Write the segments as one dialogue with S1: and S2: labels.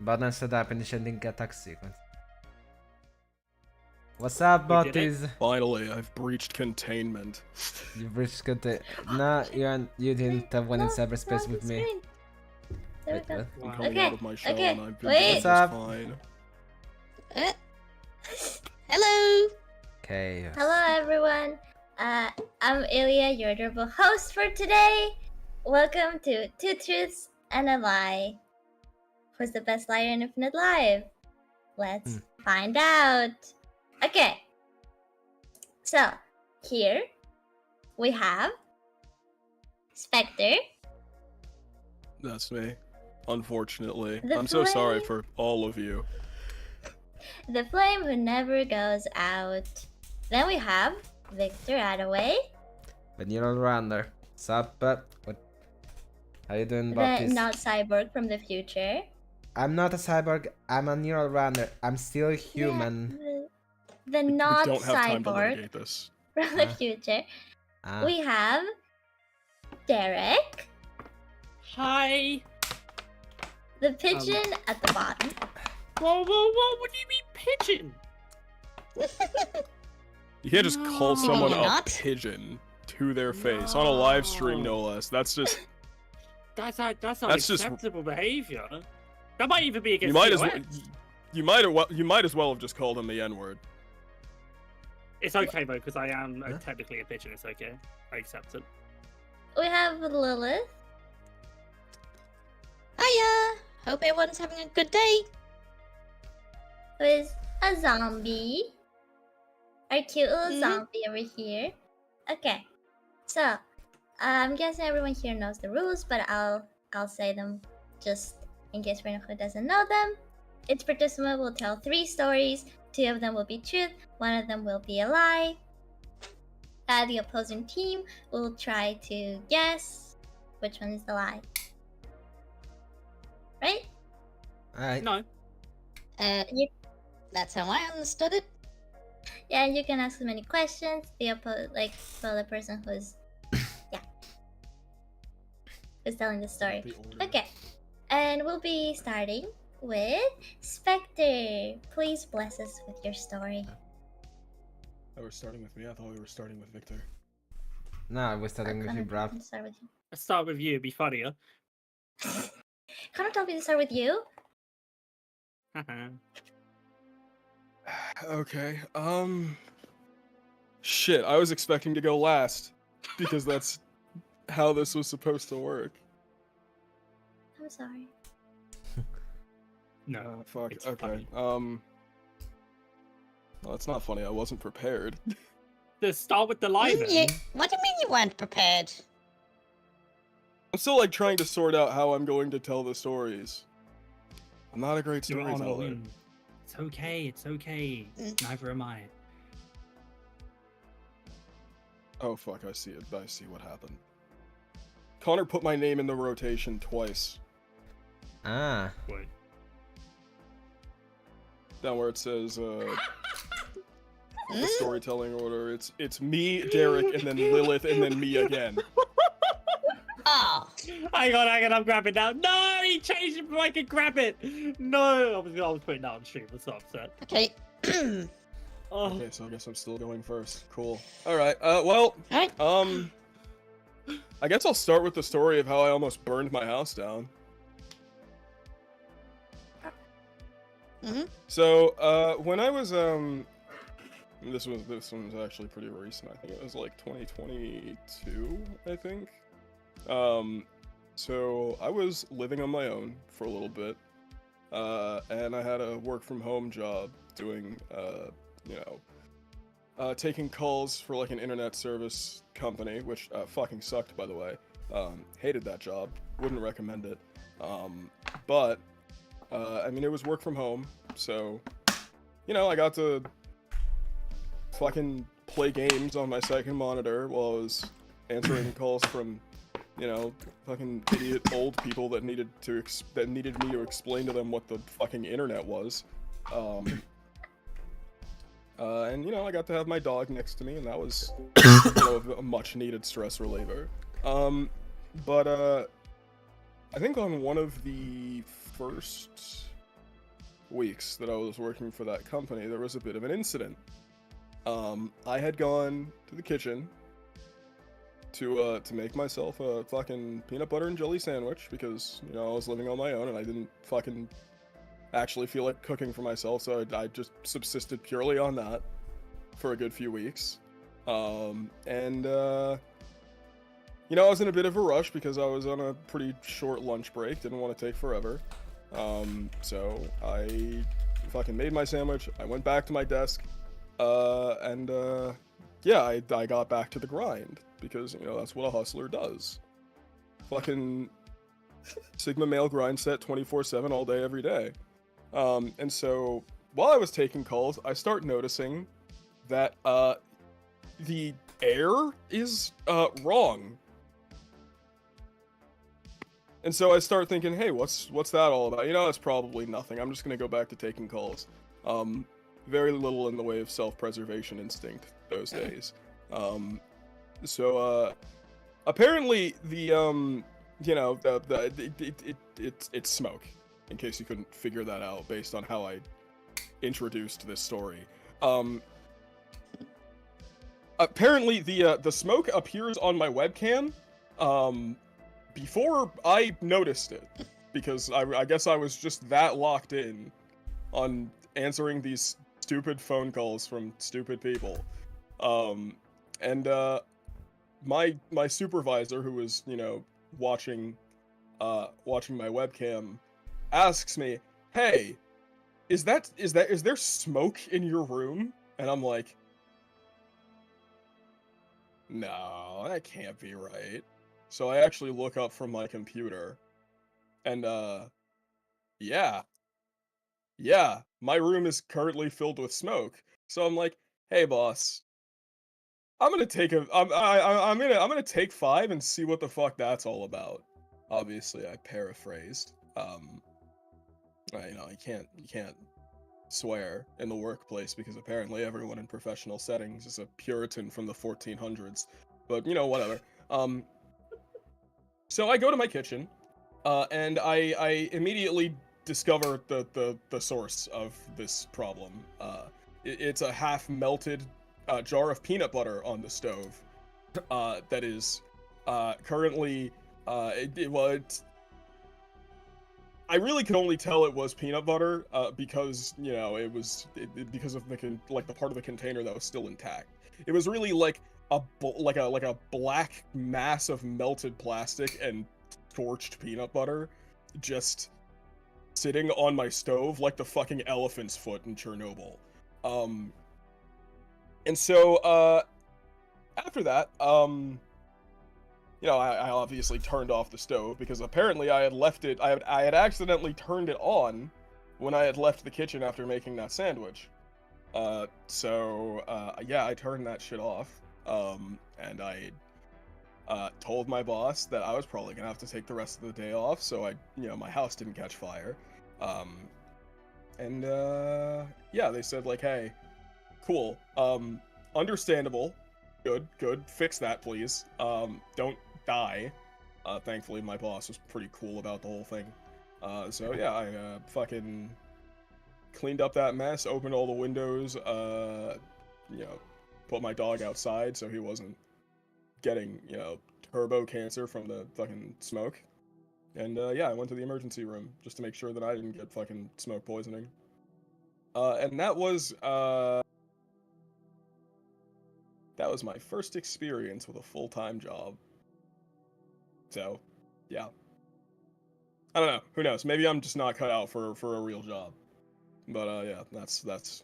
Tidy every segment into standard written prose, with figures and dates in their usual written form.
S1: Baden set up initiating attack sequence. What's up, botties?
S2: Finally, I've breached containment.
S1: You've reached No, you didn't have one in cyberspace with me.
S3: There
S1: Wait,
S3: we go.
S1: what?
S2: I'm coming out of my shell and I've been
S3: wait.
S2: doing
S1: What's
S2: just
S1: up?
S2: fine.
S3: Hello.
S1: Okay.
S3: Hello, everyone. I'm Ilya, your adorable host for today. Welcome to Two Truths and a Lie. Who's the best liar in Infinite Life? Let's find out. Okay. So, here we have Spectre.
S2: That's me. Unfortunately.
S3: The
S2: I'm so sorry
S3: flame.
S2: for all of you.
S3: The flame who never goes out. Then we have Victor Attaway.
S1: The neural runner. Sup? What? How you doing,
S3: The
S1: botties?
S3: not cyborg from the future.
S1: I'm not a cyborg. I'm a neural runner. I'm still human.
S3: Yeah, the not
S2: We don't have time to
S3: cyborg
S2: litigate this.
S3: from the future.
S1: Ah.
S3: We have Derek.
S4: Hi.
S3: The pigeon at the bottom.
S4: Whoa, what do you mean pigeon?
S2: You can't just call someone a
S3: not?
S2: pigeon to their face on a live stream, no less. That's just.
S4: That's
S2: That's just-
S4: unacceptable behavior. That might even be against
S2: You might as well.
S4: TOS.
S2: You might as well have just called him the N-word.
S4: It's okay though, because I am technically a pigeon. It's okay. I accept it.
S3: We have Lilith.
S5: Hiya! Hope everyone's having a good day.
S3: Who is a zombie. Our cute little zombie over here. Okay. So, I'm guessing everyone here knows the rules, but I'll say them just in case for anyone who doesn't know them. Each participant will tell 3 stories. 2 of them will be truth, 1 of them will be a lie. The opposing team will try to guess which one is the lie. Right?
S1: Alright.
S4: No.
S5: That's how I understood it.
S3: Yeah, you can ask as many questions. For the person who's who's telling the story. Okay, and we'll be starting with Spectre. Please bless us with your story.
S2: Oh, we're starting with me. I thought we were starting with Victor.
S1: No, we're starting with you,
S3: Connor,
S1: bruv.
S3: start with you.
S4: Let's start with you. It'd be funnier.
S3: Connor told me to start with you.
S2: Okay. Shit. I was expecting to go last because that's how this was supposed to work.
S3: I'm sorry.
S4: No.
S2: Fuck.
S4: It's
S2: Okay.
S4: funny.
S2: Well, it's not funny. I wasn't prepared.
S4: Let's start with the lie then.
S5: What do you mean you weren't prepared?
S2: I'm still like trying to sort out how I'm going to tell the stories. I'm not a great
S4: You're on
S2: storyteller.
S4: one. It's okay. It's okay. Neither am I.
S2: Oh fuck! I see it. I see what happened. Connor put my name in the rotation twice.
S1: Ah.
S4: Wait.
S2: Down where it says the storytelling order. It's me, Derek, and then Lilith, and then me again.
S5: Oh.
S4: Hang on, I'm grabbing now. No, he changed it before I could grab it. No, I was putting that on stream. I'm so upset.
S5: Okay.
S4: Oh.
S2: Okay, so I guess I'm still going first. Cool. All right. Well.
S5: Alright.
S2: I guess I'll start with the story of how I almost burned my house down. So, when I was this one was actually pretty recent. I think it was like 2022. I think. So I was living on my own for a little bit, and I had a work from home job doing, taking calls for like an internet service company, which fucking sucked, by the way. Hated that job. Wouldn't recommend it. But I mean, it was work from home, so I got to fucking play games on my second monitor while I was answering calls from fucking idiot old people that needed me to explain to them what the fucking internet was. And I got to have my dog next to me, and that was a much needed stress reliever. But I think on one of the first weeks that I was working for that company, there was a bit of an incident. I had gone to the kitchen to make myself a fucking peanut butter and jelly sandwich because, you know, I was living on my own and I didn't fucking actually feel like cooking for myself, so I just subsisted purely on that for a good few weeks. You know, I was in a bit of a rush because I was on a pretty short lunch break, didn't want to take forever. So I fucking made my sandwich, I went back to my desk, yeah, I got back to the grind, because, you know, that's what a hustler does. Fucking Sigma male grind set 24/7 all day, every day. And so, while I was taking calls, I start noticing that, the air is, wrong. And so I start thinking, hey, what's that all about? You know, it's probably nothing. I'm just gonna go back to taking calls. Very little in the way of self-preservation instinct those days. Apparently the you know, it's smoke. In case you couldn't figure that out based on how I introduced this story. Apparently the smoke appears on my webcam before I noticed it, because I guess I was just that locked in on answering these stupid phone calls from stupid people. My supervisor, who was, you know, watching my webcam, asks me, "Hey, is there smoke in your room?" And I'm like, "No, that can't be right." So I actually look up from my computer, and yeah, my room is currently filled with smoke. So I'm like, "Hey, boss, I'm gonna take I'm gonna take 5 and see what the fuck that's all about." Obviously, I paraphrased. You know, you can't swear in the workplace because apparently everyone in professional settings is a Puritan from the 1400s. But, you know, whatever. So I go to my kitchen, and I immediately discover the source of this problem. It's a half-melted jar of peanut butter on the stove that is currently I really could only tell it was peanut butter because, you know, because of the part of the container that was still intact. It was really like a black mass of melted plastic and torched peanut butter just sitting on my stove like the fucking elephant's foot in Chernobyl. And so after that, you know, I obviously turned off the stove because apparently I had left it. I had accidentally turned it on when I had left the kitchen after making that sandwich. Yeah, I turned that shit off. And I told my boss that I was probably gonna have to take the rest of the day off, so you know, my house didn't catch fire. Yeah, they said like, hey, cool, understandable, good, fix that please. Don't die. Thankfully my boss was pretty cool about the whole thing. So yeah, I fucking cleaned up that mess, opened all the windows, you know, put my dog outside so he wasn't getting, you know, turbo cancer from the fucking smoke. And yeah, I went to the emergency room just to make sure that I didn't get fucking smoke poisoning. And that was my first experience with a full-time job. So, yeah. I don't know. Who knows? Maybe I'm just not cut out for a real job. But yeah, that's it.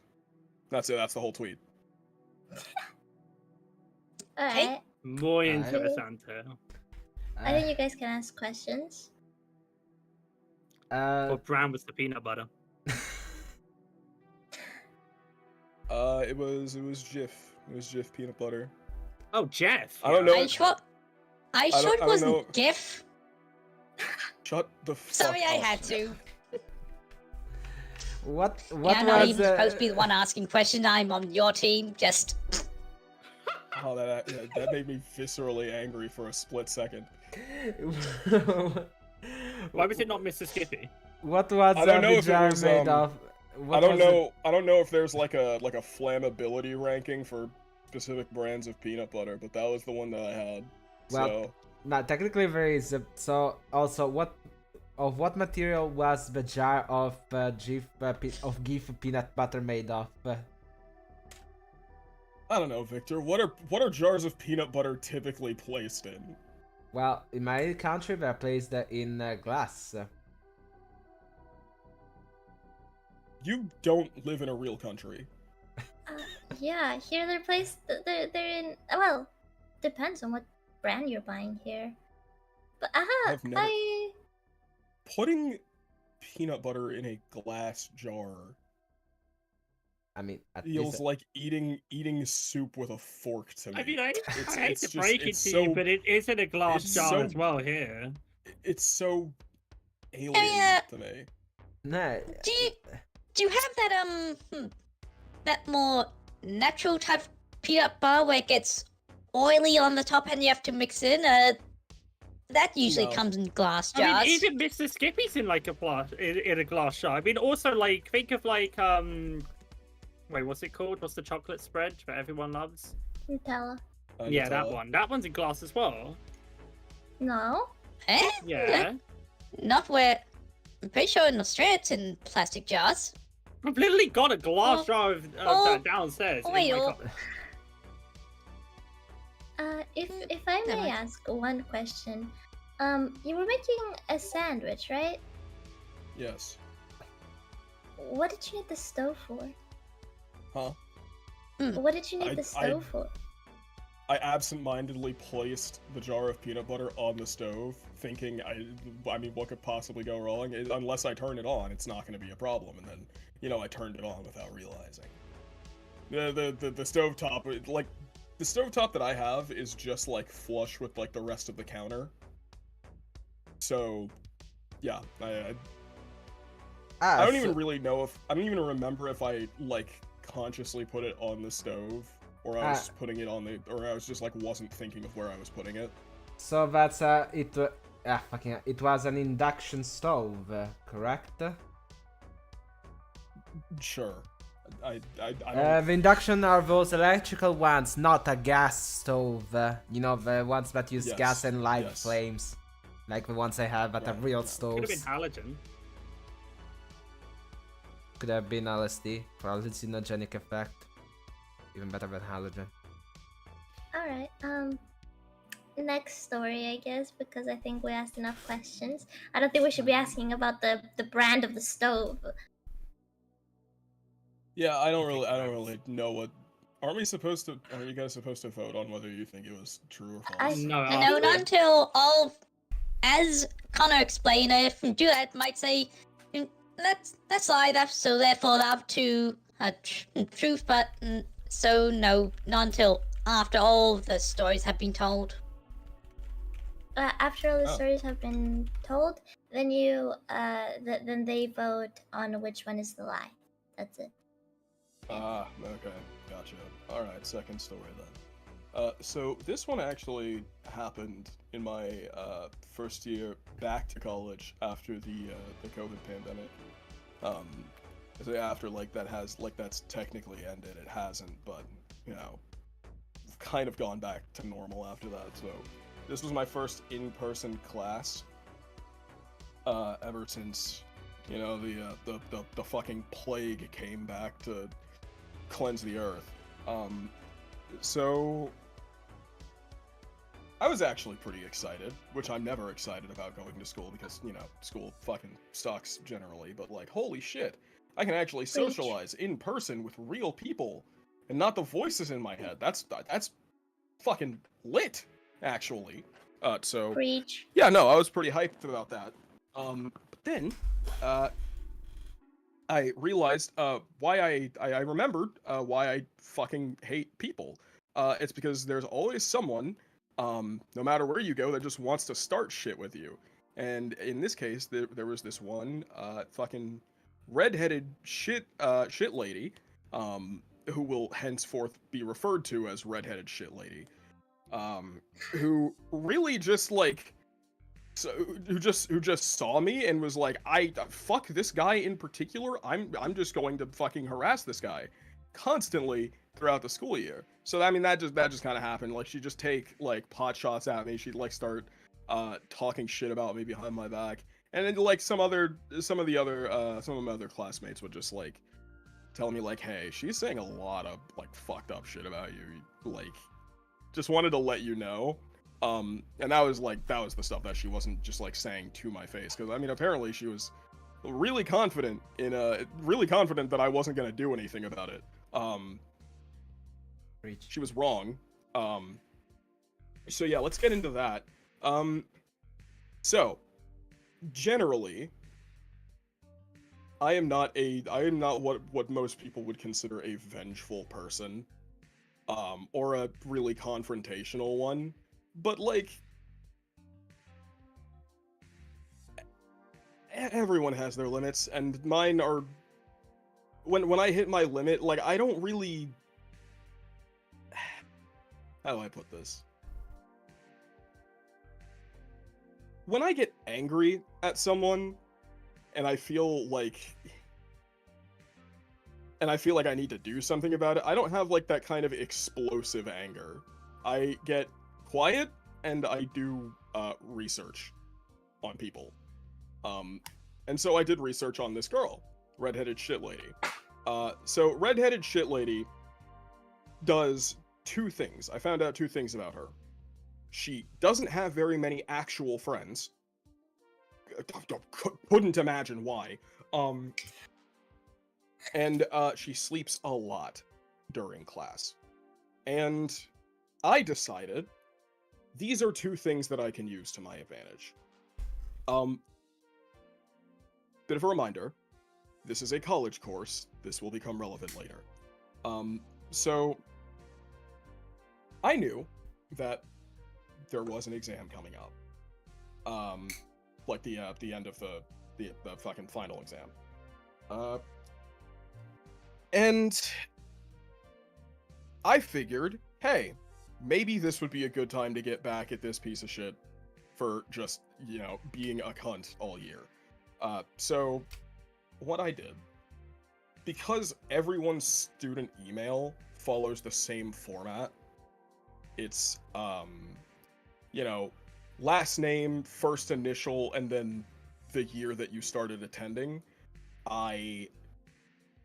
S2: That's the whole tweet.
S3: Alright.
S4: Muy
S1: Alright.
S4: interesante.
S3: I think you guys can ask questions.
S4: What brand was the peanut butter?
S2: It was Jif. It was Jif peanut butter.
S4: Oh, Jeff.
S2: I don't know.
S5: Are you sure? Are you sure it
S2: I don't know.
S5: wasn't GIF?
S2: Shut the fuck
S5: Sorry, I
S2: up.
S5: had to.
S1: What
S5: Yeah, I'm not
S1: was
S5: even supposed to be the one asking questions. I'm on your team. Just
S2: Oh, that made me viscerally angry for a split second.
S4: Why was it not Mr. Skippy?
S1: What was
S2: I don't know
S1: the
S2: if it
S1: jar
S2: was,
S1: made of? what
S2: I don't
S1: was it?
S2: know. I don't know if there's like a flammability ranking for specific brands of peanut butter, but that was the one that I had.
S1: Well,
S2: So
S1: no, technically there is. So also, what material was the jar of GIF peanut butter made of?
S2: I don't know, Victor. What are jars of peanut butter typically placed in?
S1: Well, in my country, they're placed in glass.
S2: You don't live in a real country.
S3: Yeah, here they're placed. They're in. Well, depends on what brand you're buying here. But
S2: I've never putting peanut butter in a glass jar
S1: I mean, at
S2: feels
S1: least
S2: like eating soup with a fork to me.
S4: I mean, I hate
S2: It's
S4: to
S2: just-
S4: break it
S2: it's
S4: to
S2: so-
S4: you, but it is in a glass
S2: it's
S4: jar
S2: so-
S4: as well here.
S2: It's so alien
S5: yeah.
S2: to me.
S1: no.
S5: Do you have that that more natural type of peanut butter where it gets oily on the top and you have to mix in? That usually
S2: No.
S5: comes in glass
S4: I
S5: jars.
S4: mean, even Mr. Skippy's in like in a glass jar. I mean, also like think of like wait, what's it called? What's the chocolate spread that everyone loves?
S3: Nutella.
S4: Yeah, that
S2: Nutella.
S4: one. That one's in glass as well.
S3: No.
S5: Eh?
S4: Yeah.
S5: Not where. I'm pretty sure in Australia it's in plastic jars.
S4: I've literally got a glass
S5: Oh,
S4: jar of
S5: oh,
S4: that downstairs. in
S5: wait,
S4: my
S5: oh.
S4: cupboard.
S3: If I
S5: Never
S3: may
S5: mind.
S3: ask one question, you were making a sandwich, right?
S2: Yes.
S3: What did you need the stove for?
S2: Huh?
S3: What did you need
S2: I-
S3: the stove for?
S2: I absentmindedly placed the jar of peanut butter on the stove, thinking, I mean, what could possibly go wrong? Unless I turn it on, it's not going to be a problem. And then, I turned it on without realizing. The stovetop, like, the stovetop that I have is just, like, flush with, like, the rest of the counter. So, yeah, I don't even really know if, I don't even remember if I, like, consciously put it on the stove. Or I was putting it on the, or I was just like wasn't thinking of where I was putting it.
S1: So that's it was an induction stove, correct?
S2: Sure. I don't.
S1: The induction are those electrical ones, not a gas stove. The ones that use
S2: Yes,
S1: gas and light
S2: yes.
S1: flames, like the ones I have at a
S2: Right,
S1: real
S2: yeah.
S4: Could
S1: stoves.
S4: have been halogen.
S1: Could have been LSD for hallucinogenic effect. Even better than halogen.
S3: Alright, next story, I guess, because I think we asked enough questions. I don't think we should be asking about the brand of the stove.
S2: Yeah, I don't really know what. Aren't you guys supposed to vote on whether you think it was true or false?
S4: No,
S5: And no, not until all, as Connor explained, if Juliet might say, that's either, so therefore that to truth, but so no, not until after all the stories have been told.
S3: After all the
S2: Oh.
S3: stories have been told, then then they vote on which one is the lie. That's it.
S2: Ah, okay, gotcha. All right, second story then. So this one actually happened in my first year back to college after the COVID pandemic. So after that's technically ended. It hasn't, but kind of gone back to normal after that. So this was my first in-person class ever since the fucking plague came back to cleanse the earth. So I was actually pretty excited, which I'm never excited about going to school because, school fucking sucks generally, but like, holy shit, I can actually socialize in person with real people and not the voices in my head. That's fucking lit, actually. So
S3: Preach.
S2: yeah, no, I was pretty hyped about that. But then, I realized why I remembered why I fucking hate people. It's because there's always someone, no matter where you go, that just wants to start shit with you. And in this case, there was this one fucking redheaded shit lady, who will henceforth be referred to as redheaded shit lady, who really just like so who just saw me and was like, I fuck this guy in particular. I'm just going to fucking harass this guy constantly throughout the school year. So I mean that just kind of happened. Like she'd just take like pot shots at me. She'd like start talking shit about me behind my back. And then like some of my other classmates would just like tell me like, hey, she's saying a lot of like fucked up shit about you. Like just wanted to let you know. And that was the stuff that she wasn't just like saying to my face, because I mean apparently she was really confident that I wasn't gonna do anything about it.
S1: Reach.
S2: She was wrong. So yeah, let's get into that. So generally, I am not what most people would consider a vengeful person, or a really confrontational one. But like, everyone has their limits, and mine are. When I hit my limit, like I don't really. How do I put this? When I get angry at someone, and I feel like I need to do something about it, I don't have like that kind of explosive anger. I get quiet and I do research on people. And so I did research on this girl, redheaded shit lady. So redheaded shit lady does two things. I found out two things about her. She doesn't have very many actual friends. Couldn't imagine why. And she sleeps a lot during class. And I decided these are two things that I can use to my advantage. Bit of a reminder, this is a college course. This will become relevant later. So I knew that there was an exam coming up. Like the end of the fucking final exam. And I figured, hey, maybe this would be a good time to get back at this piece of shit for just, you know, being a cunt all year. So what I did, because everyone's student email follows the same format, it's, you know, last name, first initial, and then the year that you started attending, I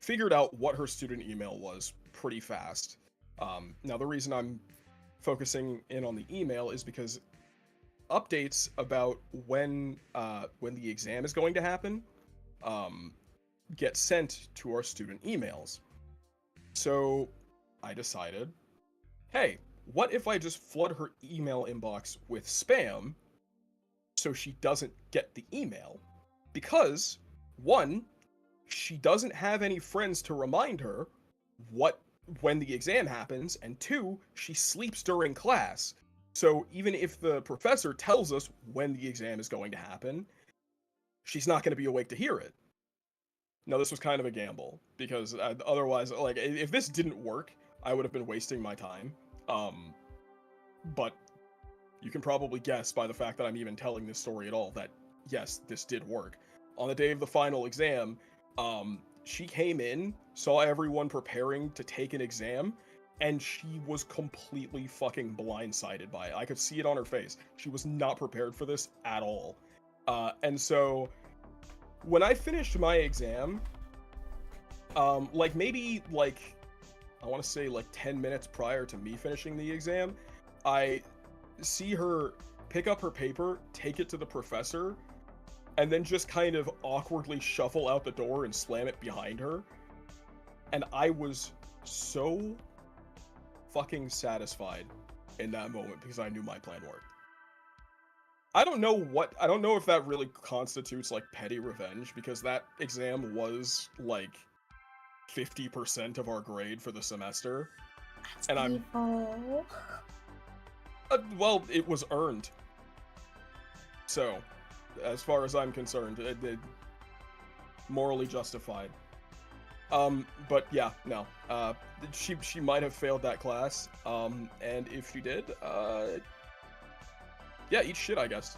S2: figured out what her student email was pretty fast. Now, the reason I'm focusing in on the email is because updates about when the exam is going to happen get sent to our student emails. So I decided, hey, what if I just flood her email inbox with spam so she doesn't get the email? Because, one, she doesn't have any friends to remind her when the exam happens, and two, she sleeps during class. So even if the professor tells us when the exam is going to happen, she's not going to be awake to hear it. Now, this was kind of a gamble, because otherwise, like, if this didn't work, I would have been wasting my time. But you can probably guess by the fact that I'm even telling this story at all that, yes, this did work. On the day of the final exam, she came in, saw everyone preparing to take an exam, and she was completely fucking blindsided by it. I could see it on her face. She was not prepared for this at all. And so, when I finished my exam, like maybe like, I want to say like 10 minutes prior to me finishing the exam, I see her pick up her paper, take it to the professor, and then just kind of awkwardly shuffle out the door and slam it behind her. And I was so fucking satisfied in that moment because I knew my plan worked. I don't know if that really constitutes like petty revenge, because that exam was like 50% of our grade for the semester.
S3: That's evil.
S2: Well, it was earned. So, as far as I'm concerned, it morally justified. But yeah, no. She might have failed that class. And if she did, yeah, eat shit, I guess.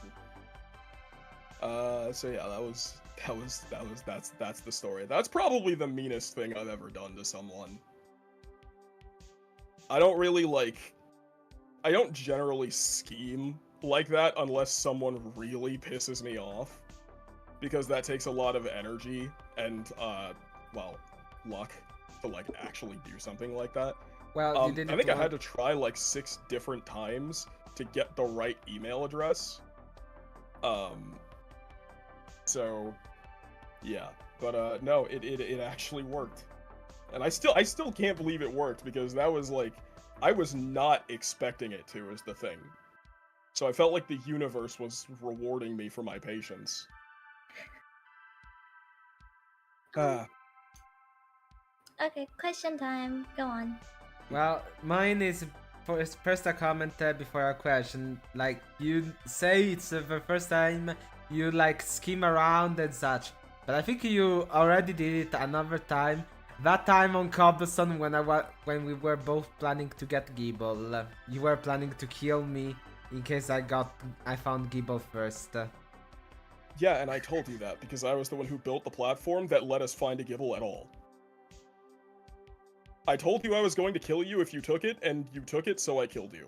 S2: So yeah, that's the story. That's probably the meanest thing I've ever done to someone. I don't really I don't generally scheme like that unless someone really pisses me off, because that takes a lot of energy and well, luck to like actually do something like that.
S1: Well, you didn't
S2: I think I
S1: want-
S2: had to try like 6 different times to get the right email address. So yeah, but no, it actually worked. And I still can't believe it worked, because that was like, I was not expecting it to, is the thing. So I felt like the universe was rewarding me for my patience.
S3: Okay, question time. Go on.
S1: Well, mine is first a comment before a question. Like, you say it's the first time you like skim around and such, but I think you already did it another time. That time on Cobblestone when we were both planning to get Gibble. You were planning to kill me in case I found Gibble first.
S2: Yeah, and I told you that because I was the one who built the platform that let us find a Gibble at all. I told you I was going to kill you if you took it, and you took it, so I killed you.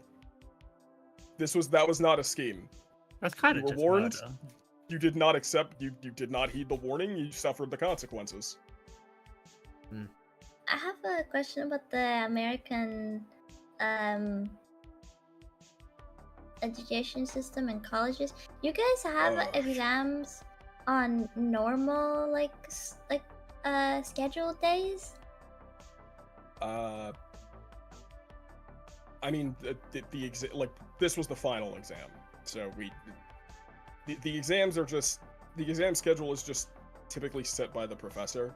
S2: That was not a scheme.
S4: That's kind
S2: You
S4: of
S2: were
S4: just
S2: warned.
S4: murder.
S2: You did not accept. You did not heed the warning. You suffered the consequences.
S3: I have a question about the American education system and colleges. You guys have exams on normal scheduled days?
S2: I mean, this was the final exam, so the exams are just, the exam schedule is just typically set by the professor.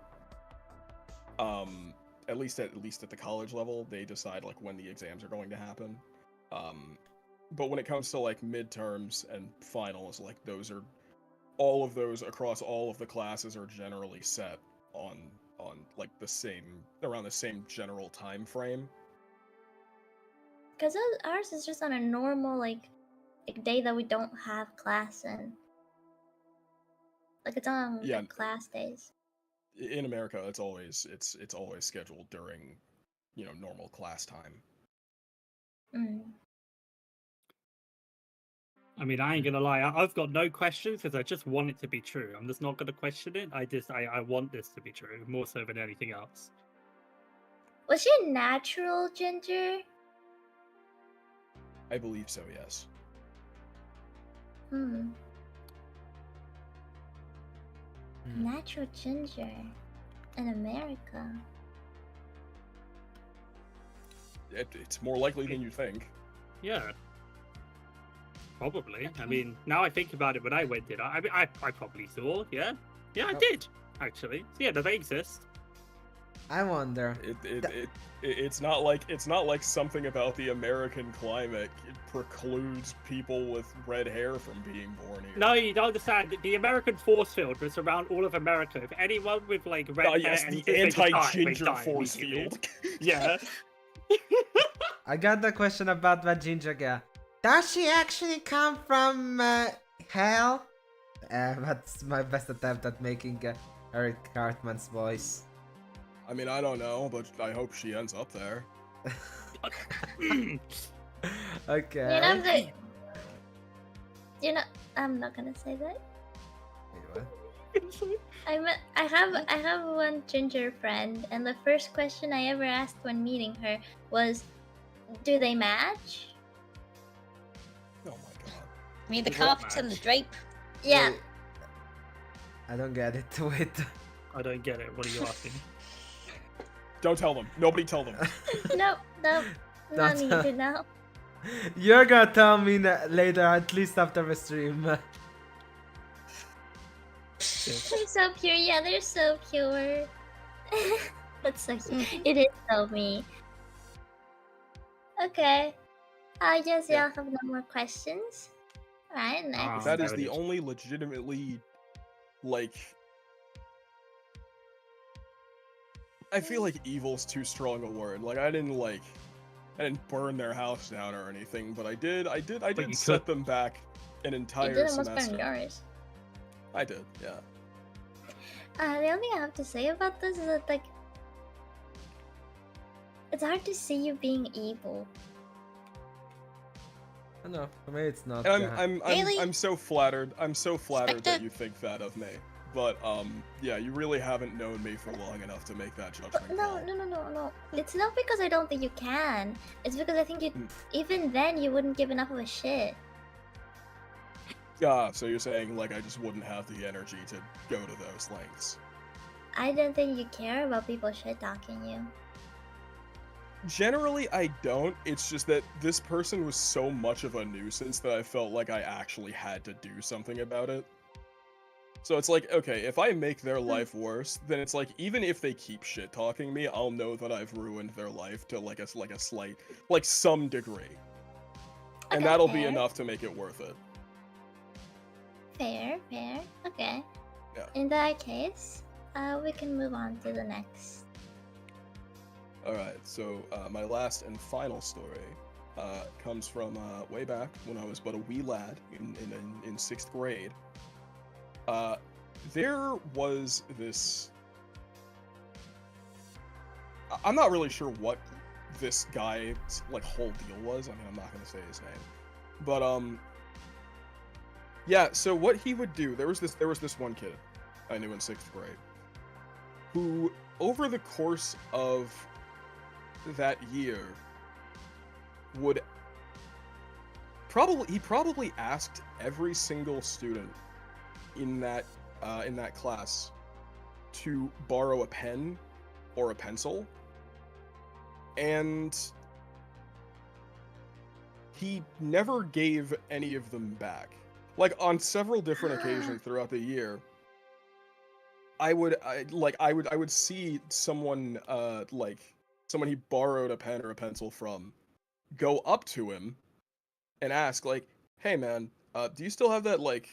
S2: At least at the college level, they decide like when the exams are going to happen. But when it comes to like midterms and finals, like all of those across all of the classes are generally set on like around the same general time frame.
S3: Because ours is just on a normal like day that we don't have class in. Like it's on
S2: Yeah.
S3: like, class days.
S2: In America, it's always scheduled during, normal class time.
S3: Mm.
S4: I mean, I ain't gonna lie. I've got no questions because I just want it to be true. I'm just not gonna question it. I want this to be true more so than anything else.
S3: Was she a natural ginger?
S2: I believe so, yes.
S3: Natural ginger in America.
S2: It's more likely than you think.
S4: Yeah. Probably. I mean, now I think about it, when I went in, I probably saw. Yeah, I did actually. So yeah, do they exist?
S1: I wonder.
S2: It's not like something about the American climate precludes people with red hair from being born here.
S4: No, you don't understand. The American force field was around all of America. If anyone with like red hair,
S2: Yes,
S4: and
S2: the anti-ginger force field.
S4: Yeah.
S1: I got the question about the ginger girl. Does she actually come from hell? That's my best attempt at making Eric Cartman's voice.
S2: I mean, I don't know, but I hope she ends up there.
S1: Okay.
S3: I'm not gonna say that.
S1: Wait, what?
S3: I have one ginger friend, and the first question I ever asked when meeting her was, "Do they match?"
S2: Oh my god.
S5: I mean, the
S4: What
S5: carpet and the
S4: match?
S5: drape.
S3: Yeah.
S1: Wait. I don't get it. Wait.
S4: I don't get it. What are you asking?
S2: Don't tell them. Nobody tell them.
S3: No, no
S1: Don't-
S3: need to know.
S1: You're gonna tell me later, at least after the stream.
S3: They're so pure. Yeah, they're so pure. That's so cute. It is so me. Okay. I guess y'all have no more questions. Alright, next.
S2: That is
S4: There it
S2: the
S4: is.
S2: only legitimately, like... I feel like evil's too strong a word. Like, I didn't burn their house down or anything, but I did
S4: you
S2: set
S4: could.
S2: them back an
S3: You
S2: entire
S3: did almost burn
S2: semester.
S3: yours.
S2: I did, yeah.
S3: The only thing I have to say about this is that, like, it's hard to see you being evil.
S1: I know, for me it's not.
S2: And
S5: Really?
S2: I'm so flattered. I'm so flattered that
S5: Spectre?
S2: you think that of me. But yeah, you really haven't known me for long enough to make that judgment
S3: No,
S2: call.
S3: no. It's not because I don't think you can. It's because I think you, even then, you wouldn't give enough of a shit.
S2: Yeah, so you're saying like I just wouldn't have the energy to go to those lengths.
S3: I don't think you care about people shit talking you.
S2: Generally, I don't. It's just that this person was so much of a nuisance that I felt like I actually had to do something about it. So it's like, okay, if I make their life worse, then it's like, even if they keep shit talking me, I'll know that I've ruined their life to like a slight, like some degree. And
S3: Okay,
S2: that'll be
S3: fair.
S2: enough to make it worth it.
S3: Fair. Okay.
S2: Yeah.
S3: In that case, we can move on to the next.
S2: Alright, so my last and final story comes from way back when I was but a wee lad in 6th grade. There was this... I'm not really sure what this guy's like whole deal was. I mean, I'm not gonna say his name. But yeah, so what he would do, there was this one kid I knew in 6th grade who, over the course of that year, would probably asked every single student in that class to borrow a pen or a pencil, and he never gave any of them back. Like, on several different occasions throughout the year, I would see someone someone he borrowed a pen or a pencil from go up to him and ask, like, hey man, do you still have that like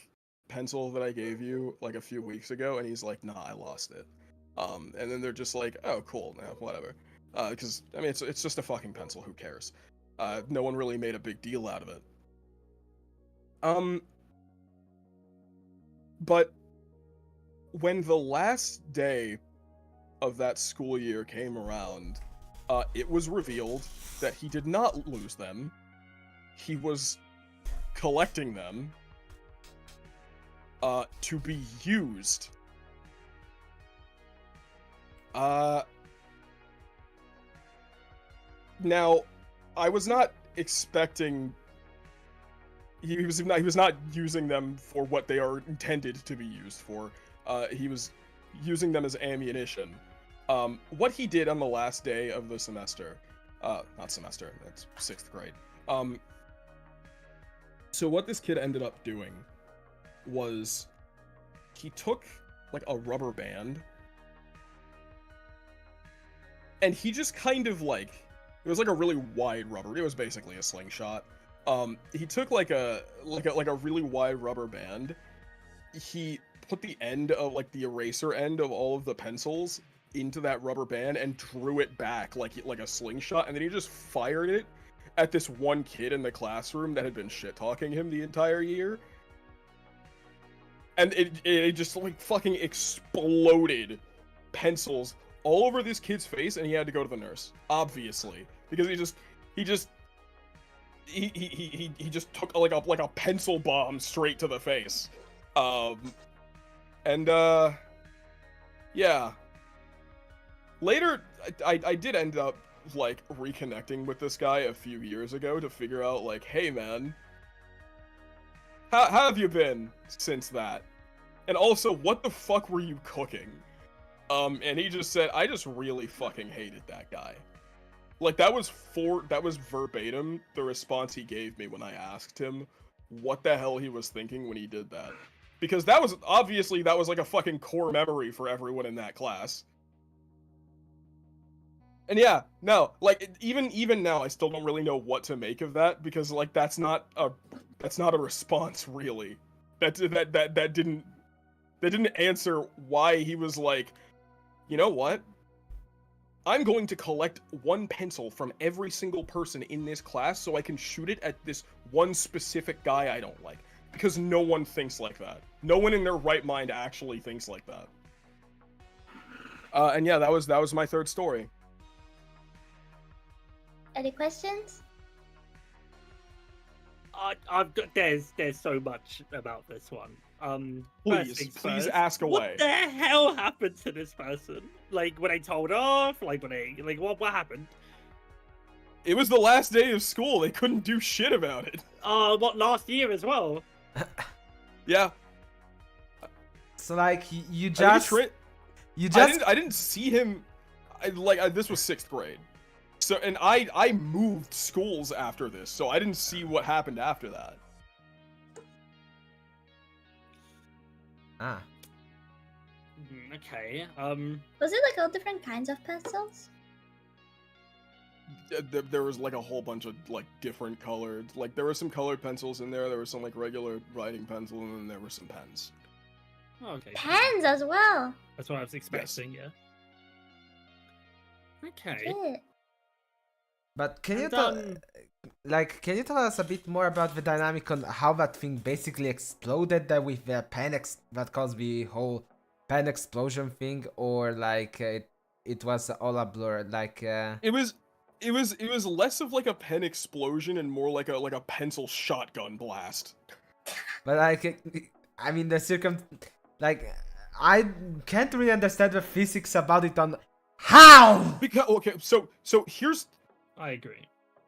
S2: pencil that I gave you like a few weeks ago? And he's like, nah, I lost it. And then they're just like, oh cool, nah, whatever. Because I mean, it's just a fucking pencil, who cares? No one really made a big deal out of it. But when the last day of that school year came around, it was revealed that he did not lose them. He was collecting them to be used. Now, I was not expecting... He was not using them for what they are intended to be used for. He was using them as ammunition. What he did on the last day of the semester, not semester, that's 6th grade. So what this kid ended up doing was he took like a rubber band and he just kind of like, it was like a really wide rubber, it was basically a slingshot. He took like a really wide rubber band. He put the end of like the eraser end of all of the pencils into that rubber band and drew it back like a slingshot, and then he just fired it at this one kid in the classroom that had been shit talking him the entire year. And it just like fucking exploded pencils all over this kid's face, and he had to go to the nurse, obviously, because he just took like a pencil bomb straight to the face. Yeah. Later, I did end up like reconnecting with this guy a few years ago to figure out like, hey man, how have you been since that? And also, what the fuck were you cooking? And he just said, I just really fucking hated that guy. Like, that was verbatim the response he gave me when I asked him what the hell he was thinking when he did that. Because that was like a fucking core memory for everyone in that class. And yeah, no, like, even now, I still don't really know what to make of that, because, like, that's not a response, really. That didn't answer why he was like, you know what? I'm going to collect one pencil from every single person in this class so I can shoot it at this one specific guy I don't like. because no one thinks like that. No one in their right mind actually thinks like that. And yeah, that was my third story.
S3: Any questions?
S4: I've got there's so much about this one. First things
S2: Please
S4: first,
S2: ask away.
S4: What the hell happened to this person? Like when I told off, like what happened?
S2: It was the last day of school. They couldn't do shit about it.
S4: What, last year as well?
S2: Yeah.
S1: So like you just
S2: I didn't see him. This was 6th grade. So and I moved schools after this, so I didn't see what happened after that.
S1: Ah.
S4: Okay.
S3: Was it like all different kinds of pencils?
S2: There was like a whole bunch of like different colored, like there were some colored pencils in there. There was some like regular writing pencil, and then there were some pens.
S4: Okay.
S3: Pens as well.
S4: That's what I was expecting. Yeah. Okay.
S3: Shit.
S1: But can you
S4: And,
S1: tell, can you tell us a bit more about the dynamic on how that thing basically exploded there with the that caused the whole pen explosion thing, or like it was all a blur? Like
S2: It was less of like a pen explosion and more like a pencil shotgun blast.
S1: But like, I mean, I can't really understand the physics about it on how.
S2: Because so here's.
S4: I agree.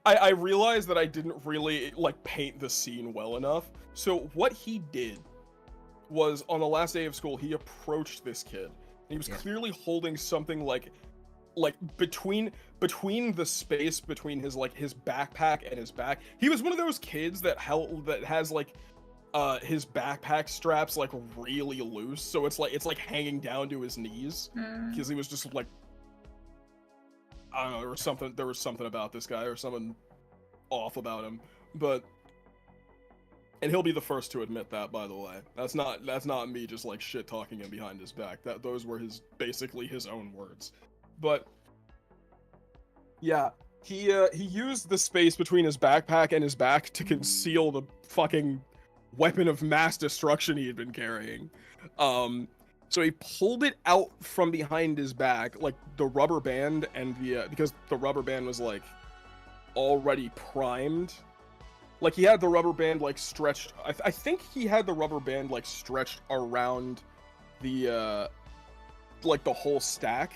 S2: I realized that I didn't really like paint the scene well enough. So what he did was on the last day of school, he approached this kid. And he was clearly holding something like between the space between his backpack and his back. He was one of those kids that has like his backpack straps like really loose, so it's like hanging down to his knees because he was just like, I don't know, there was something about this guy or something off about him, and he'll be the first to admit that, by the way. That's not me just like shit talking him behind his back. Those were basically his own words. But yeah, he used the space between his backpack and his back to conceal the fucking weapon of mass destruction he had been carrying. So he pulled it out from behind his back, like the rubber band and because the rubber band was like already primed. Like he had the rubber band like stretched. I think he had the rubber band like stretched around the like the whole stack.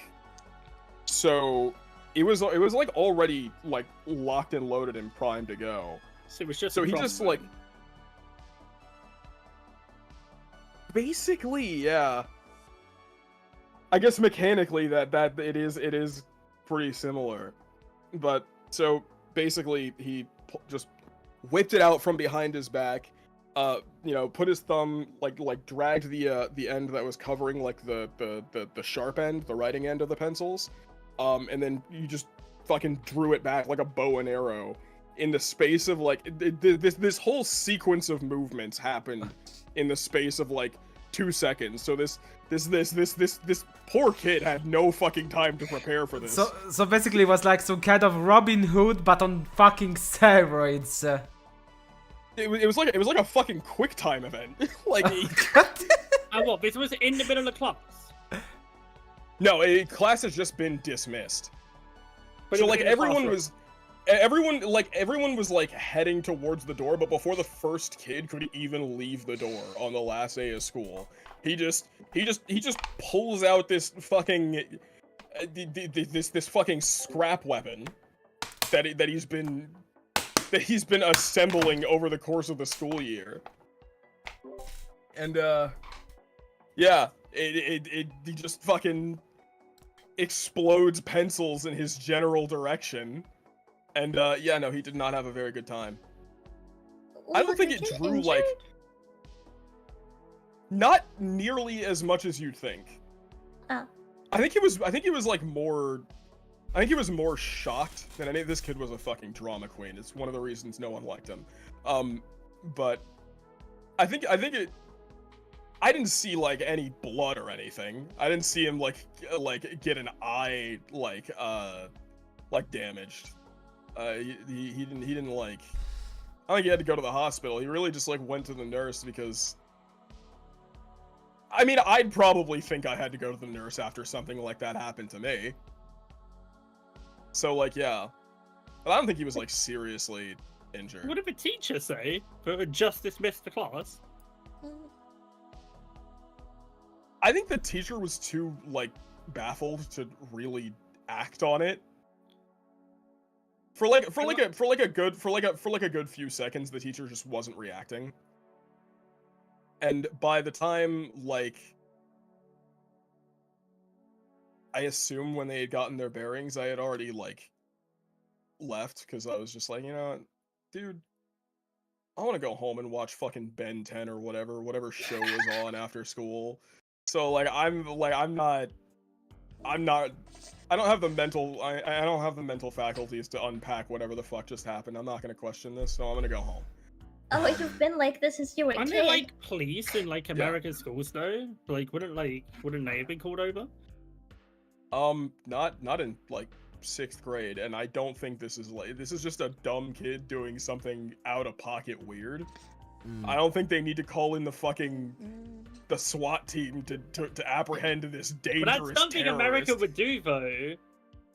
S2: So it was like already like locked and loaded and primed to go.
S4: So it was just.
S2: So he just like. Basically, yeah. I guess mechanically that it is pretty similar, but so basically he just whipped it out from behind his back, put his thumb like dragged the end that was covering like the sharp end, the writing end of the pencils, and then you just fucking drew it back like a bow and arrow in the space of like this whole sequence of movements happened in the space of like 2 seconds. So this poor kid had no fucking time to prepare for this.
S1: So basically it was like some kind of Robin Hood but on fucking steroids.
S2: It was like a fucking QuickTime event. Like
S4: What? This was in the middle of class.
S2: No, class has just been dismissed.
S4: But
S2: so like everyone was like heading towards the door, but before the first kid could even leave the door on the last day of school, he just pulls out this fucking this fucking scrap weapon that he's been assembling over the course of the school year. And yeah, he just fucking explodes pencils in his general direction. And yeah, no, he did not have a very good time. I don't think it drew
S3: injured?
S2: like not nearly as much as you'd think.
S3: Oh.
S2: I think he was like more. I think he was more shocked than any. This kid was a fucking drama queen. It's one of the reasons no one liked him. But I think it. I didn't see like any blood or anything. I didn't see him like get an eye like damaged. He didn't like. I think he had to go to the hospital. He really just like went to the nurse because. I mean, I'd probably think I had to go to the nurse after something like that happened to me. So like, yeah, but I don't think he was like seriously injured.
S4: What did the teacher say? But just dismissed the class.
S2: I think the teacher was too like baffled to really act on it. For a good few seconds, the teacher just wasn't reacting. And by the time like I assume when they had gotten their bearings, I had already like left because I was just like, you know, dude, I want to go home and watch fucking Ben 10 or whatever show was on after school. So like I don't have the mental faculties to unpack whatever the fuck just happened. I'm not gonna question this, so I'm gonna go home.
S3: Oh, you've been like this since you were a
S4: Aren't
S3: kid.
S4: there like police in like American schools though? Like wouldn't they have been called over?
S2: Not in like 6th grade, and I don't think this is just a dumb kid doing something out of pocket weird. I don't think they need to call in the SWAT team to apprehend this dangerous
S4: But that's something
S2: terrorist.
S4: America would do though.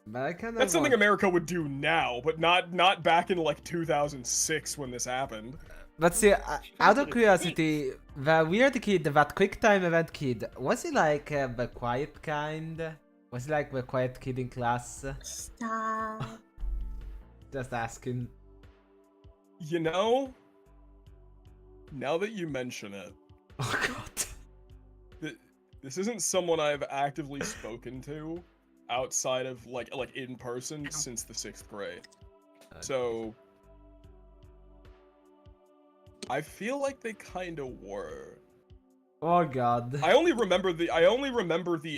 S1: But I kind of
S2: That's something America would do now, but not back in like 2006 when this happened.
S1: But see, out of curiosity, the weird kid, that quick time event kid, was he like the quiet kind? Was he like the quiet kid in class?
S3: Stop.
S1: Just asking.
S2: You know, now that you mention it,
S1: Oh god.
S2: this isn't someone I've actively spoken to outside of like in person since the 6th grade. So I feel like they kind of were.
S1: Oh god.
S2: I only remember the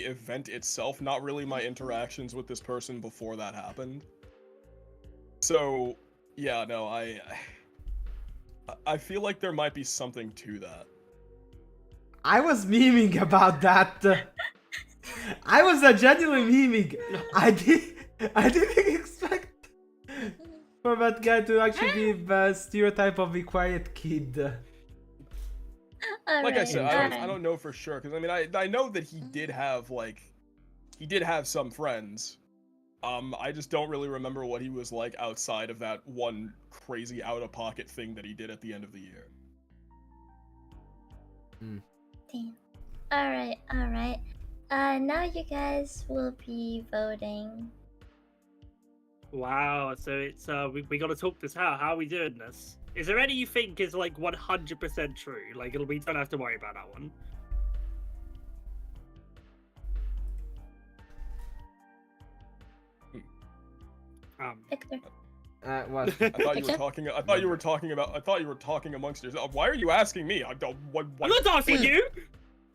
S2: event itself, not really my interactions with this person before that happened. So, yeah, no, I feel like there might be something to that.
S1: I was memeing about that. I was genuinely memeing. I didn't expect for that guy to actually be the stereotype of the quiet kid.
S2: Like I said, I
S3: Alright.
S2: don't know for sure, because I mean, I know that he did have some friends. I just don't really remember what he was like outside of that one crazy out-of-pocket thing that he did at the end of the year.
S3: Damn. Alright. Now you guys will be voting.
S4: Wow, so it's we gotta talk this out. How are we doing this? Is there any you think is like 100% true? Like we don't have to worry about that one.
S3: Victor.
S1: What?
S2: I thought you were talking amongst yourselves. Why are you asking me? I don't. What?
S4: I'm not asking you.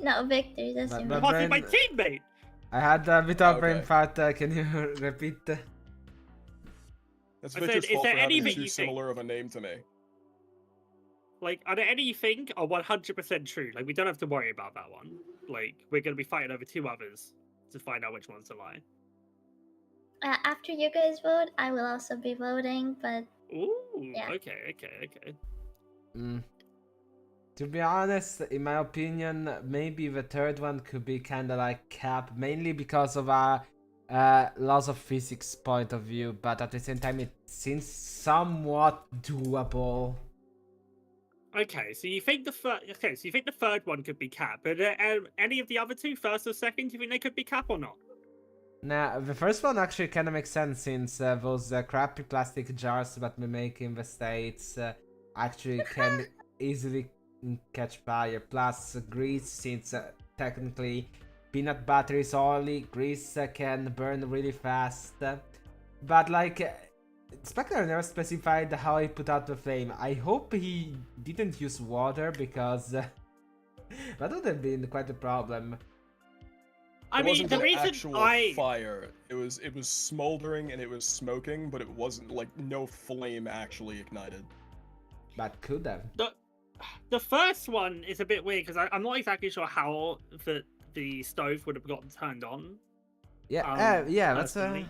S3: No, Victor, that's
S1: But-
S3: your
S1: but-
S3: vote.
S4: I'm asking my
S1: Brain-
S4: teammate.
S1: I had a bit of
S2: Okay.
S1: brain fart. Can you repeat?
S2: That's
S4: I
S2: Victor's
S4: said, is
S2: fault
S4: there
S2: for having
S4: any that
S2: too
S4: you think-
S2: similar of a name to me.
S4: Like, are there any you think are 100% true? Like, we don't have to worry about that one. Like, we're gonna be fighting over 2 others to find out which one's a lie.
S3: After you guys vote, I will also be voting, but
S4: Ooh,
S3: Yeah.
S4: okay.
S1: To be honest, in my opinion, maybe the third one could be kind of like Cap, mainly because of a laws of physics point of view, but at the same time it seems somewhat doable.
S4: Okay, so you think the third one could be Cap, but any of the other 2, first or second, do you think they could be Cap or not?
S1: Nah, the first one actually kind of makes sense since those crappy plastic jars that we make in the States actually can easily catch fire. Plus grease, since technically peanut butter is oily, grease can burn really fast. But like, Spectre never specified how he put out the flame. I hope he didn't use water because that would have been quite a problem.
S4: I
S2: It
S4: mean,
S2: wasn't
S4: the
S2: an
S4: reason
S2: actual fire. It was smoldering and it was smoking, but it wasn't like no flame actually ignited.
S1: But could have.
S4: the first one is a bit weird because I'm not exactly sure how the stove would have gotten turned on.
S1: Yeah, yeah, that's
S4: personally.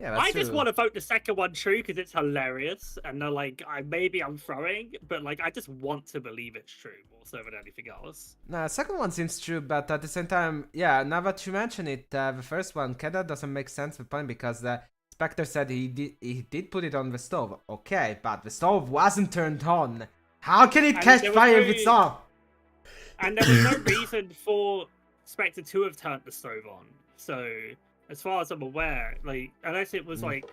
S1: Yeah, that's
S4: I just
S1: true.
S4: want to vote the second one true because it's hilarious, and like maybe I'm throwing, but like I just want to believe it's true more so than anything else.
S1: Nah, the second one seems true, but at the same time, yeah, now that you mention it, the first one kinda doesn't make sense with point because the Spectre said he did put it on the stove. Okay, but the stove wasn't turned on. How can it
S4: And
S1: catch
S4: there was
S1: fire
S4: no-
S1: if it's off?
S4: And there was no reason for Spectre to have turned the stove on. So, as far as I'm aware, like unless it was like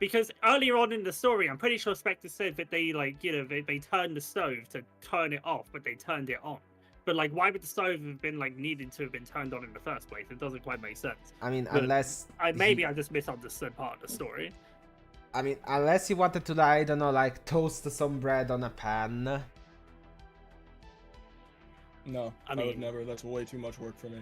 S4: because earlier on in the story, I'm pretty sure Spectre said that they they turned the stove to turn it off, but they turned it on. But like, why would the stove have been like needed to have been turned on in the first place? It doesn't quite make sense.
S1: I mean,
S4: But
S1: unless
S4: maybe I just misunderstood part of the story.
S1: I mean, unless he wanted to, I don't know, like toast some bread on a pan.
S2: No,
S4: I
S2: I would
S4: mean-
S2: never. That's way too much work for me.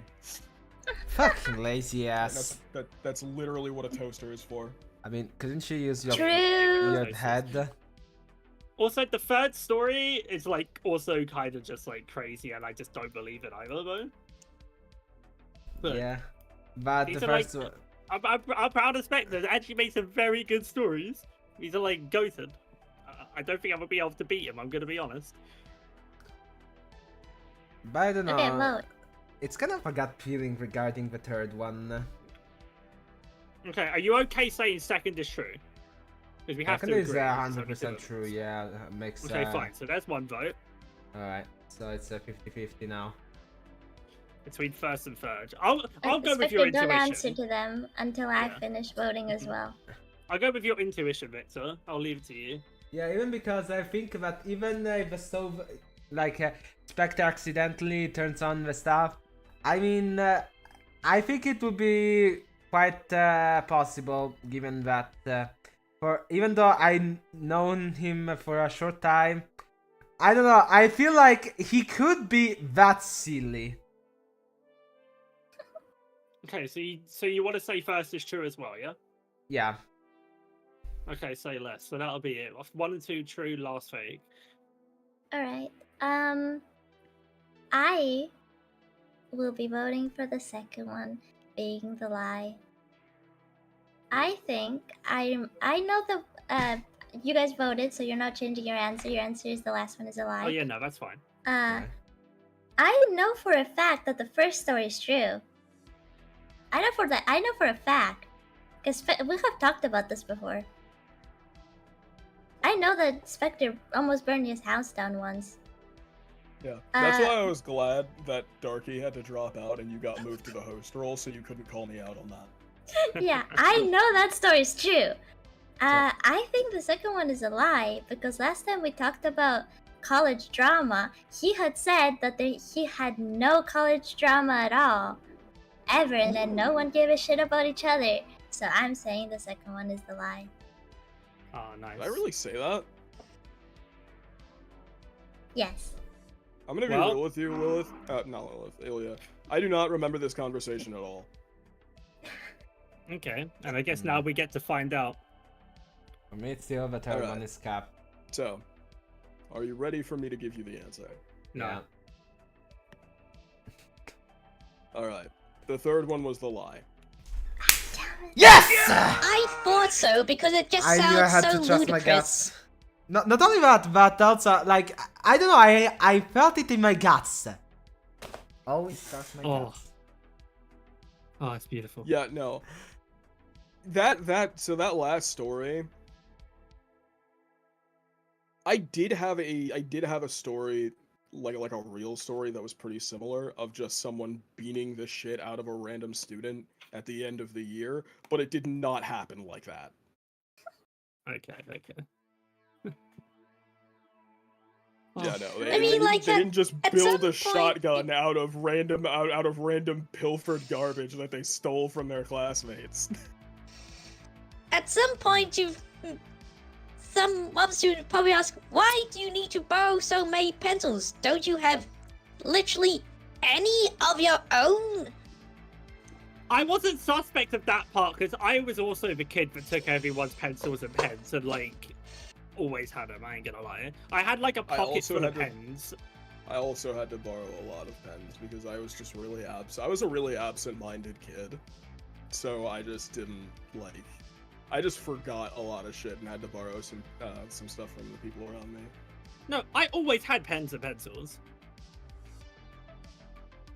S1: Fucking lazy
S2: And
S1: ass.
S2: that's literally what a toaster is for.
S1: I mean, couldn't you use your
S3: True.
S1: head?
S4: Also, the third story is like also kind of just like crazy, and I just don't believe it either, though. But
S1: Yeah, but
S4: these
S1: the
S4: are, like,
S1: first one.
S4: I'm proud of Spectre. They actually made some very good stories. These are like goated. I don't think I'm gonna be able to beat him. I'm gonna be honest.
S1: But I don't know.
S3: Okay, vote.
S1: It's kind of a gut feeling regarding the third one.
S4: Okay, are you okay saying second is true? Because we have
S1: Second
S4: to
S1: is
S4: agree.
S1: 100% true. Yeah, makes.
S4: Okay, fine. So there's one vote
S1: All right, so it's a 50-50 now.
S4: between first and third. I'll go with
S3: Spectre,
S4: your
S3: don't answer
S4: intuition.
S3: to them until I
S4: Yeah.
S3: finish voting as well.
S4: I'll go with your intuition, Victor. I'll leave it to you.
S1: Yeah, even because I think that even if the stove, like Spectre accidentally turns on the stuff, I mean, I think it would be quite possible given that, for even though I known him for a short time, I don't know. I feel like he could be that silly.
S4: Okay, so you want to say first is true as well, yeah?
S1: Yeah.
S4: Okay, say less. So that'll be it. 1 and 2 true, last fake.
S3: Alright. I will be voting for the second one, being the lie. I think I know the you guys voted, so you're not changing your answer. Your answer is the last one is a lie.
S4: Oh yeah, no, that's fine.
S3: Uh, I know for a fact that the first story is true. I know for a fact, because we have talked about this before. I know that Spectre almost burned his house down once.
S2: Yeah, that's why I was glad that Darky had to drop out and you got moved to the host role, so you couldn't call me out on that.
S3: Yeah, I know that story is true. I think the second one is a lie because last time we talked about college drama, he had said that he had no college drama at all, ever, and then no one gave a shit about each other. So I'm saying the second one is the lie.
S4: Oh, nice.
S2: Did I really say that?
S3: Yes.
S2: I'm gonna be
S4: Well-
S2: real with you, Lilith. Not Lilith, Ilya. I do not remember this conversation at all.
S4: Okay, and I guess now we get to find out.
S1: For me, it's still the third
S2: Alright.
S1: one is cap.
S2: So, are you ready for me to give you the answer?
S4: No.
S1: Yeah.
S2: Alright. The third one was the lie.
S1: Yes!
S5: I thought so because it just
S1: I knew I
S5: sounds
S1: had
S5: so
S1: to trust my
S5: ludicrous.
S1: guts. Not only that, but also, like, I don't know, I felt it in my guts. Always trust my
S4: Oh.
S1: guts.
S4: Oh, it's beautiful.
S2: Yeah, no. So that last story, I did have a story, like a real story that was pretty similar, of just someone beating the shit out of a random student at the end of the year, but it did not happen like that.
S4: Okay.
S2: Yeah,
S4: Oh.
S2: no.
S5: I mean, like,
S2: they didn't just
S5: at
S2: build
S5: some
S2: a
S5: point-
S2: shotgun out of random pilfered garbage that they stole from their classmates.
S5: At some point, some other student probably ask, "Why do you need to borrow so many pencils? Don't you have literally any of your own?"
S4: I wasn't suspect of that part because I was also the kid that took everyone's pencils and pens and like always had them. I ain't gonna lie. I had like a
S2: I
S4: pocket
S2: also
S4: full of
S2: had to-
S4: pens.
S2: I also had to borrow a lot of pens because I was just really I was a really absent-minded kid, so I just didn't like I just forgot a lot of shit and had to borrow some stuff from the people around me.
S4: No, I always had pens and pencils.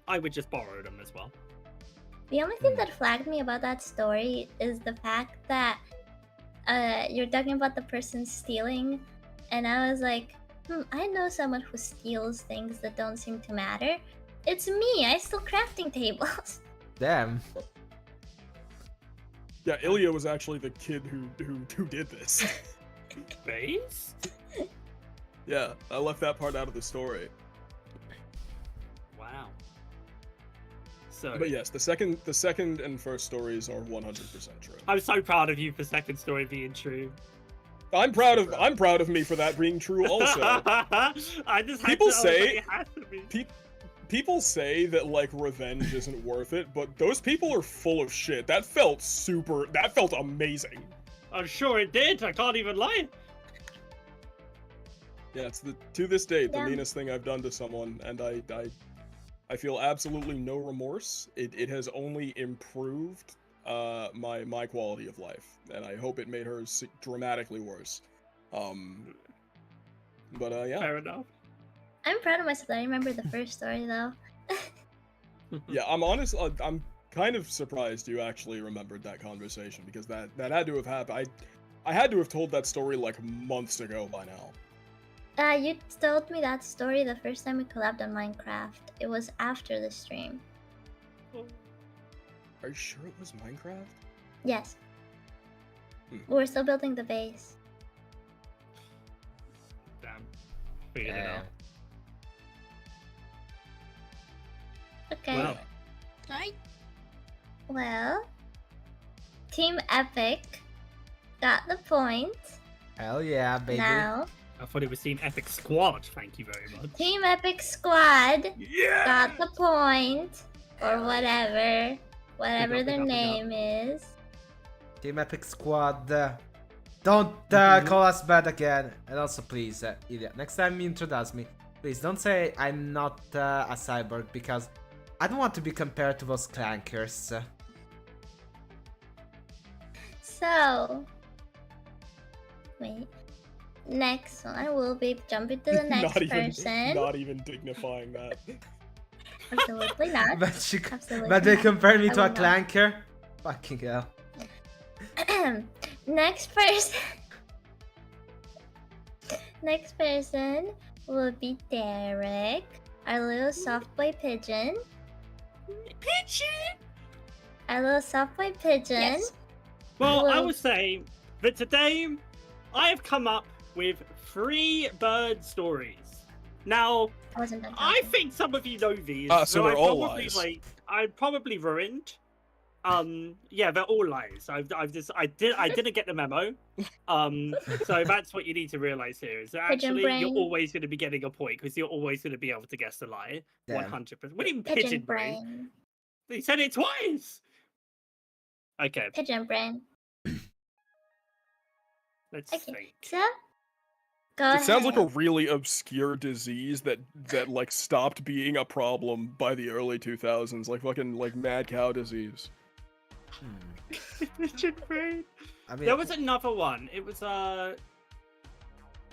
S4: I would just borrow them as well.
S3: The only thing that flagged me about that story is the fact that you're talking about the person stealing, and I was like, I know someone who steals things that don't seem to matter. It's me. I steal crafting tables.
S1: Damn.
S2: Yeah, Ilya was actually the kid who did this.
S4: Base?
S2: Yeah, I left that part out of the story.
S4: Wow. So,
S2: But yes, the second and first stories are 100% true.
S4: I'm so proud of you for second story being true.
S2: I'm proud of me for that being true also.
S4: I just had
S2: People
S4: to,
S2: say-
S4: I was like, it has to be.
S2: People say that like revenge isn't worth it, but those people are full of shit. That felt amazing.
S4: I'm sure it did. I can't even lie.
S2: Yeah, it's to this day the
S3: Yeah.
S2: meanest thing I've done to someone, and I feel absolutely no remorse. It has only improved my quality of life, and I hope it made hers dramatically worse. But yeah.
S4: Fair enough.
S3: I'm proud of myself that I remember the first story though.
S2: Yeah, I'm honest. I'm kind of surprised you actually remembered that conversation, because that had to have happened. I had to have told that story like months ago by now.
S3: You told me that story the first time we collabed on Minecraft. It was after the stream.
S2: Are you sure it was Minecraft?
S3: Yes.
S2: Hmm.
S3: We're still building the base.
S4: Damn. Figured it out.
S3: Okay.
S4: Well,
S5: Right?
S3: Well, Team Epic got the point.
S1: Hell yeah, baby.
S3: Now,
S4: I thought it was Team Epic Squad. Thank you very much.
S3: Team Epic Squad
S4: Yeah.
S3: got the point, or whatever
S4: Good
S3: their
S4: job.
S3: name is.
S1: Team Epic Squad. Don't call us bad again. And also, please, Ilya, next time you introduce me, please don't say I'm not a cyborg, because I don't want to be compared to those clankers.
S3: So, wait. Next one, we'll be jumping to the next person.
S2: Not even dignifying that.
S3: Absolutely not. Absolutely
S1: But they
S3: not.
S1: compare me
S3: I
S1: to a
S3: will not.
S1: clanker? Fucking hell.
S3: Next person. Next person will be Derek, our little soft boy pigeon.
S4: Pigeon.
S3: Our little soft boy pigeon.
S5: Yes.
S4: Well, I
S3: Well-
S4: would say that today I have come up with 3 bird stories. Now,
S3: I wasn't done
S4: I
S3: talking.
S4: think some of you know these.
S2: So they're
S4: I
S2: all
S4: probably,
S2: lies.
S4: I probably ruined. Yeah, they're all lies. I didn't get the memo. So that's what you need to realize here is that
S3: Pigeon
S4: actually you're
S3: brain.
S4: always going to be getting a point because you're always going to be able to guess the lie.
S1: Damn.
S4: 100%. What do you mean
S3: Pigeon
S4: pigeon brain?
S3: brain.
S4: They said it twice. Okay,
S3: Pigeon brain.
S4: let's
S3: Okay.
S4: think.
S3: So, go ahead.
S2: It sounds like a really obscure disease that like stopped being a problem by the early 2000s, like fucking like mad cow disease.
S4: Pigeon brain.
S1: I mean,
S4: There was another one. It was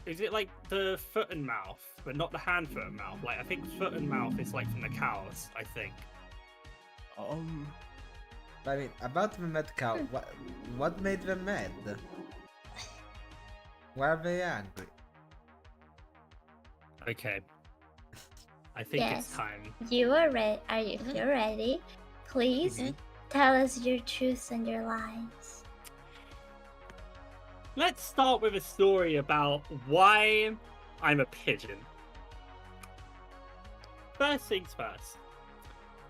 S4: is it like the foot and mouth, but not the hand, foot and mouth? Like I think foot and mouth is like from the cows. I think.
S1: I mean, about the mad cow, what made them mad? Why are they angry?
S4: Okay. I think it's
S3: Yes.
S4: time.
S3: You are ready. If you're ready, please
S5: Mhm.
S3: tell us your truths and your lies.
S4: Let's start with a story about why I'm a pigeon. First things first.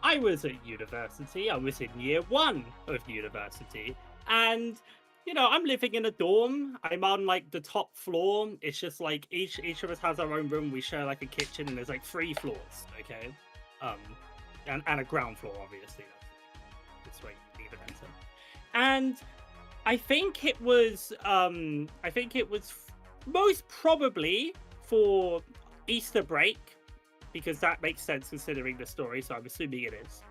S4: I was at university. I was in year 1 of university, and you know, I'm living in a dorm. I'm on like the top floor. It's just like each of us has our own room. We share like a kitchen, and there's like 3 floors. Okay, and a ground floor, obviously. That's right, even enter. And I think it was most probably for Easter break, because that makes sense considering the story. So I'm assuming it is.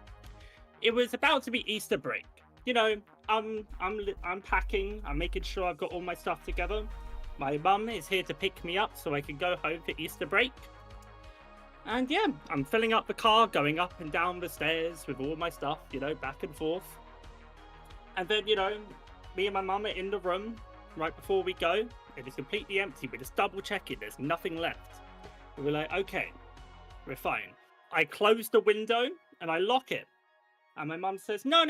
S4: It was about to be Easter break. you know, I'm packing. I'm making sure I've got all my stuff together. My mum is here to pick me up so I can go home for Easter break. And yeah, I'm filling up the car, going up and down the stairs with all my stuff, you know, back and forth. And then, you know, me and my mum are in the room right before we go. It is completely empty. We're just double checking. There's nothing left. And we're like, okay, we're fine. I close the window and I lock it. And my mum says, no.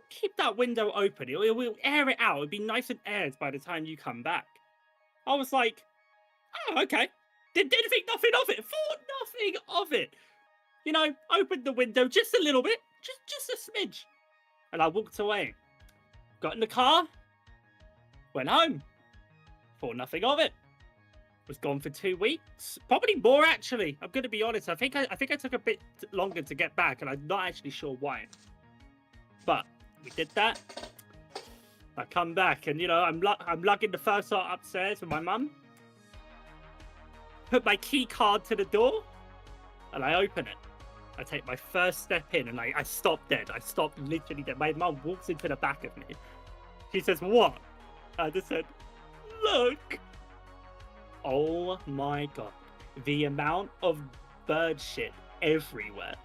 S4: Keep that window open. We'll air it out. It'll be nice and aired by the time you come back. I was like, oh, okay. Didn't think nothing of it. Thought nothing of it. You know, opened the window just a little bit. Just a smidge. And I walked away. Got in the car. Went home. Thought nothing of it. Was gone for 2 weeks. Probably more, actually. I'm going to be honest. I think I took a bit longer to get back, and I'm not actually sure why. But we did that. I come back, and, you know, I'm lugging the first lot upstairs with my mum. Put my key card to the door, and I open it. I take my first step in, and I stop dead. I stop literally dead. My mum walks into the back of me. She says, "What?" I just said, "Look." Oh my god. The amount of bird shit everywhere.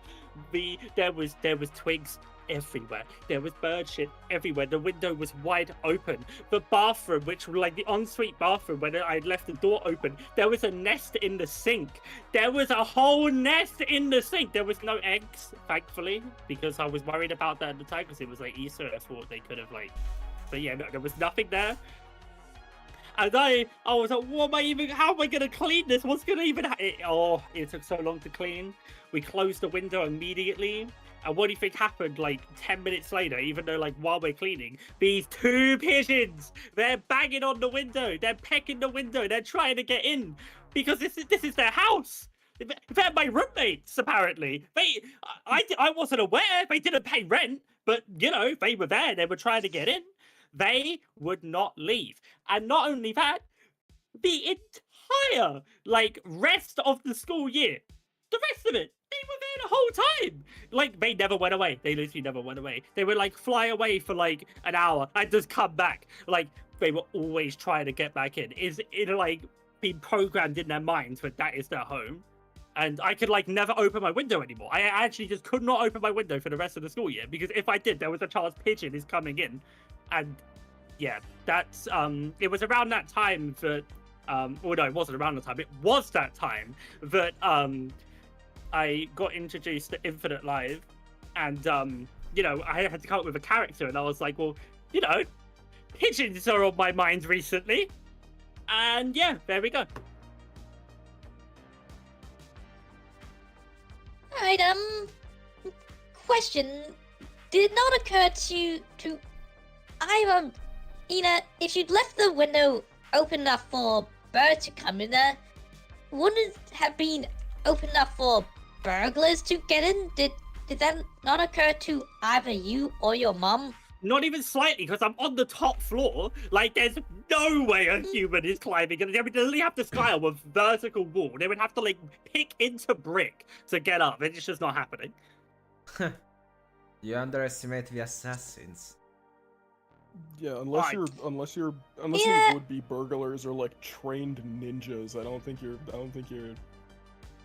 S4: There was twigs everywhere. There was bird shit everywhere. The window was wide open. The bathroom, which was like the ensuite bathroom when I left the door open, there was a nest in the sink. There was a whole nest in the sink. There was no eggs, thankfully, because I was worried about that at the time because it was like Easter. I thought they could have like, but yeah, no, there was nothing there. And I was like, how am I going to clean this? What's going to even happen? It took so long to clean. We closed the window immediately. And what do you think happened like 10 minutes later, even though like while we're cleaning? These 2 pigeons, they're banging on the window. They're pecking the window. They're trying to get in because this is their house. They're my roommates, apparently. I wasn't aware. They didn't pay rent, but, you know, they were there. They were trying to get in. They would not leave. And not only that, the entire, like, rest of the school year, the rest of it, they were there the whole time. Like, they never went away. They literally never went away. They would, like, fly away for, like, an hour and just come back. Like, they were always trying to get back in. It's, like, been programmed in their minds that that is their home. And I could, like, never open my window anymore. I actually just could not open my window for the rest of the school year. Because if I did, there was a chance pigeon is coming in. And yeah, that's it was around that time that well, no, it wasn't around the time. It was that time that I got introduced to Infinite Live, and you know, I had to come up with a character, and I was like, well, you know, pigeons are on my mind recently, and yeah, there we go.
S5: Alright, question. Did it not occur to either, Ina, if you'd left the window open enough for birds to come in there, wouldn't it have been open enough for burglars to get in? Did that not occur to either you or your mum?
S4: Not even slightly, because I'm on the top floor. Like, there's no way a human is climbing, and they would literally have to scale a vertical wall. They would have to, like, pick into brick to get up. It's just not happening.
S1: You underestimate the assassins.
S2: Yeah, unless you would be burglars or like trained ninjas, I don't think you'd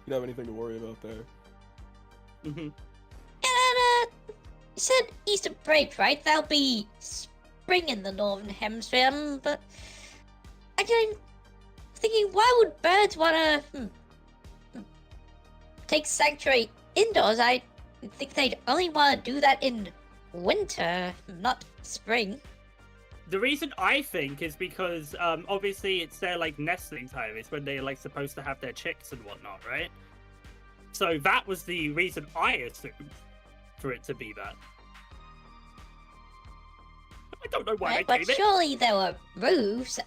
S2: have anything to worry about there.
S4: Mm-hmm.
S5: And you said Easter break, right? That'll be spring in the Northern Hemisphere, but I'm thinking, why would birds wanna take sanctuary indoors? I think they'd only want to do that in winter, not spring.
S4: The reason I think is because obviously it's their like nesting time. It's when they're like supposed to have their chicks and whatnot, right? So that was the reason I assumed for it to be that. I don't know why
S5: Right,
S4: they
S5: but
S4: gave it.
S5: surely there were roofs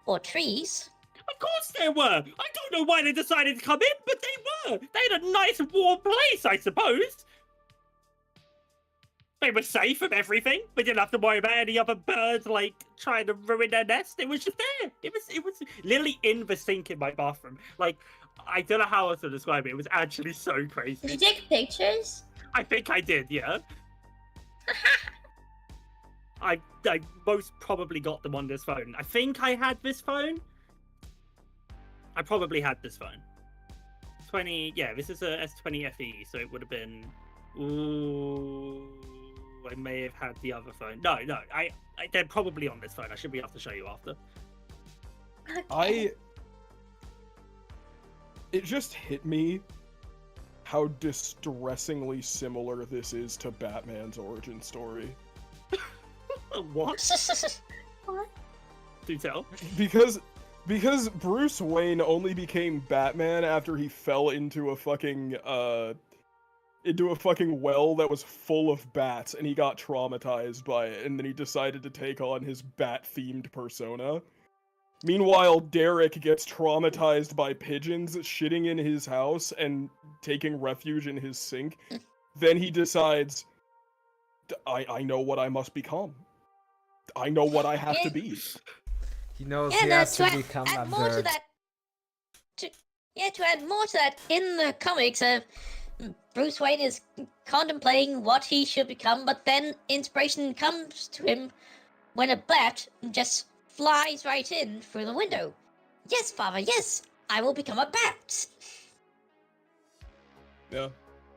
S5: or trees.
S4: Of course there were. I don't know why they decided to come in, but they were. They had a nice warm place, I suppose. They were safe from everything. We didn't have to worry about any other birds like trying to ruin their nest. It was just there. It was literally in the sink in my bathroom. Like, I don't know how else to describe it. It was actually so crazy.
S3: Did you take pictures?
S4: I think I did, yeah. I most probably got them on this phone. I think I had this phone. I probably had this phone. 20, yeah, this is a S20 FE, so it would have been. Ooh, I may have had the other phone. No, they're probably on this phone. I should be able to show you after.
S3: Okay.
S2: It just hit me how distressingly similar this is to Batman's origin story.
S4: What?
S3: What?
S4: Do tell.
S2: Because Bruce Wayne only became Batman after he fell into a fucking well that was full of bats, and he got traumatized by it, and then he decided to take on his bat-themed persona. Meanwhile, Derek gets traumatized by pigeons shitting in his house and taking refuge in his sink. Then he decides, I know what I must become. I know what I have to be.
S1: He knows
S5: Yeah,
S1: he
S5: no,
S1: has to
S5: to
S1: become
S5: add
S1: a
S5: more to
S1: bird.
S5: that. To add more to that, in the comics, Bruce Wayne is contemplating what he should become, but then inspiration comes to him when a bat just flies right in through the window. Yes, Father, yes, I will become a bat.
S2: Yeah.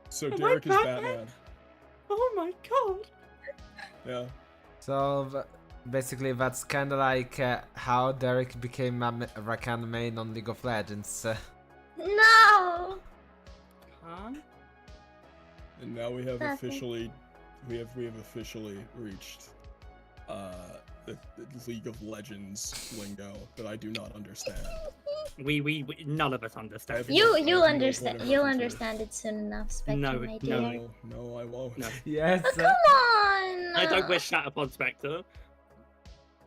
S2: So
S4: Am I
S2: Derek is
S4: Batman?
S2: Batman.
S4: Oh my god.
S2: Yeah.
S1: So basically, that's kind of like how Derek became a Rakan main on League of Legends.
S3: No!
S4: Huh?
S2: And now we have
S3: Nothing.
S2: officially reached the League of Legends lingo that I do not understand.
S4: We none of us understand.
S2: I
S3: You'll
S2: have no
S3: understand.
S2: point of
S3: You'll
S2: reference here.
S3: understand it soon enough, Spectre,
S4: No,
S3: my
S4: no.
S3: dear.
S2: No, I won't.
S4: No.
S1: Yes.
S3: Oh, come on!
S4: I don't wish that upon Spectre.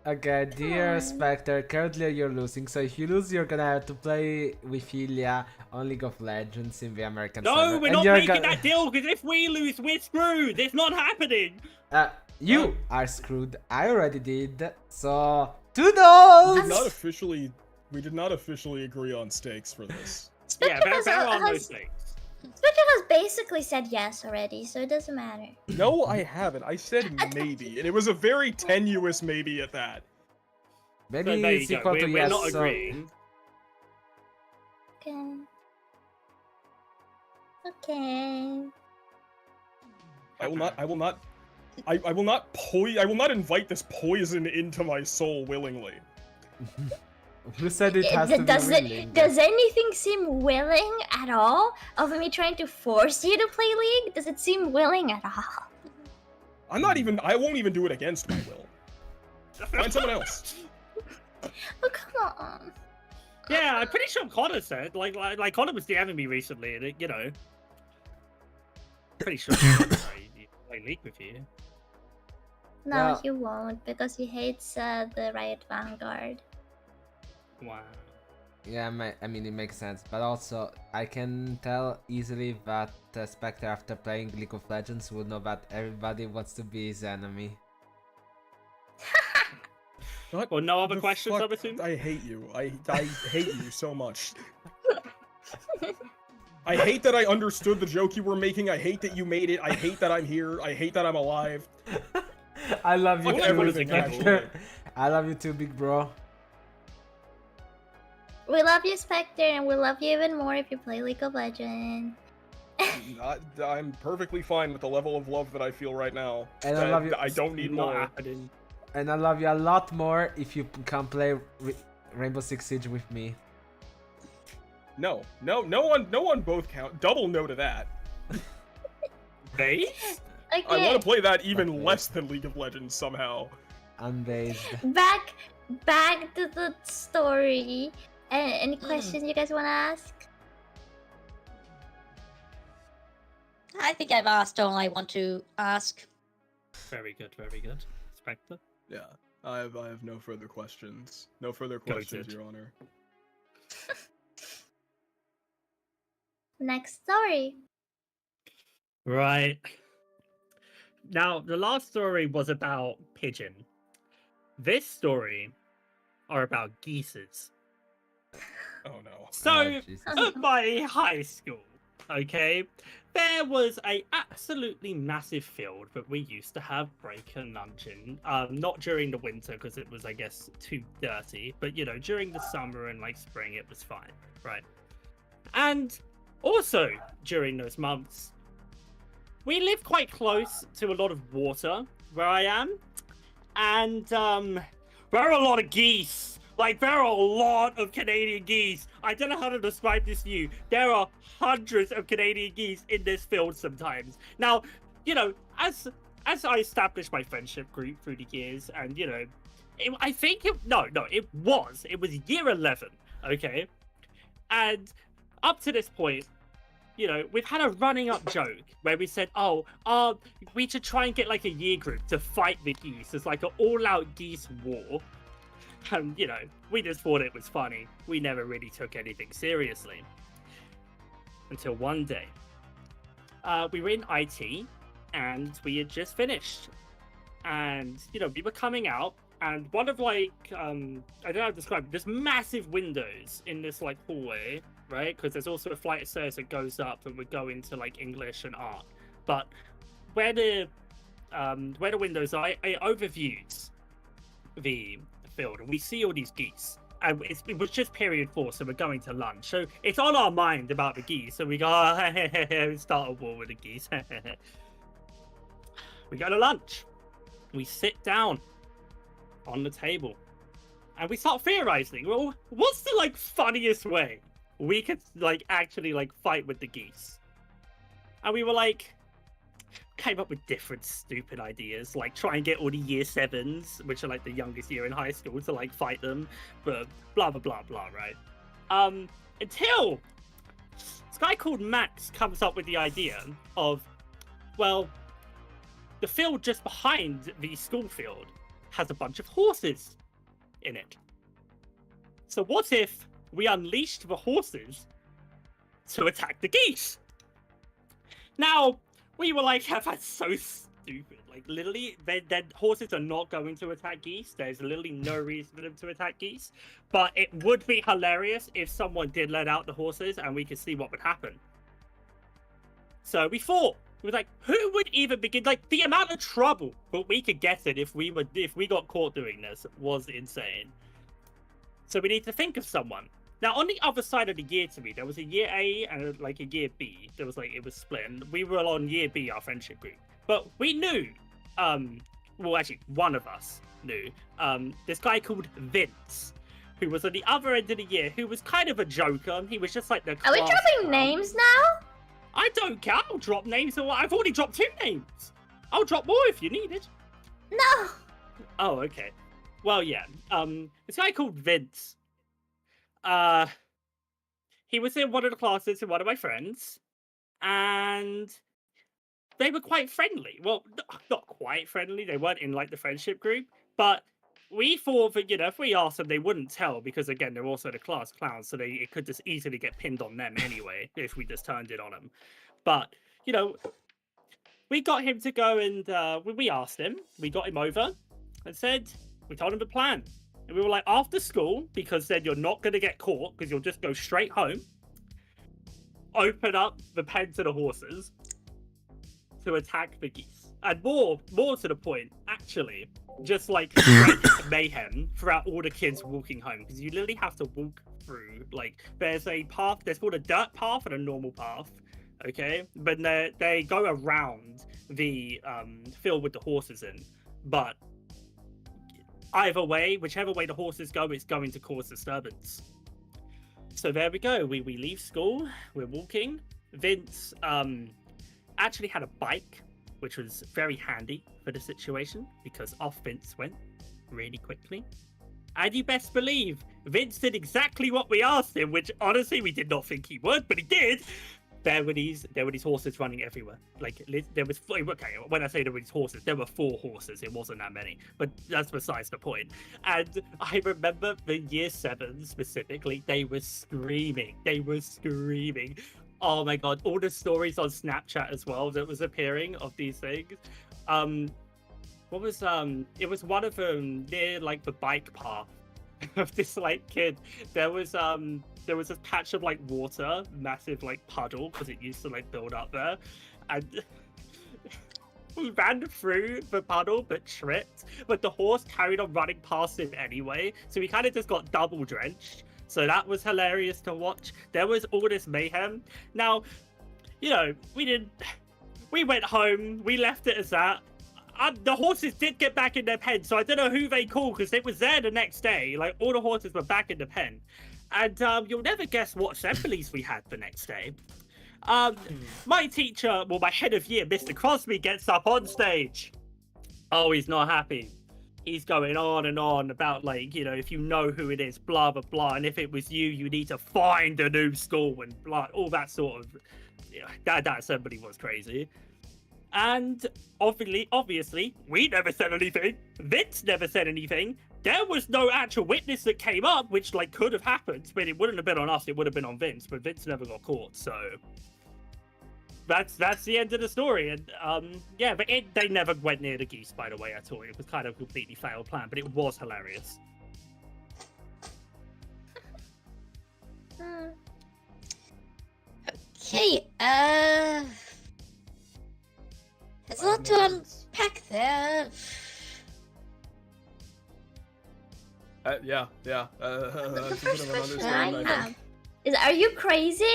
S1: Okay, dear
S3: on.
S1: Spectre, currently you're losing, so if you lose, you're gonna have to play with Ilya on League of Legends in the American
S4: No,
S1: server.
S4: we're
S1: And
S4: not
S1: you're
S4: making that deal, because if we lose, we're screwed. It's not happening.
S1: You are screwed. I already did. So,
S2: We did
S1: toodles!
S2: not officially agree on stakes for this.
S4: Yeah,
S3: Spectre
S4: there are no
S3: has
S4: stakes.
S3: basically said yes already, so it doesn't matter.
S2: No, I haven't. I said maybe, and it was a very tenuous maybe at that.
S1: Maybe
S4: So there
S1: it's
S4: you go.
S1: equal to
S4: We're
S1: yes.
S4: not
S1: So,
S4: agreeing.
S3: Okay. Okay.
S2: I will not invite this poison into my soul willingly.
S1: who said it has to be willing?
S3: Does anything seem willing at all? Of me trying to force you to play League? Does it seem willing at all?
S2: I won't even do it against my will. Find someone else.
S3: Oh, come on.
S4: Yeah, I'm pretty sure Connor said. Like Connor was DMing me recently, and you know, pretty sure he play League with you.
S3: No,
S1: Well-
S3: he won't, because he hates the Riot Vanguard.
S4: Wow.
S1: Yeah, I mean, it makes sense. But also, I can tell easily that Spectre, after playing League of Legends, will know that everybody wants to be his enemy.
S2: What
S4: Well, no other
S2: the
S4: questions,
S2: fuck?
S4: I'm assuming?
S2: I hate you. I hate you so much. I hate that I understood the joke you were making. I hate that you made it. I hate that I'm here. I hate that I'm alive.
S1: I love you
S2: Fuck
S1: too,
S2: everything,
S1: Spectre.
S2: actually.
S1: I love you too, big bro.
S3: We love you, Spectre, and we love you even more if you play League of Legends.
S2: I'm perfectly fine with the level of love that I feel right now.
S1: And I love you.
S2: I don't need
S4: Not
S2: more.
S4: happening.
S1: And I love you a lot more if you can play Rainbow Six Siege with me.
S2: No one both count. Double no to that.
S4: Base?
S2: I
S3: Okay,
S2: want to play that even
S1: Okay.
S2: less than League of Legends somehow.
S1: Unbased.
S3: back to the story. Any questions you guys want to ask?
S5: I think I've asked all I want to ask.
S4: Very good, very good. Spectre?
S2: Yeah, I have no further questions. No further
S4: Goated.
S2: questions, Your Honor.
S3: Next story.
S4: Right. Now, the last story was about pigeon. This story are about geeses.
S2: Oh no.
S4: So,
S1: Jesus.
S4: at my high school, okay, there was a absolutely massive field that we used to have break and lunch in. Not during the winter because it was, I guess, too dirty, but you know, during the summer and like spring, it was fine, right? And also during those months, we live quite close to a lot of water where I am, and there are a lot of geese. Like, there are a lot of Canadian geese. I don't know how to describe this to you. There are hundreds of Canadian geese in this field sometimes. Now, you know, as I established my friendship group through the years, and, you know, it was year 11, okay? And up to this point, you know, we've had a running up joke where we said, we should try and get, like, a year group to fight the geese. It's like an all-out geese war. And, you know, we just thought it was funny. We never really took anything seriously. Until one day. We were in IT, and we had just finished. And, you know, we were coming out, and one of, like, I don't know how to describe it, there's massive windows in this, like, hallway, right? Because there's also a flight of stairs that goes up and would go into, like, English and art. But where the windows are, it overviews the field, and we see all these geese, and it was just period 4, so we're going to lunch, so it's on our mind about the geese, so we go, we start a war with the geese. We go to lunch, we sit down on the table, and we start theorizing, well, what's the like funniest way we could like actually like fight with the geese? And we were like, came up with different stupid ideas, like try and get all the year 7s, which are like the youngest year in high school, to like fight them, but blah blah blah blah, right? Until this guy called Max comes up with the idea of, well, the field just behind the school field has a bunch of horses in it. So what if we unleashed the horses to attack the geese? Now, we were like, that's so stupid. Like, literally, their horses are not going to attack geese. There's literally no reason for them to attack geese. But it would be hilarious if someone did let out the horses and we could see what would happen. So we thought, we were like, who would even begin? Like, the amount of trouble that we could get in if we got caught doing this was insane. So we need to think of someone. Now, on the other side of the year to me, there was a year A and like a year B. There was like, it was split. And we were on year B, our friendship group. But we knew, well, actually, one of us knew, this guy called Vince, who was on the other end of the year, who was kind of a joker. He was just like the
S3: Are we dropping names now?
S4: I don't care. I'll drop names. I've already dropped 2 names. I'll drop more if you need it.
S3: No.
S4: Oh, okay. Well, yeah. This guy called Vince. He was in one of the classes with one of my friends, and they were quite friendly. Well, not quite friendly. They weren't in like the friendship group, but we thought that, you know, if we asked them, they wouldn't tell because, again, they're also the class clowns, so it could just easily get pinned on them anyway if we just turned it on them. But, you know, we got him to go and we asked him. We got him over and said, we told him the plan. And we were like, after school, because then you're not going to get caught because you'll just go straight home, open up the pen to the horses to attack the geese. And more to the point, actually, just like mayhem throughout all the kids walking home, because you literally have to walk through, like, there's a path, there's called a dirt path and a normal path, okay? But they go around the field with the horses in, but either way, whichever way the horses go, it's going to cause disturbance. So there we go. We leave school. We're walking. Vince actually had a bike, which was very handy for the situation because off Vince went really quickly. And you best believe Vince did exactly what we asked him, which honestly we did not think he would, but he did. There were these horses running everywhere. Like, there was, okay, when I say there were these horses, there were 4 horses. It wasn't that many, but that's besides the point. And I remember the year 7 specifically, they were screaming. Oh my God, all the stories on Snapchat as well that was appearing of these things. It was one of them near like the bike path. of this like kid. There was a patch of like water, massive like puddle, because it used to like build up there, and he ran through the puddle but tripped, but the horse carried on running past him anyway, so he kind of just got double drenched. So that was hilarious to watch. There was all this mayhem. Now, you know, we went home, we left it as that. The horses did get back in their pen, so I don't know who they called, because it was there the next day. Like, all the horses were back in the pen. And you'll never guess what assemblies we had the next day. My teacher, well, my head of year, Mr. Crosby, gets up on stage. Oh, he's not happy. He's going on and on about, like, you know, if you know who it is, blah, blah, blah. And if it was you, you need to find a new school and blah, all that sort of... You know, that assembly was crazy. And obviously, we never said anything. Vince never said anything. There was no actual witness that came up, which, like, could have happened. But it wouldn't have been on us, it would have been on Vince. But Vince never got caught, so... That's the end of the story. And, yeah, but they never went near the geese, by the way, at all. It was kind of a completely failed plan, but it was hilarious.
S5: Okay, there's a lot to unpack there.
S2: Yeah. That's a
S3: The
S2: bit
S3: first
S2: of an
S3: question I
S2: understatement, I
S3: have
S2: think.
S3: is, are you crazy?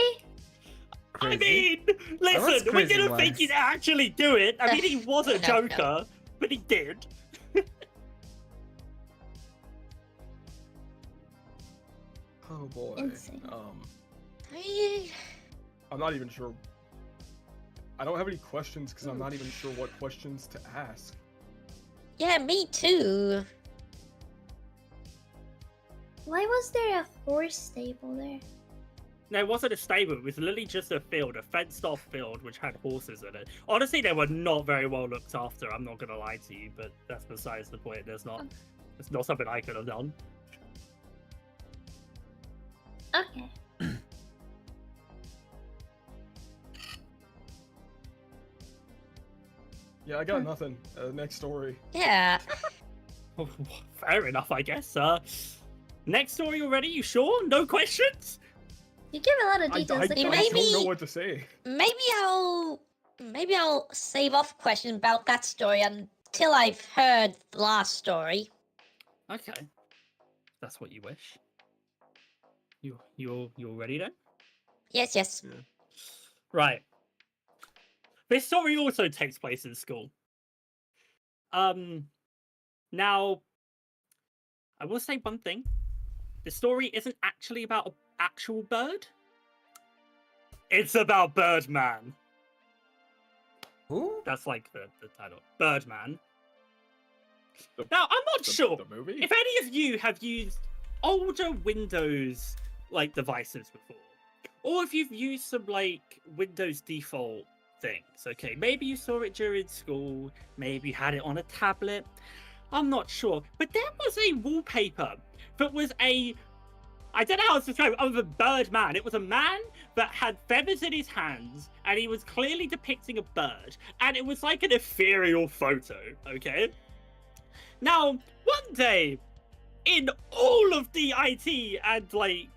S4: I
S1: Crazy?
S4: mean, listen, we
S1: crazy
S4: didn't think
S1: was.
S4: he'd actually do it. I mean, he was a
S5: No.
S4: joker, but he did.
S2: Oh boy.
S3: Insane.
S2: I'm not even sure. I don't have any questions because I'm not even sure what questions to ask.
S5: Yeah, me too.
S3: Why was there a horse stable there?
S4: No, it wasn't a stable. It was literally just a field, a fenced-off field which had horses in it. Honestly, they were not very well looked after. I'm not gonna lie to you, but that's besides the point. It's not something I could have done.
S3: Okay.
S2: Yeah, I got nothing. Next story.
S5: Yeah.
S4: Fair enough, I guess. Next story already? You sure? No questions?
S3: You give a lot of
S2: I
S3: details.
S2: don't
S5: Maybe-
S2: know what to say.
S5: Maybe I'll save off a question about that story until I've heard the last story.
S4: Okay, that's what you wish. You're ready then?
S5: Yes.
S4: Right. This story also takes place in school. Now, I will say one thing. The story isn't actually about an actual bird. It's about Birdman.
S1: Who?
S4: That's like the title. Birdman. Now, I'm not sure
S2: The movie?
S4: if any of you have used older Windows like devices before, or if you've used some like Windows default things. Okay, maybe you saw it during school, maybe you had it on a tablet. I'm not sure, but there was a wallpaper that was I don't know how to describe it other than Birdman. It was a man that had feathers in his hands, and he was clearly depicting a bird, and it was like an ethereal photo, okay? Now, one day, in all of the IT and, like,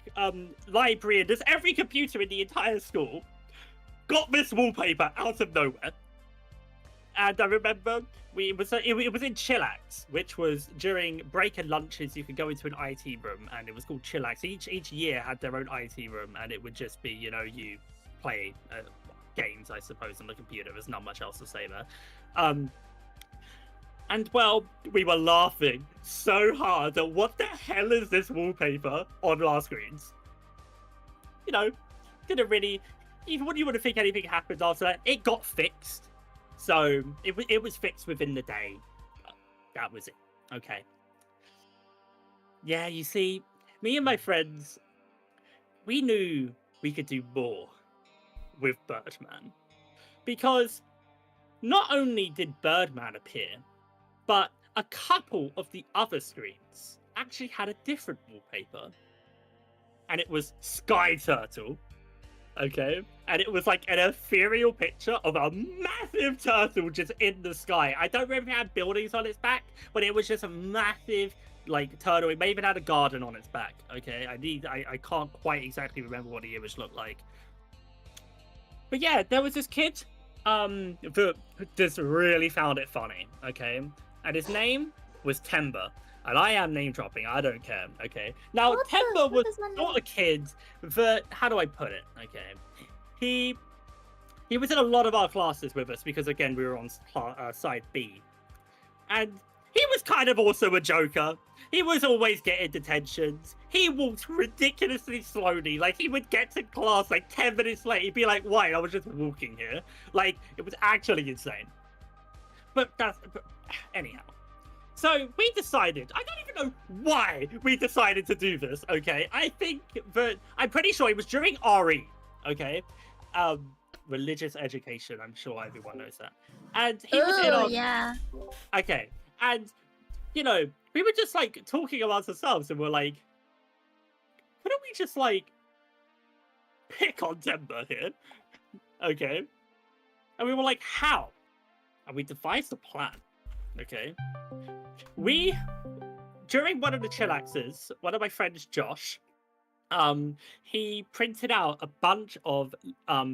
S4: library, and just every computer in the entire school, got this wallpaper out of nowhere. And I remember it was in Chillax, which was during break and lunches. You could go into an IT room, and it was called Chillax. Each year had their own IT room, and it would just be, you know, you play games, I suppose, on the computer. There's not much else to say there. And well, we were laughing so hard at what the hell is this wallpaper on our screens. You know, didn't really. Even when you wouldn't think anything happened after that, it got fixed. So it was fixed within the day. That was it. Okay. Yeah, you see, me and my friends, we knew we could do more with Birdman. Because not only did Birdman appear, but a couple of the other screens actually had a different wallpaper. And it was Sky Turtle. Okay, and it was like an ethereal picture of a massive turtle just in the sky. I don't remember if it had buildings on its back, but it was just a massive like turtle. It may even had a garden on its back. Okay, I can't quite exactly remember what the image looked like. But yeah, there was this kid that just really found it funny. Okay, and his name was Temba. And I am name dropping. I don't care. Okay. Now Temba was not a kid that, how do I put it? Okay, he was in a lot of our classes with us because again we were on side B, and he was kind of also a joker. He was always getting detentions. He walked ridiculously slowly. Like, he would get to class like 10 minutes late. He'd be like, wait, I was just walking here. Like, it was actually insane. But anyhow. So we decided, I don't even know why we decided to do this, okay? I think that, I'm pretty sure it was during RE, okay? Religious education, I'm sure everyone knows that. And he was in our...
S3: yeah.
S4: Okay, and, you know, we were just, like, talking amongst ourselves, and we're like, couldn't we just, like, pick on Temba here? Okay. And we were like, how? And we devised a plan, okay? We, during one of the chillaxes, one of my friends, Josh, he printed out a bunch of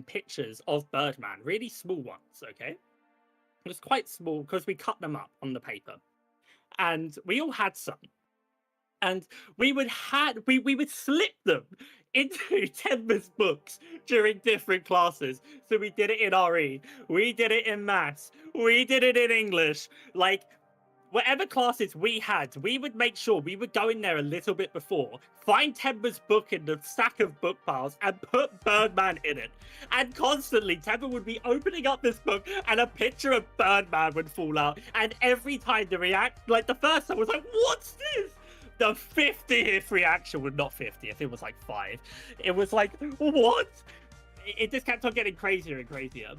S4: pictures of Birdman, really small ones, okay? It was quite small because we cut them up on the paper. And we all had some. And we would slip them into Temba's books during different classes. So we did it in RE, we did it in maths, we did it in English. Like, whatever classes we had, we would make sure we would go in there a little bit before, find Temba's book in the stack of book piles, and put Birdman in it. And constantly, Temba would be opening up this book, and a picture of Birdman would fall out. And every time the like the first time was like, what's this? The 50th reaction was not 50th, it was like 5. It was like, what? It just kept on getting crazier and crazier.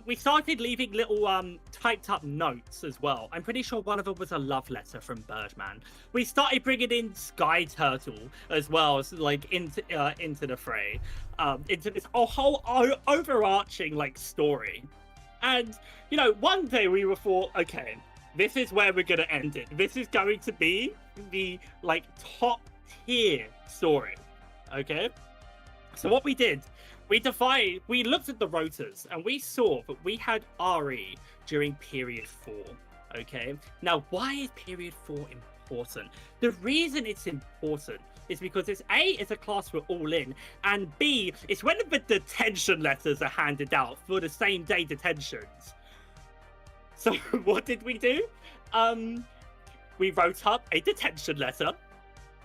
S4: We started leaving little typed up notes as well. I'm pretty sure one of them was a love letter from Birdman. We started bringing in Sky Turtle as well, as like into the fray, into this whole overarching like story. And you know, one day we were thought, okay, this is where we're gonna end it. This is going to be the like top tier story. Okay, so what we did. We looked at the rotors and we saw that we had RE during period 4. Okay. Now, why is period 4 important? The reason it's important is because it's A, it's a class we're all in, and B, it's when the detention letters are handed out for the same day detentions. So what did we do? We wrote up a detention letter,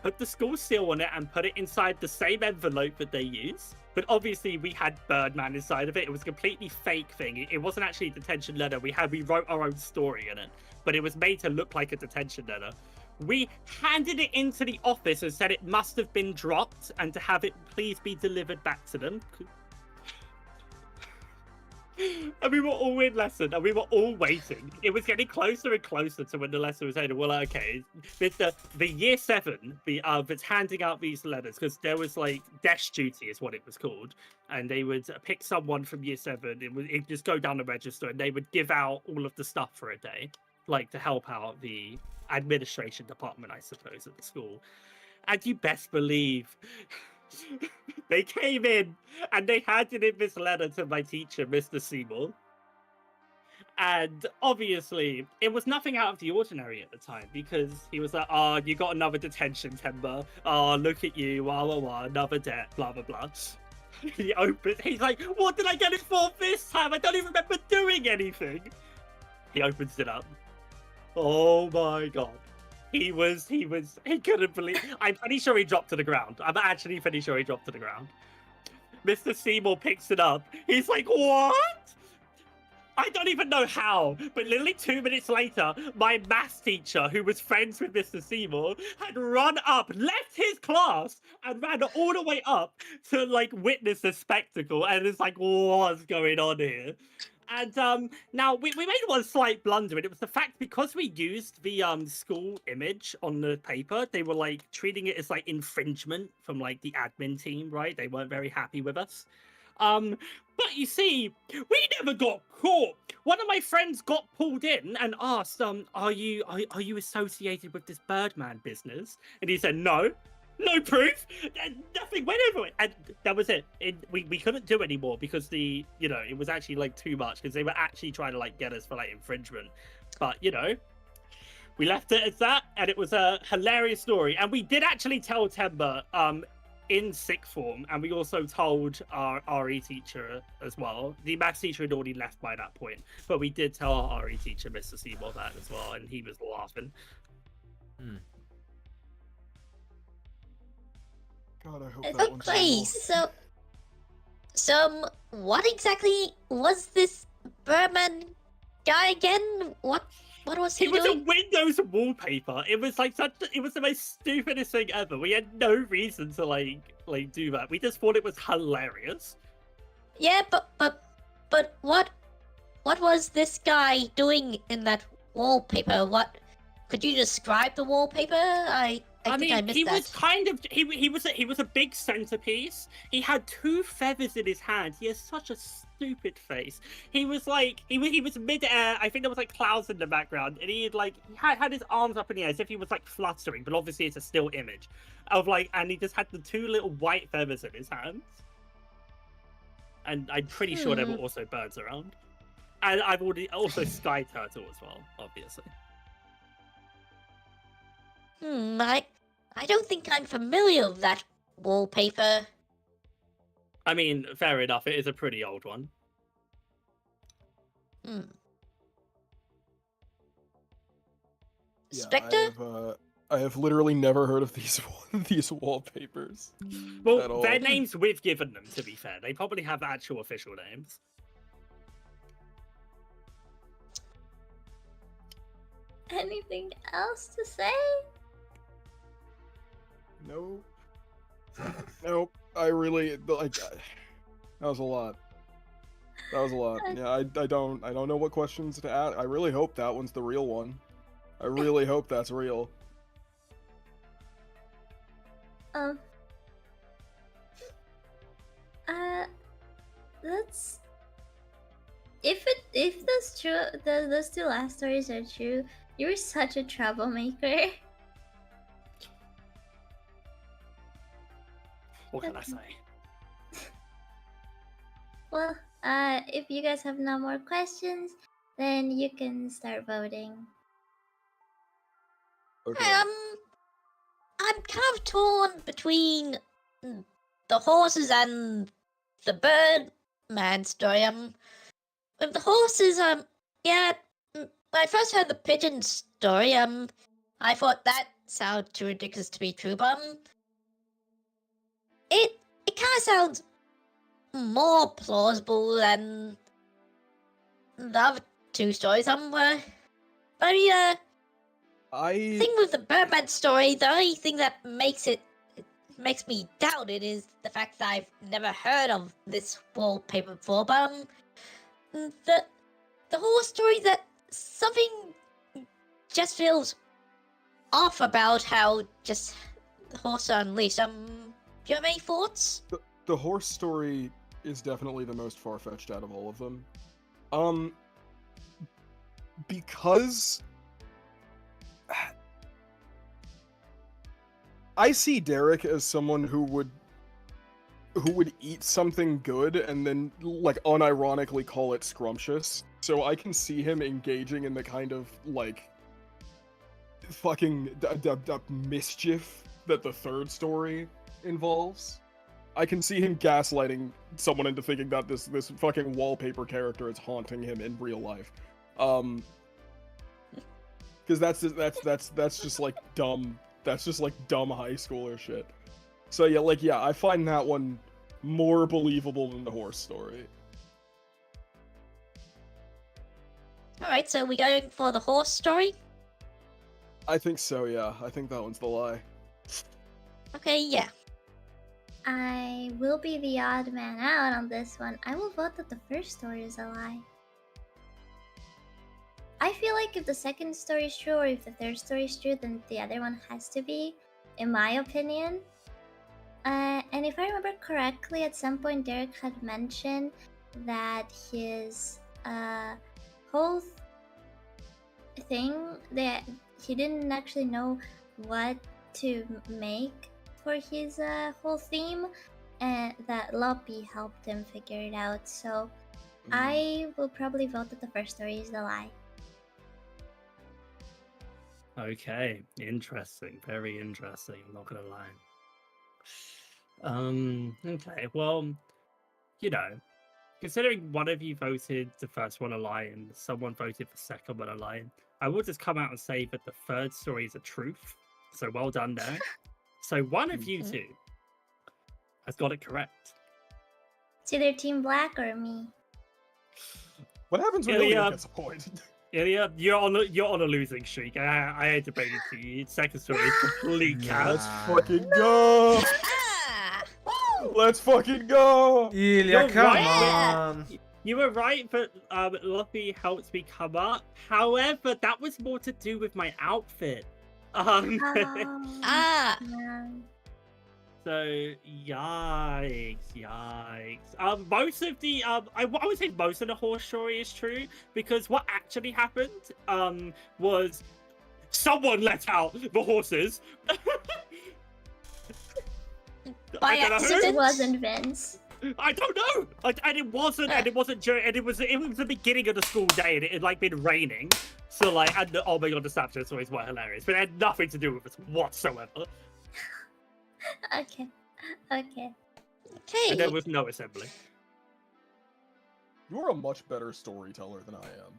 S4: put the school seal on it, and put it inside the same envelope that they use. But obviously we had Birdman inside of it. It was a completely fake thing. It wasn't actually a detention letter. We wrote our own story in it, but it was made to look like a detention letter. We handed it into the office and said it must have been dropped and to have it please be delivered back to them. And we were all in lesson and we were all waiting. It was getting closer and closer to when the lesson was ended. Well, okay, it's the year 7 that's handing out these letters, because there was like desk duty is what it was called, and they would pick someone from year 7. It'd just go down the register and they would give out all of the stuff for a day, like to help out the administration department, I suppose, at the school. And you best believe they came in and they handed in this letter to my teacher, Mr. Seymour. And obviously, it was nothing out of the ordinary at the time, because he was like, oh, you got another detention, Temba. Oh, look at you, wah, wah, wah, another debt, blah, blah, blah. He opens, he's like, what did I get it for this time? I don't even remember doing anything. He opens it up. Oh my God. He couldn't believe. I'm pretty sure he dropped to the ground. I'm actually pretty sure he dropped to the ground. Mr. Seymour picks it up. He's like, what? I don't even know how, but literally 2 minutes later, my maths teacher, who was friends with Mr. Seymour, had run up, left his class, and ran all the way up to like witness the spectacle. And it's like, what's going on here? And now we made one slight blunder, and it was the fact, because we used the school image on the paper, they were like treating it as like infringement from like the admin team, right? They weren't very happy with us. But you see, we never got caught. One of my friends got pulled in and asked, are you associated with this Birdman business? And he said, no. No proof. Nothing went over it, and that was it. We couldn't do anymore because it was actually like too much because they were actually trying to like get us for like infringement. But we left it as that, and it was a hilarious story. And we did actually tell Temba in sixth form, and we also told our RE teacher as well. The maths teacher had already left by that point, but we did tell our RE teacher, Mr. Seymour, that as well, and he was laughing.
S2: God, I hope that one's
S5: Okay,
S2: real.
S5: so what exactly was this Birdman guy again? What was he
S4: He was
S5: doing?
S4: a Windows wallpaper. It was like it was the most stupidest thing ever. We had no reason to like do that. We just thought it was hilarious.
S5: Yeah, but what was this guy doing in that wallpaper? What could you describe the wallpaper? I think I missed
S4: he
S5: that.
S4: was kind of he was a big centerpiece. He had two feathers in his hand. He has such a stupid face. He was like he was mid-air. I think there was like clouds in the background, and he had his arms up in the air as if he was like fluttering, but obviously it's a still image of like, and he just had the two little white feathers in his hands. And I'm pretty sure there were also birds around. And I've also Sky Turtle as well, obviously.
S5: I don't think I'm familiar with that wallpaper.
S4: I mean, fair enough. It is a pretty old one.
S2: Yeah,
S5: Spectre?
S2: I have literally never heard of these wallpapers.
S4: Well, their names we've given them, to be fair. They probably have actual official names.
S3: Anything else to say?
S2: Nope. Nope. I really like that was a lot. That was a lot. Yeah, I don't know what questions to add. I really hope that one's the real one. I really hope that's real.
S3: That's if that's true, those two last stories are true. You're such a troublemaker.
S4: What can I say?
S3: Well, if you guys have no more questions, then you can start voting.
S2: Okay.
S5: I'm kind of torn between the horses and the Birdman story. With the horses, yeah. When I first heard the pigeon story, I thought that sounded too ridiculous to be true, but it kind of sounds more plausible than the other two stories. But yeah. The thing with the Birdman story, the only thing that makes me doubt it is the fact that I've never heard of this wallpaper before. But the whole story, that something just feels off about how just the horse are unleashed. Do you have any thoughts?
S2: The horse story is definitely the most far-fetched out of all of them. Because I see Derek as someone who would eat something good and then like unironically call it scrumptious. So I can see him engaging in the kind of like fucking mischief that the third story involves. I can see him gaslighting someone into thinking that this fucking wallpaper character is haunting him in real life. Because that's just like dumb. That's just like dumb high schooler shit. So yeah, I find that one more believable than the horse story.
S5: Alright, so we going for the horse story?
S2: I think so, yeah. I think that one's the lie.
S5: Okay, yeah.
S3: I will be the odd man out on this one. I will vote that the first story is a lie. I feel like if the second story is true or if the third story is true, then the other one has to be, in my opinion. And if I remember correctly, at some point Derek had mentioned that his whole thing that he didn't actually know what to make for his whole theme, and that Loppy helped him figure it out. So I will probably vote that the first story is the lie.
S4: Okay, interesting. Very interesting. I'm not gonna lie. Okay, well, you know, considering one of you voted the first one a lie and someone voted the second one a lie, I will just come out and say that the third story is a truth. So well done there. So one of you two has got it correct.
S3: It's either Team Black or me.
S2: What happens when
S4: Ilya-
S2: Ilya gets a point?
S4: Ilya, you're on a losing streak. I hate to break it to you. Second story is complete chaos.
S2: Let's fucking go!
S5: Ah! Woo!
S2: Let's fucking go!
S1: Ilya,
S4: You're
S1: come
S4: right.
S1: on.
S4: You were right, but Luffy helped me come up. However, that was more to do with my outfit.
S3: Oh,
S5: Ah!
S3: yeah.
S4: So yikes. Most of the I would say most of the horse story is true, because what actually happened was someone let out the horses.
S5: By
S4: I don't know who.
S3: It
S5: accident?
S3: wasn't Vince.
S4: I don't know. And it wasn't. And it wasn't during. And it was the beginning of the school day, and it had like been raining. So like, and oh my god, the Snapchat stories were hilarious, but it had nothing to do with it whatsoever.
S3: Okay. Okay.
S5: Okay.
S4: And there was no assembly.
S2: You're a much better storyteller than I am.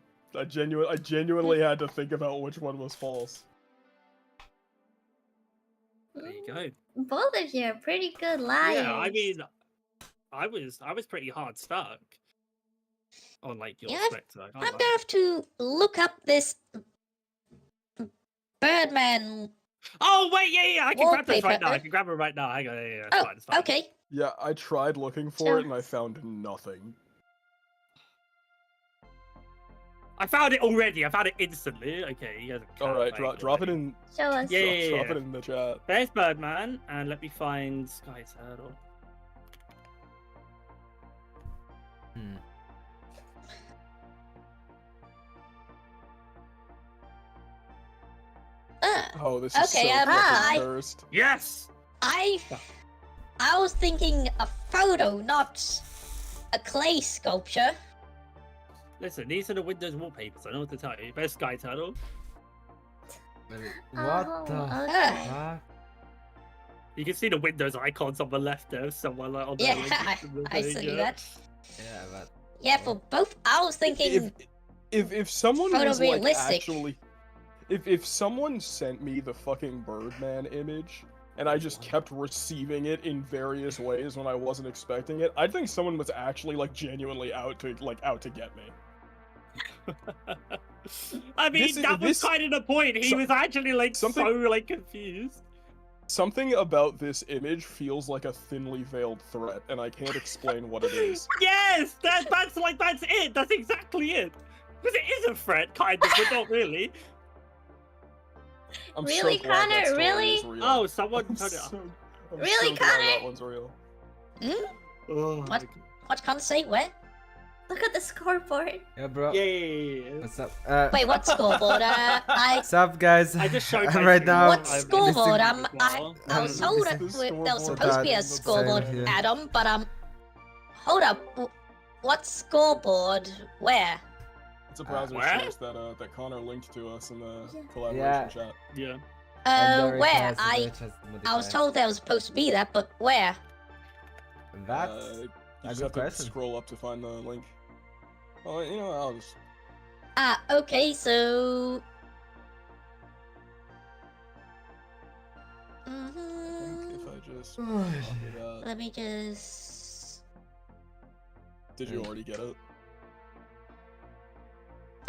S2: I genuinely had to think about which one was false.
S4: There you go.
S3: Both of you are pretty good liars.
S4: Yeah, I mean, I was pretty hard stuck on like your
S5: Yeah,
S4: spectre. I can't
S5: I'm
S4: lie.
S5: gonna have to look up this Birdman.
S4: Oh wait, yeah, I can grab this right
S5: Wallpaper.
S4: now. I can grab it right now. Hang on, yeah, it's
S5: Oh,
S4: fine, it's fine.
S5: okay.
S2: Yeah, I tried looking for it and I found nothing.
S4: I found it already. I found it instantly. Okay, you guys are
S2: Alright,
S4: like,
S2: drop it
S4: already.
S2: in.
S3: Show us.
S4: Yeah.
S2: Drop it in the chat.
S4: There's Birdman, and let me find Sky Turtle.
S1: Hmm.
S2: Oh, this is
S5: Okay,
S2: so fucking
S5: I-
S2: cursed.
S4: Yes.
S5: I was thinking a photo, not a clay sculpture.
S4: Listen, these are the Windows wallpapers. I know what to tell you. There's Sky Turtle.
S1: What
S3: Oh,
S1: the
S3: okay.
S1: fuck?
S4: You can see the Windows icons on the left there. Someone like on the
S5: Yeah,
S4: link.
S5: I see that.
S1: Yeah, but
S5: Yeah, for both, I was thinking.
S2: If someone was like
S5: Photorealistic.
S2: actually, if someone sent me the fucking Birdman image and I just kept receiving it in various ways when I wasn't expecting it, I think someone was actually like genuinely out to get me.
S4: I mean,
S2: This is-
S4: that was
S2: this-
S4: kind of the point. He
S2: so-
S4: was actually like
S2: something-
S4: so like confused.
S2: Something about this image feels like a thinly veiled threat, and I can't explain what it is.
S4: Yes, that's it. That's exactly it. Because it is a threat, kind of, but not really.
S2: I'm
S3: Really,
S2: so glad that
S3: Connor?
S2: story
S3: Really?
S2: is real.
S4: Oh, someone
S2: I'm
S4: turned it up.
S2: I'm
S3: Really,
S2: so glad
S3: Connor?
S2: that one's real.
S4: Oh, my
S5: What?
S4: God.
S5: What can't say? Where?
S3: Look at the scoreboard.
S1: yeah, bro.
S4: Yeah.
S1: What's up?
S5: Wait, what scoreboard?
S1: What's up, guys?
S4: I just showed
S1: I'm
S4: my
S1: right
S4: screen.
S1: now.
S5: What
S4: I'm
S5: scoreboard?
S4: listening
S5: I was
S1: this
S5: told
S1: is
S5: that
S2: the
S5: there was
S2: scoreboard.
S5: supposed to be a
S1: Same
S5: scoreboard,
S1: here.
S5: Adam, but hold up. What scoreboard? Where?
S2: It's a browser
S4: Where?
S2: source that Connor linked to us in the collaboration
S1: Yeah.
S2: chat.
S4: Yeah.
S1: And Derek
S5: Where?
S1: has-
S5: I
S1: Derek has
S5: was
S1: modified.
S5: told there was supposed to be that, but where?
S1: That's
S2: You
S1: a
S2: just
S1: good
S2: have to
S1: question.
S2: scroll up to find the link. Well, you know, I'll just.
S5: Okay, so.
S2: I think if I just.
S1: Oh,
S2: copy that.
S5: Let me just.
S2: Did you already get it?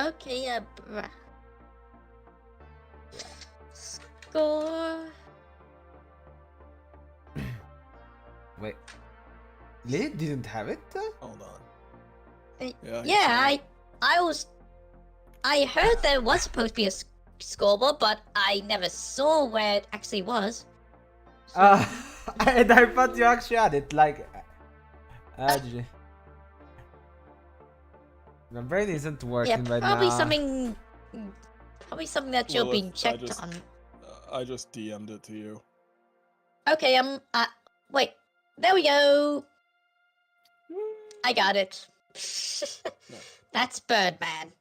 S5: Okay, bruh. Score.
S1: Wait. Lee didn't have it?
S2: Hold on.
S5: Uh,
S2: Yeah.
S5: Yeah, I heard there was supposed to be a scoreboard, but I never saw where it actually was.
S1: Uh, And I thought you actually had it, like... gee. My brain isn't
S5: Yeah,
S1: working right
S5: probably
S1: now.
S5: something. Probably something that should be
S2: Lilith,
S5: checked on.
S2: I just DM'd it to you.
S5: Okay, wait. There we go. I got it. That's Birdman.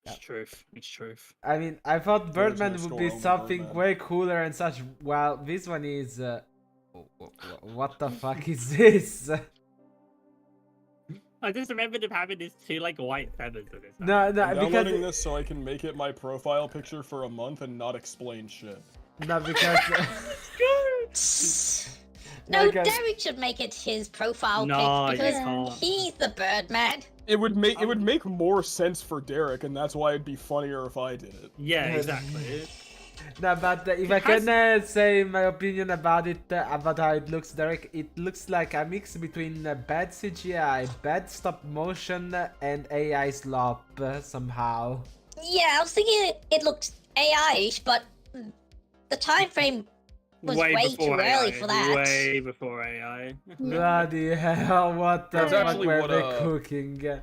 S4: It's truth. It's truth.
S1: I mean, I thought
S2: There is no
S1: Birdman would
S2: store,
S1: be
S2: only
S1: something
S2: Birdman.
S1: way cooler and such. Well, this one is. What the fuck is this?
S4: I just remembered him having these two like white feathers in his hand.
S1: No,
S2: I'm
S1: because
S2: downloading this so I can make it my profile picture for a month and not explain shit.
S1: no, because
S5: No,
S1: because-
S5: Derek should make it his profile
S4: No,
S5: pic
S4: you
S5: because
S4: can't.
S5: he's the Birdman.
S2: It would make more sense for Derek, and that's why it'd be funnier if I did it.
S4: Yeah, exactly.
S1: no, but if I can say my opinion about it, about how it looks, Derek, it looks like a mix between bad CGI, bad stop motion, and AI slop somehow.
S5: Yeah, I was thinking it looked AI-ish, but the time frame was way too
S4: before
S5: early
S4: AI.
S5: for that.
S4: Way before AI.
S1: Bloody hell! What the
S2: That's
S1: fuck
S2: actually
S1: were
S2: what,
S1: they cooking?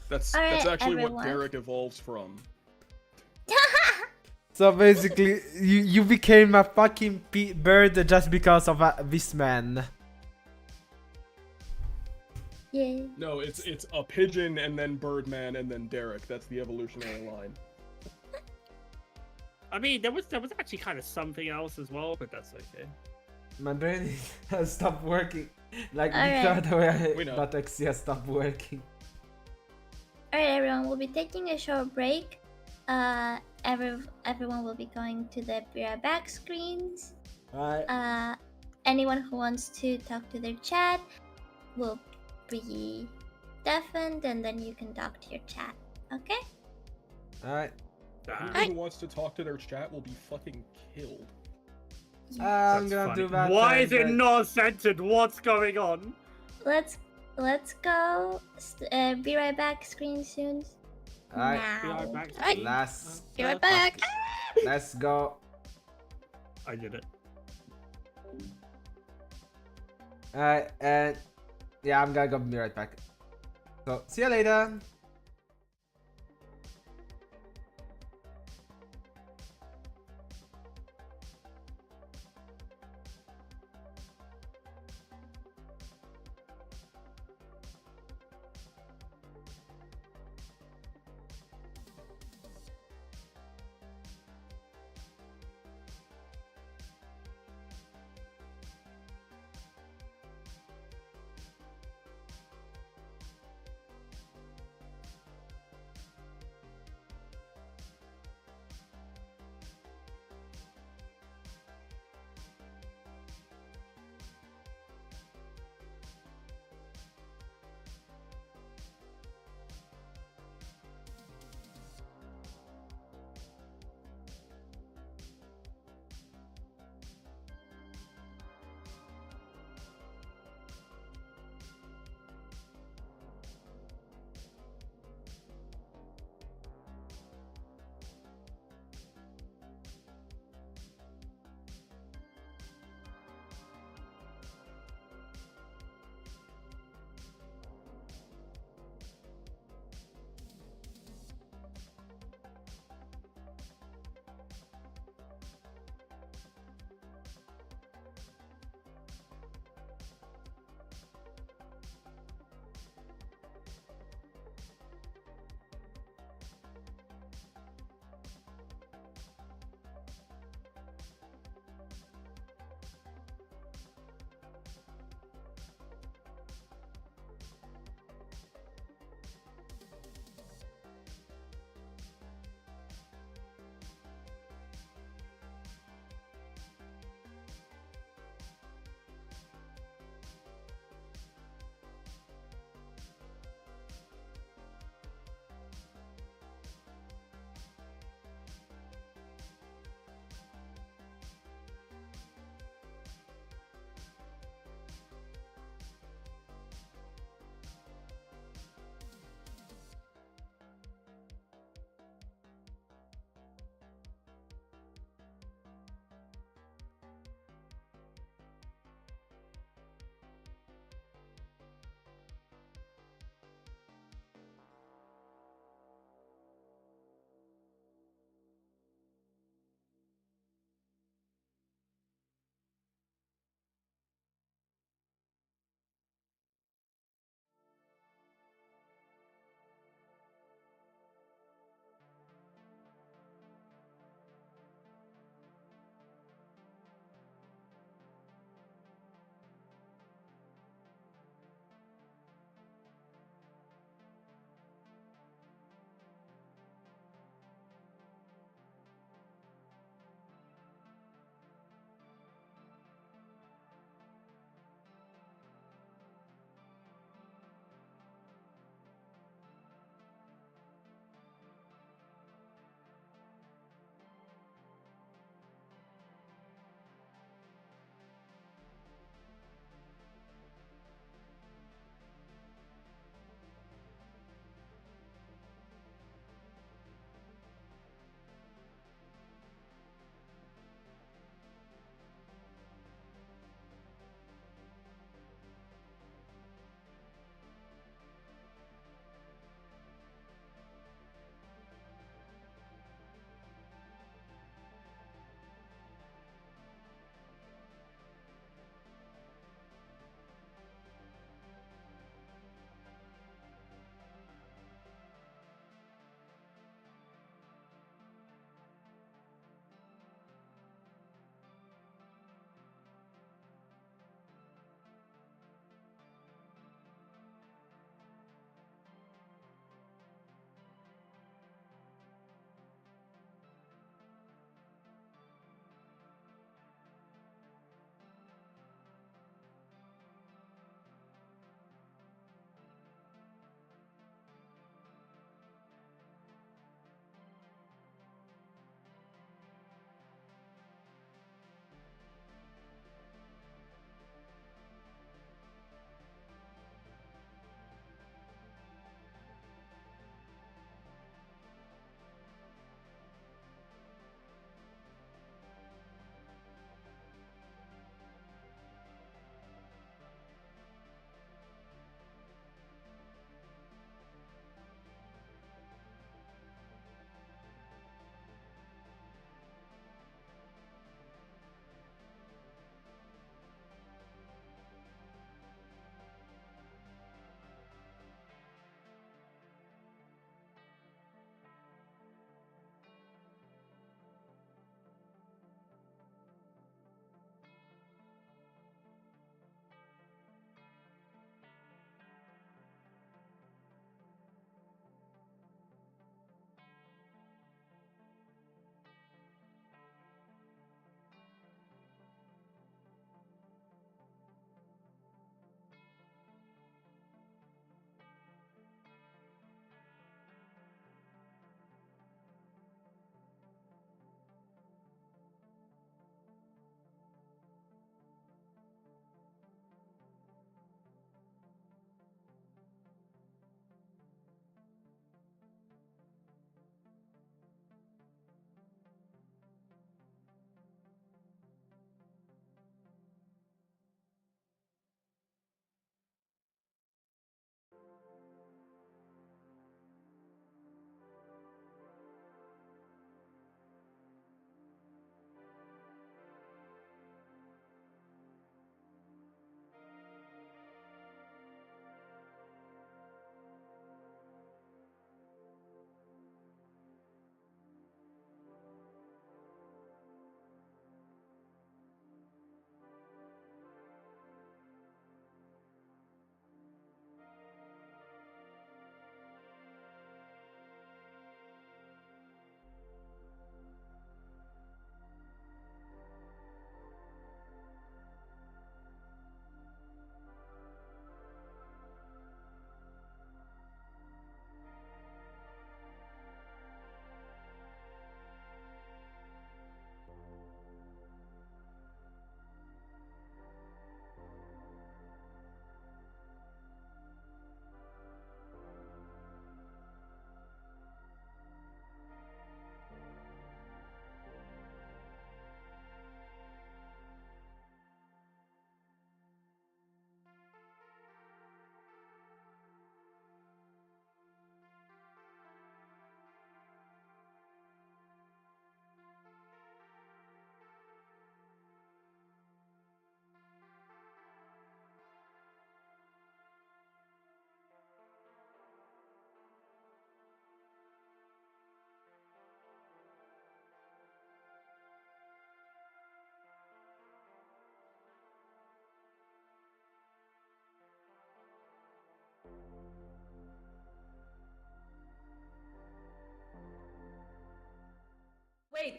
S2: That's
S3: Alright,
S2: actually
S3: everyone.
S2: what Derek evolves from.
S1: So basically, you became a fucking bird just because of this man.
S3: Yeah.
S2: No, it's a pigeon and then Birdman and then Derek. That's the evolutionary line.
S4: I mean, there was actually kind of something else as well, but that's okay.
S1: My brain has stopped working. Like
S3: Alright.
S1: the way
S2: We know.
S1: buttocks has stopped working.
S3: Alright, everyone, we'll be taking a short break. Everyone will be going to the Be Right Back screens.
S1: Alright.
S3: Anyone who wants to talk to their chat will be deafened, and then you can talk to your chat. Okay?
S1: Alright.
S2: Anyone who wants to talk to their chat will be fucking killed.
S1: I'm
S4: That's
S1: gonna
S4: funny.
S1: do that.
S4: Why is it
S1: then.
S4: not censored? What's going on?
S3: Let's go. Be Right Back screen soon.
S1: Alright.
S4: Be
S3: Now.
S4: right back.
S5: Alright. Be right back.
S1: Let's go.
S4: I did it.
S1: Alright, and yeah, I'm gonna go be right back. So, see you later.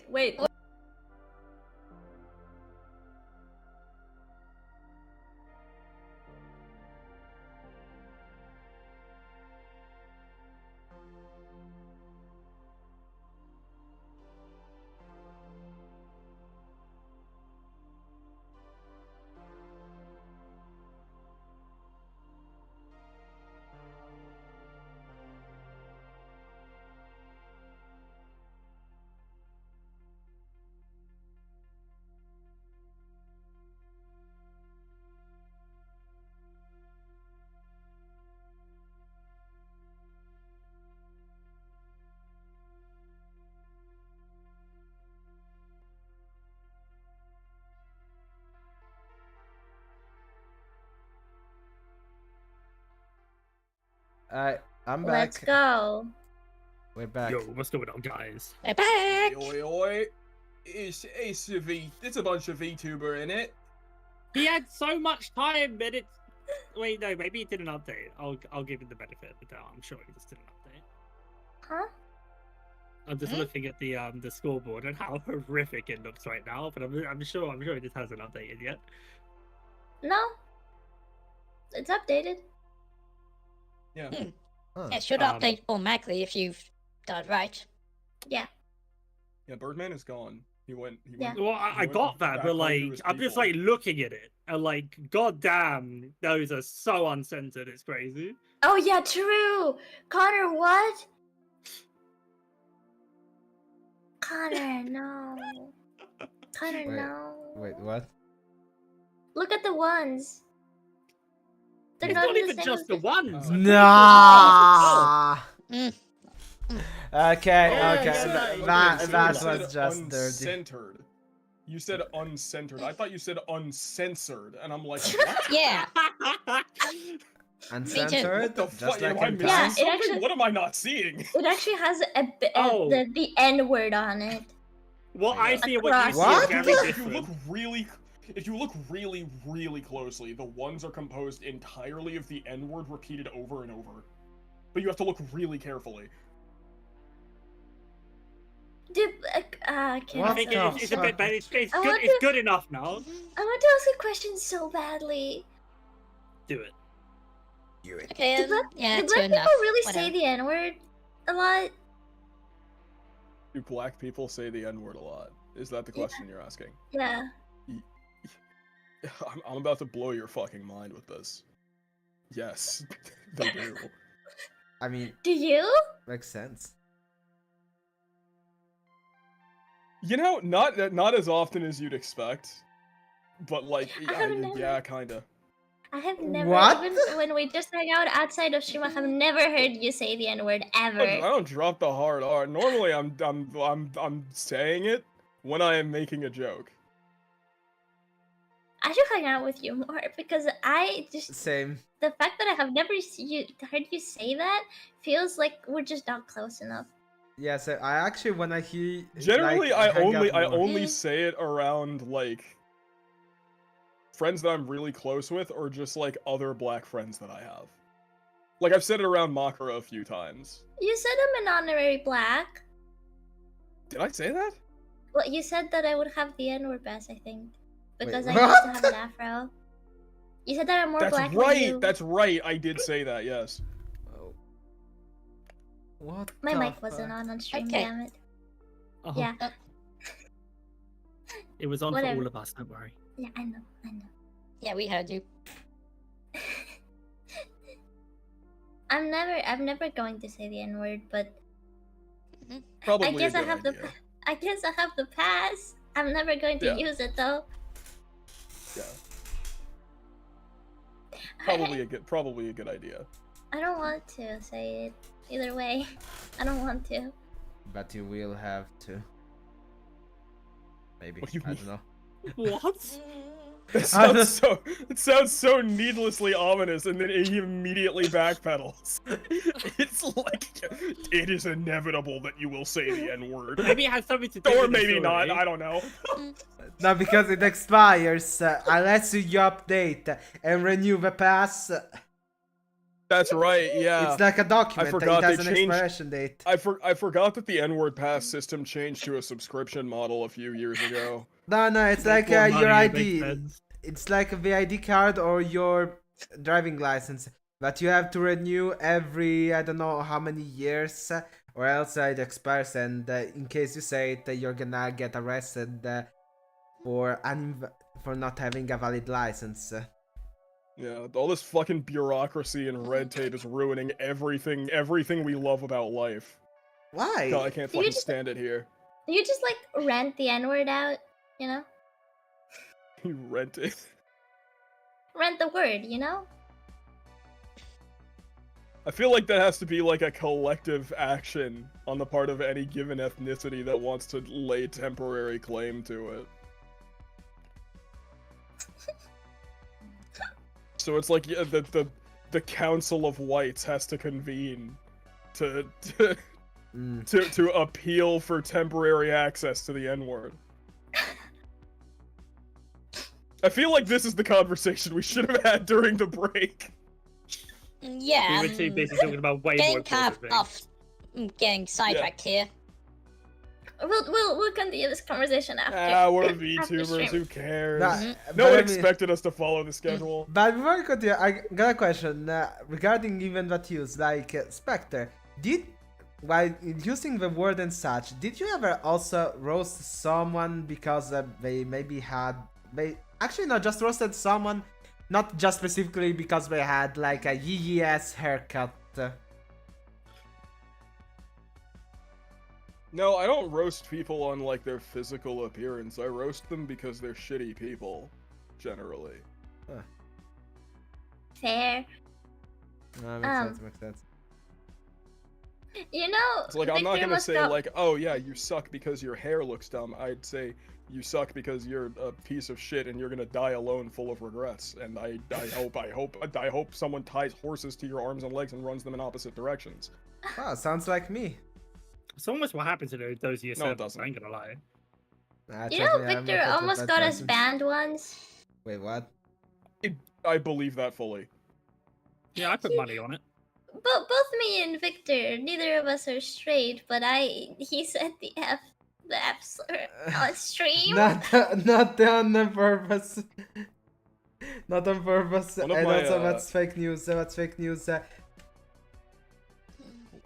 S3: wait.
S1: I'm back.
S3: Let's go.
S1: We're back.
S4: Yo, what's going on, guys?
S5: We're back.
S2: Oi, oi. It's a bunch of VTuber in it.
S4: He had so much time, but it's. Wait, no, maybe he did an update. I'll give him the benefit of the doubt. I'm sure he just did an update.
S3: Huh?
S4: I'm just looking at the scoreboard and how horrific it looks right now, but I'm sure it just hasn't updated yet.
S3: No. It's updated.
S2: Yeah.
S1: Huh.
S5: It should update automatically if you've done it right.
S3: Yeah.
S2: Yeah, Birdman is gone. He went.
S3: Yeah.
S4: Well, I
S2: went
S4: got that,
S2: back
S4: but
S2: home to
S4: like,
S2: his
S4: I'm just
S2: people.
S4: like looking at it and like, goddamn, those are so uncensored. It's crazy.
S3: Oh yeah, true. Connor, what? Connor, no. Connor,
S1: Wait,
S3: no.
S1: Wait, what?
S3: Look at the ones. They're
S4: It's
S3: not
S4: not
S3: the
S4: even
S3: same
S4: just
S3: as
S4: the ones.
S2: Oh.
S4: I'm
S1: Nah.
S5: Mm.
S1: Okay,
S2: Yeah,
S1: okay.
S2: yeah,
S1: That
S2: so you
S1: was
S2: said
S1: just dirty.
S2: uncensored. You said uncensored. I thought you said uncensored, and I'm like, what?
S5: Yeah.
S1: Uncensored,
S2: What the
S1: just
S2: fuck?
S1: like
S2: Am I
S1: in
S2: missing
S3: Yeah,
S1: past.
S3: it
S2: something?
S3: actually-
S2: What am I not seeing?
S3: It actually has
S4: Oh.
S3: the N word on it.
S4: What I see and what you see
S1: What?
S4: are very
S2: If you look
S4: different.
S2: really closely, the ones are composed entirely of the N-word repeated over and over. But you have to look really carefully.
S3: Dude,
S4: I
S1: What
S4: think
S1: the
S4: it's a
S1: fuck?
S4: bit, but it's
S3: I
S4: good.
S3: want
S4: It's
S3: to-
S4: good enough now.
S3: I want to ask a question so badly.
S4: Do it.
S5: Okay,
S3: Do black,
S5: yeah,
S3: do
S5: it's
S3: black
S5: good
S3: people
S5: enough.
S3: really say
S5: Whatever.
S3: the N word a lot?
S2: Do black people say the N-word a lot? Is that the question you're asking?
S3: Yeah.
S2: I'm about to blow your fucking mind with this. Yes, they do.
S1: I mean,
S3: Do you?
S1: makes sense.
S2: You know, not as often as you'd expect, but like,
S3: I have never-
S2: yeah, kinda.
S3: I have never,
S1: What?
S3: even when we just hang out outside of stream, I have never heard you say the N word
S2: I
S3: ever.
S2: don't drop the hard R. Normally, I'm saying it when I am making a joke.
S3: I should hang out with you more because I just
S1: Same.
S3: the fact that I have never heard you say that feels like we're just not close enough.
S1: Yeah, so I actually when I hear
S2: Generally,
S1: like,
S2: I
S1: hang out
S2: only
S1: more.
S3: Mm.
S2: say it around like friends that I'm really close with, or just like other black friends that I have. Like I've said it around Makara a few times.
S3: You said I'm an honorary black.
S2: Did I say that?
S3: Well, you said that I would have the N word pass, I think, because I
S1: what?
S3: used to have an afro. You said that I'm more
S2: That's
S3: black than
S2: right.
S3: you.
S2: That's right. I did say that. Yes.
S1: Oh. What?
S3: My
S1: the
S3: mic wasn't
S1: fuck?
S3: on stream,
S5: Okay.
S3: damn it.
S4: Oh,
S3: Yeah,
S4: It was on
S3: Whatever.
S4: for all of us. Don't worry.
S3: yeah, I know.
S5: Yeah, we heard you.
S3: I'm never going to say the N word, but
S2: Probably.
S3: I guess
S2: a
S3: I
S2: good
S3: have the,
S2: idea.
S3: I guess I have the pass. I'm never going to
S2: Yeah.
S3: use it though.
S2: Yeah. Probably a good idea.
S3: I don't want to say it either way. I don't want to.
S1: But you will have to. Maybe.
S2: What do you
S1: I
S2: mean?
S1: don't know.
S4: What?
S2: It sounds so needlessly ominous, and then he immediately backpedals. It's like it is inevitable that you will say the N-word.
S4: Maybe it has something to do
S2: Or
S4: with the
S2: maybe not,
S4: story.
S2: I don't know.
S1: No, because it expires unless you update and renew the pass.
S2: That's right. Yeah.
S1: It's like a document.
S2: forgot
S1: It
S2: they
S1: has an
S2: changed-
S1: expiration date.
S2: I forgot that the N-word pass system changed to a subscription model a few years ago.
S1: No, it's
S4: Make
S1: like
S4: more
S1: your
S4: money, it makes
S1: ID.
S4: sense.
S1: It's like the ID card or your driving license, but you have to renew every I don't know how many years, or else it expires. And in case you say it, you're gonna get arrested for for not having a valid license.
S2: Yeah, all this fucking bureaucracy and red tape is ruining everything we love about life.
S1: Why?
S2: God, I can't
S3: Do you
S2: fucking
S3: just-
S2: stand it here.
S3: You just like rent the N-word out, you know?
S2: You rent it.
S3: Rent the word, you know?
S2: I feel like that has to be like a collective action on the part of any given ethnicity that wants to lay temporary claim to it. So it's like yeah, the Council of Whites has to convene to to appeal for temporary access to the N-word. I feel like this is the conversation we should have had during the break.
S5: Yeah.
S4: We were too busy talking about way more
S5: Getting kind
S4: important
S5: of
S4: things.
S5: off. Getting sidetracked here.
S3: We'll continue this conversation after.
S2: We're
S3: after
S2: VTubers,
S3: stream.
S2: who cares?
S1: Nah,
S2: No
S1: but
S2: one
S1: I mean-
S2: expected us to follow the schedule.
S1: But before we continue, I got a question regarding even that use, like Spectre. While using the word and such, did you ever also roast someone because they maybe actually not just roasted someone, not just specifically because they had like a yee ass haircut?
S2: No, I don't roast people on like their physical appearance. I roast them because they're shitty people, generally.
S3: Fair.
S1: Makes sense.
S3: You know,
S2: It's like I'm not
S3: Victor
S2: gonna
S3: must
S2: say
S3: go-
S2: like, oh yeah, you suck because your hair looks dumb. I'd say you suck because you're a piece of shit and you're gonna die alone, full of regrets. And I hope someone ties horses to your arms and legs and runs them in opposite directions.
S1: Wow, sounds like me.
S4: It's almost what happened to those of
S2: No, it
S4: yourself.
S2: doesn't.
S4: I ain't gonna lie.
S3: You know, Victor almost got us
S1: banned.
S3: banned once.
S1: Wait, what?
S2: I believe that fully.
S4: Yeah, I put money on it.
S3: Both me and Victor, neither of us are straight, but he said the F slur on stream.
S1: Not on purpose. Not on purpose.
S2: One of
S1: And
S2: my,
S1: also, that's fake news. That's fake news.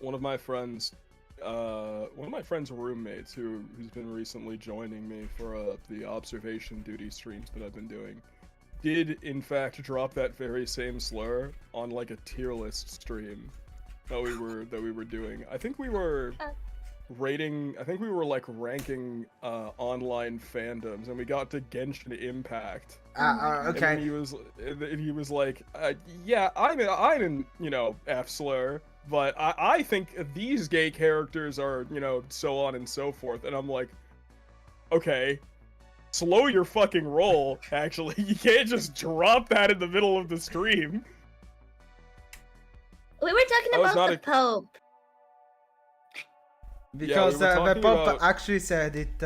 S2: One of my friends' roommates who's been recently joining me for the observation duty streams that I've been doing, did in fact drop that very same slur on like a tier list stream that we were doing. I think we were ranking online fandoms, and we got to Genshin Impact.
S1: Okay.
S2: And then he was like, yeah, I'm in, F slur, but I think these gay characters are, so on and so forth. And I'm like, okay, slow your fucking roll, actually. You can't just drop that in the middle of the stream.
S3: We were talking
S2: That was
S3: about
S2: not
S3: the
S2: a-
S3: Pope.
S1: Because
S2: were
S1: the
S2: talking
S1: Pope
S2: about-
S1: actually said it.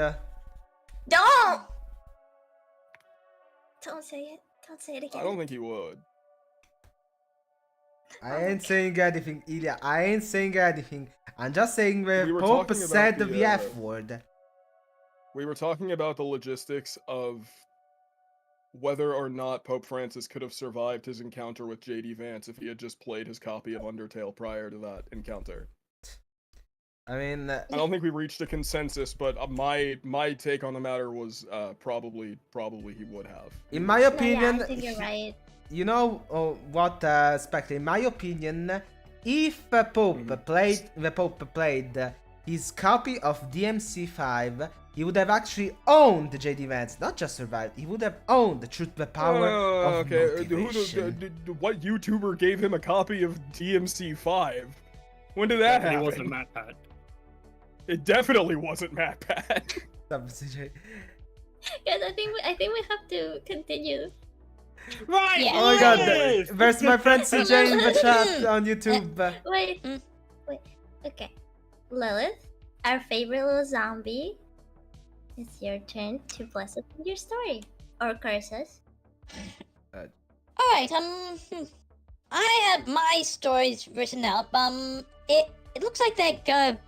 S3: Don't say it. Don't say it again.
S2: I don't think he would.
S1: I ain't saying anything, Ilya. I ain't saying anything. I'm just saying the
S2: We were
S1: Pope
S2: talking about
S1: said
S2: the,
S1: the F word.
S2: We were talking about the logistics of whether or not Pope Francis could have survived his encounter with JD Vance if he had just played his copy of Undertale prior to that encounter.
S1: I mean,
S2: I don't think we reached a consensus, but my take on the matter was probably he would have.
S1: in my
S3: No, yeah,
S1: opinion,
S3: I think you're right.
S1: you know what, Spectre? In my opinion, if the Pope played his copy of DMC5, he would have actually owned JD Vance, not just survived. He would have owned the power of motivation.
S2: What YouTuber gave him a copy of DMC5? When did that
S4: It
S2: happen?
S4: wasn't Matt Pat.
S2: It definitely wasn't Matt Pat.
S1: CJ.
S3: Guys, I think we have to continue.
S4: Right.
S5: Yeah.
S1: Oh my god,
S4: yes!
S1: where's my friend CJ in the chat on YouTube?
S3: Wait. Okay. Lilith, our favorite little zombie. It's your turn to bless us with your story. Or curse us.
S5: Alright, I have my stories written up. It looks like they're gonna.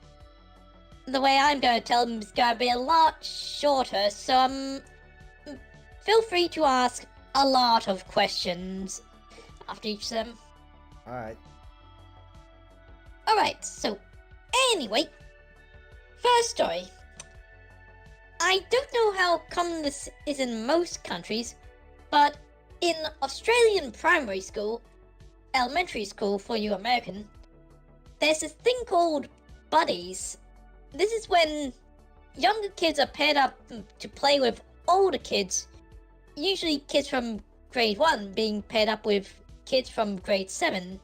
S5: The way I'm gonna tell them is gonna be a lot shorter. So feel free to ask a lot of questions after each of them.
S1: Alright.
S5: All right. So anyway, first story. I don't know how come this is in most countries, but in Australian primary school, elementary school for you American, there's this thing called buddies. This is when younger kids are paired up to play with older kids, usually kids from grade 1 being paired up with kids from grade 7,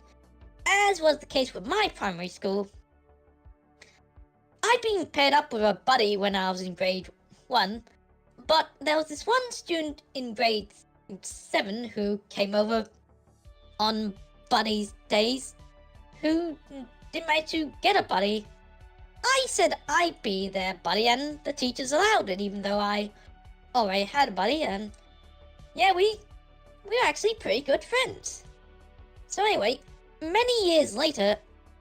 S5: as was the case with my primary school. I'd been paired up with a buddy when I was in grade 1, but there was this one student in grade 7 who came over on buddies days who didn't manage to get a buddy. I said I'd be their buddy and the teachers allowed it even though I already had a buddy, and yeah, we were actually pretty good friends. So anyway, many years later,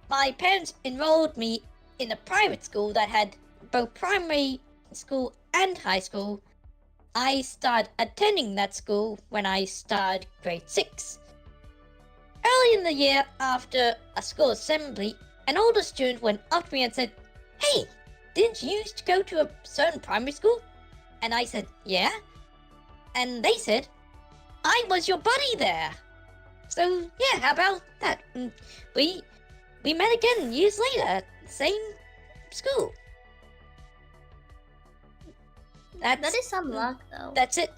S5: my parents enrolled me in a private school that had both primary school and high school. I started attending that school when I started grade 6. Early in the year, after a school assembly, an older student went up to me and said, "Hey, didn't you used to go to a certain primary school?" And I said, "Yeah." And they said, "I was your buddy there." So yeah, how about that? We met again years later at the same school.
S3: That is some luck, though.
S5: That's it.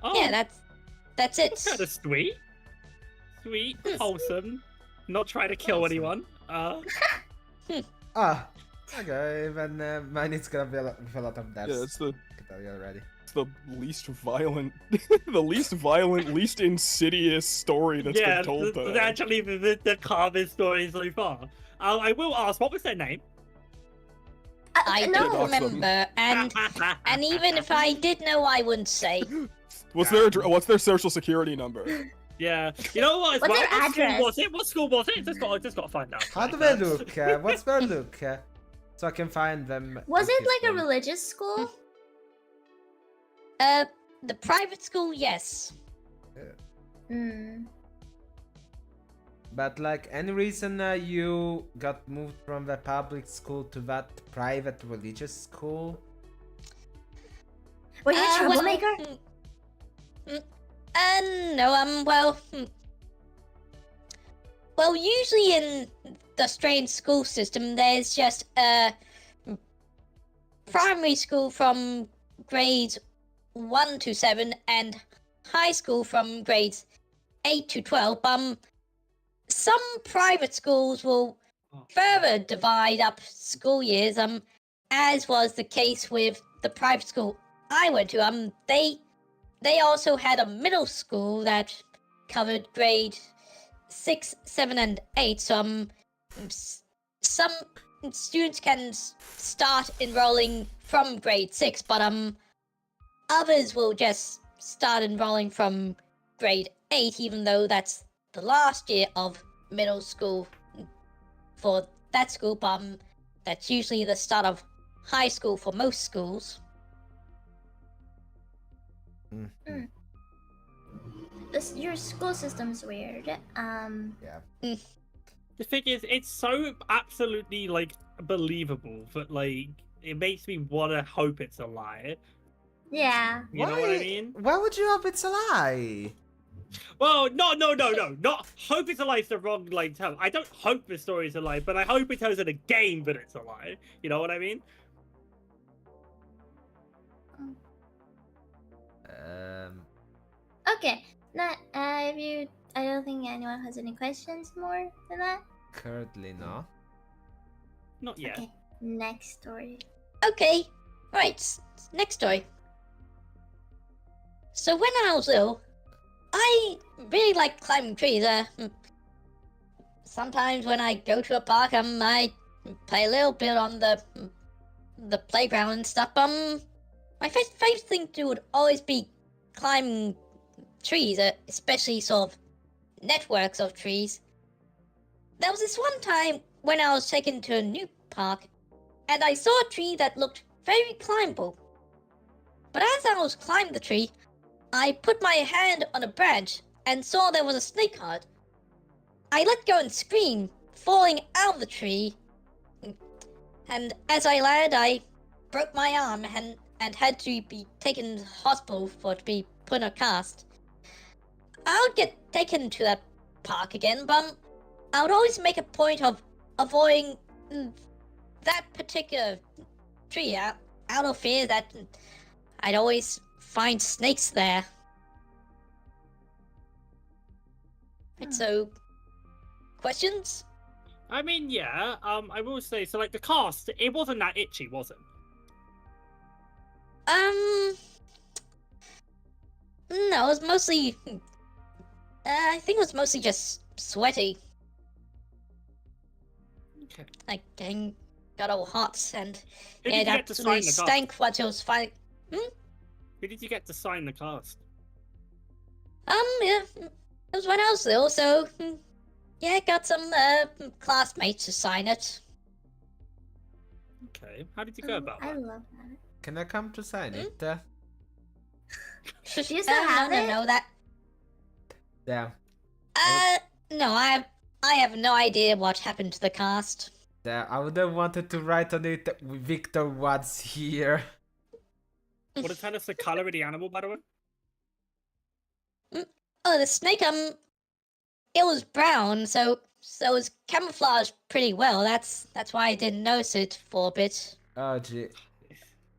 S4: Oh,
S5: Yeah, that's it.
S4: that's kind of sweet. Sweet, wholesome. Not trying to kill
S1: Awesome.
S4: anyone.
S1: Ah, okay, then mine is gonna be with a lot of deaths.
S2: Yeah, it's the
S1: I can tell you already.
S2: least violent, least insidious story that's
S4: yeah,
S2: been told.
S4: actually the calmest story so far. I will ask, what was their name?
S5: I
S3: no.
S5: don't remember, and even if I did know, I wouldn't say.
S2: What's their social security number?
S4: Yeah, you know what?
S3: What's their
S4: What school
S3: address?
S4: was it? What school was it? Just got to find out.
S1: How do they look? What's their look? So I can find them.
S3: Was
S1: and
S3: it
S1: kiss
S3: like a
S1: them.
S3: religious school?
S5: The private school, yes.
S3: Hmm.
S1: But like, any reason you got moved from the public school to that private religious school?
S3: Were you a troublemaker?
S5: No, well, usually in the Australian school system, there's just primary school from grades 1 to 7 and high school from grades 8 to 12. Some private schools will further divide up school years, as was the case with the private school I went to. They also had a middle school that covered grade 6, 7, and 8. So some students can start enrolling from grade 6, but others will just start enrolling from grade 8, even though that's the last year of middle school for that school. But that's usually the start of high school for most schools.
S3: Your school system's weird.
S1: Yeah.
S4: The thing is, it's so absolutely like believable that like it makes me want to hope it's a lie.
S3: Yeah.
S4: You know what I mean?
S1: Why would you hope it's a lie?
S4: Well, no, not hope it's a lie is the wrong like term. I don't hope the story is a lie, but I hope it tells in a game that it's a lie. You know what I mean?
S3: Okay. Now, I don't think anyone has any questions more than that.
S1: Currently, no.
S4: Not yet.
S3: Okay. Next story.
S5: Okay, right, next story. So when I was little, I really like climbing trees. Sometimes when I go to a park, I play a little bit on the playground and stuff. My favorite thing to do would always be climbing trees, especially sort of networks of trees. There was this one time when I was taken to a new park, and I saw a tree that looked very climbable. But as I was climbing the tree, I put my hand on a branch and saw there was a snake heart. I let go and screamed, falling out of the tree. And as I landed, I broke my arm and had to be taken to hospital for to be put in a cast. I would get taken to that park again, but I would always make a point of avoiding that particular tree out of fear that I'd always find snakes there. Right, so, questions?
S4: I mean, yeah. I will say, so like the cast, it wasn't that itchy, was it?
S5: No, it was mostly. I think it was mostly just sweaty.
S4: Okay.
S5: Like got all hot and
S4: Who
S5: it
S4: did you get to sign
S5: absolutely
S4: the cast?
S5: stank once it was fine.
S4: Who did you get to sign the cast?
S5: Yeah, it was when I was little, so yeah, got some classmates to sign it.
S4: Okay. How did you go about
S3: I
S4: that?
S3: love that.
S1: Can I come to sign it?
S3: Do you still have it?
S5: No, that.
S1: Yeah.
S5: No, I have no idea what happened to the cast.
S1: Yeah, I would have wanted to write on it, Victor was here.
S4: Want to tell us the color of the animal, by the way?
S5: Oh, the snake, it was brown, so it was camouflaged pretty well. That's why I didn't notice it for a bit.
S1: Oh gee.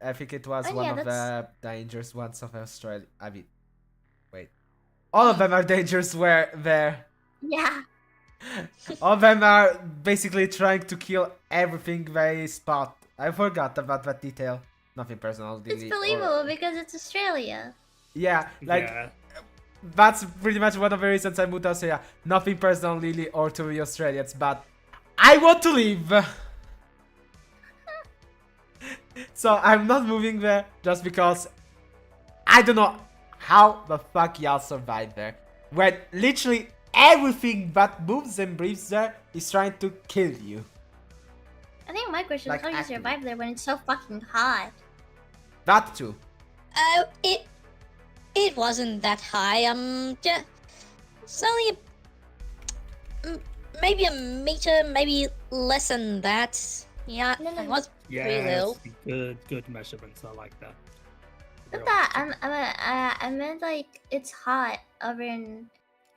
S1: I think it was
S3: Oh,
S1: one
S3: yeah,
S1: of
S3: that's-
S1: the dangerous ones of Australia. I mean, wait. All of them are dangerous where there.
S3: Yeah.
S1: All of them are basically trying to kill everything they spot. I forgot about that detail. Nothing personal.
S3: It's
S1: really,
S3: believable because it's Australia.
S1: Yeah, like
S4: Yeah.
S1: that's pretty much one of the reasons I moved to Australia. Nothing personal, Lily, or to the Australians, but I want to leave. So I'm not moving there just because I don't know how the fuck y'all survive there. When literally everything that moves and breathes there is trying to kill you.
S3: I think my question
S1: Like
S3: is how you
S1: actively.
S3: survive there when it's so fucking hot.
S1: That too.
S5: It wasn't that high. Just it's only maybe a meter, maybe less than that. Yeah,
S3: No, no,
S5: it was pretty little.
S4: Yes. Good measurements. I like that.
S3: Not that I meant like it's hot over in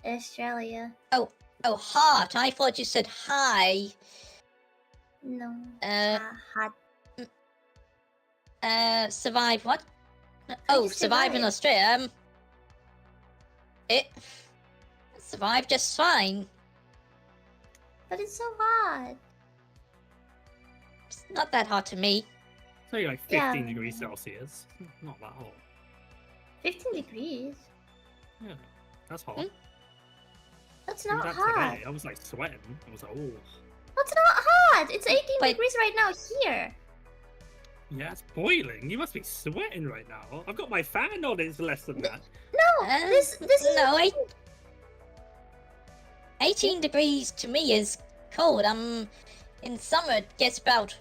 S3: Australia.
S5: Oh, hot. I thought you said high.
S3: No. Hot.
S5: Survive what?
S3: How'd
S5: Oh,
S3: you
S5: survive in
S3: survive?
S5: Australia. It survived just fine.
S3: But it's so hot.
S5: It's not that hot to me.
S4: It's only like 15
S3: Yeah.
S4: degrees Celsius. Not that hot.
S3: 15 degrees.
S4: Yeah. That's hot.
S5: Hmm?
S3: That's
S4: Even
S3: not
S4: that
S3: hot.
S4: today, I was like sweating. I was like, oh.
S3: That's not hot. It's 18
S5: Wait.
S3: degrees right now here.
S4: Yeah, it's boiling. You must be sweating right now. I've got my fan on. It's less than that.
S3: No, this is
S5: no. 18 degrees to me is cold. In summer it gets about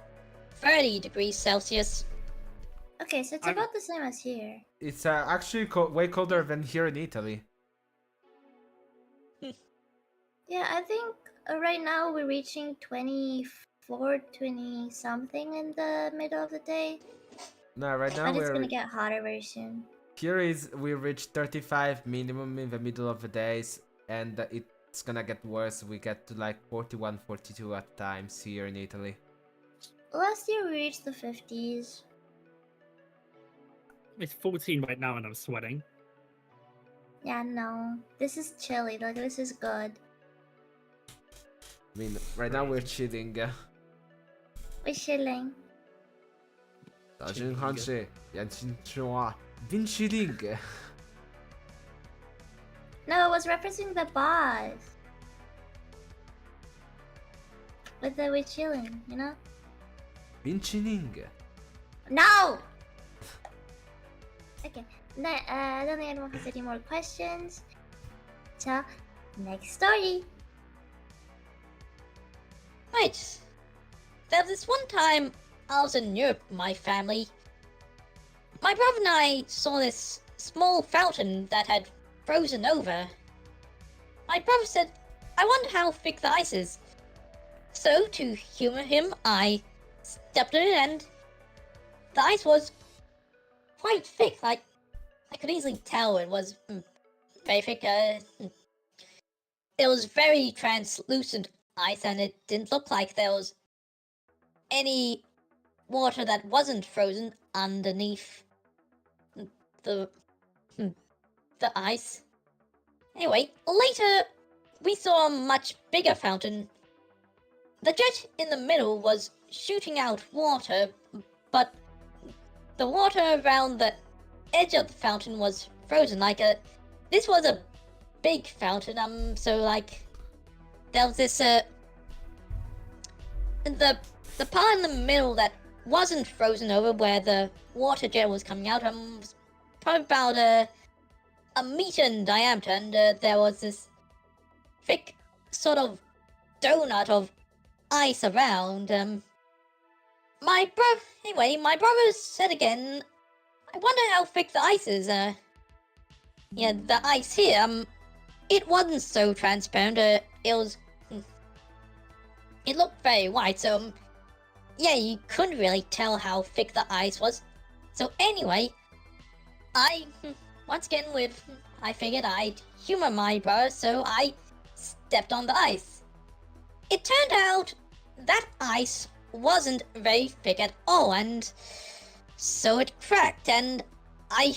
S5: 30 degrees Celsius.
S3: Okay, so it's
S4: I'm-
S3: about the same as here.
S1: It's actually way colder than here in Italy.
S3: Yeah, I think right now we're reaching 24, 20 something in the middle of the day.
S1: No, right now
S3: But it's
S1: we're
S3: gonna get hotter very soon.
S1: here is we reach 35 minimum in the middle of the days, and it's gonna get worse. We get to like 41, 42 at times here in Italy.
S3: Last year we reached the 50s.
S4: It's 14 right now and I'm sweating.
S3: Yeah, no. This is chilly. Like, this is good.
S1: I mean, right now we're chilling.
S3: We're chilling.
S1: 早晨看是眼睛吃哇，真 chilling。
S3: No, it was referencing the boss. With the we're chilling, you know?
S1: 真 chilling。
S3: No! Okay. No, I don't think anyone has any more questions. So, Next story.
S5: Right. There was this one time I was in Europe with my family. My brother and I saw this small fountain that had frozen over. My brother said, I wonder how thick the ice is. So, to humor him, I stepped in it and the ice was quite thick. Like, I could easily tell it was very thick. It was very translucent ice and it didn't look like there was any water that wasn't frozen underneath the ice. Anyway, later we saw a much bigger fountain. The jet in the middle was shooting out water, but the water around the edge of the fountain was frozen. This was a big fountain, so like there was this the part in the middle that wasn't frozen over where the water jet was coming out was probably about a meter in diameter, and there was this thick sort of donut of ice around. My brother said again, I wonder how thick the ice is. Yeah, the ice here, it wasn't so transparent. It looked very white, so yeah, you couldn't really tell how thick the ice was. So anyway, once again I figured I'd humor my brother, so I stepped on the ice. It turned out that ice wasn't very thick at all, and so it cracked, and I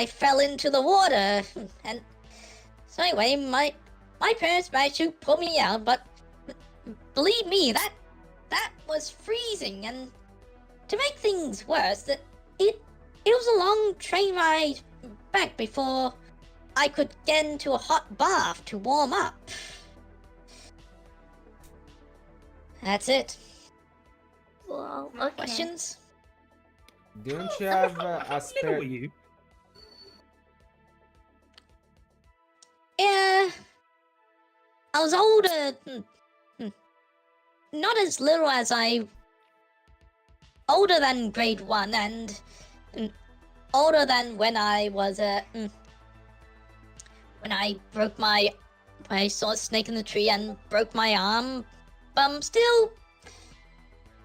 S5: fell into the water. And so anyway, my parents managed to pull me out, but believe me, that was freezing, and to make things worse, it was a long train ride back before I could get into a hot bath to warm up. That's it.
S3: Wow, okay.
S5: Questions?
S1: Don't you have a
S4: How little
S1: spare?
S4: were you?
S5: Yeah, I was older. Not as little as older than grade 1, and older than when I was when I saw a snake in the tree and broke my arm. But I'm still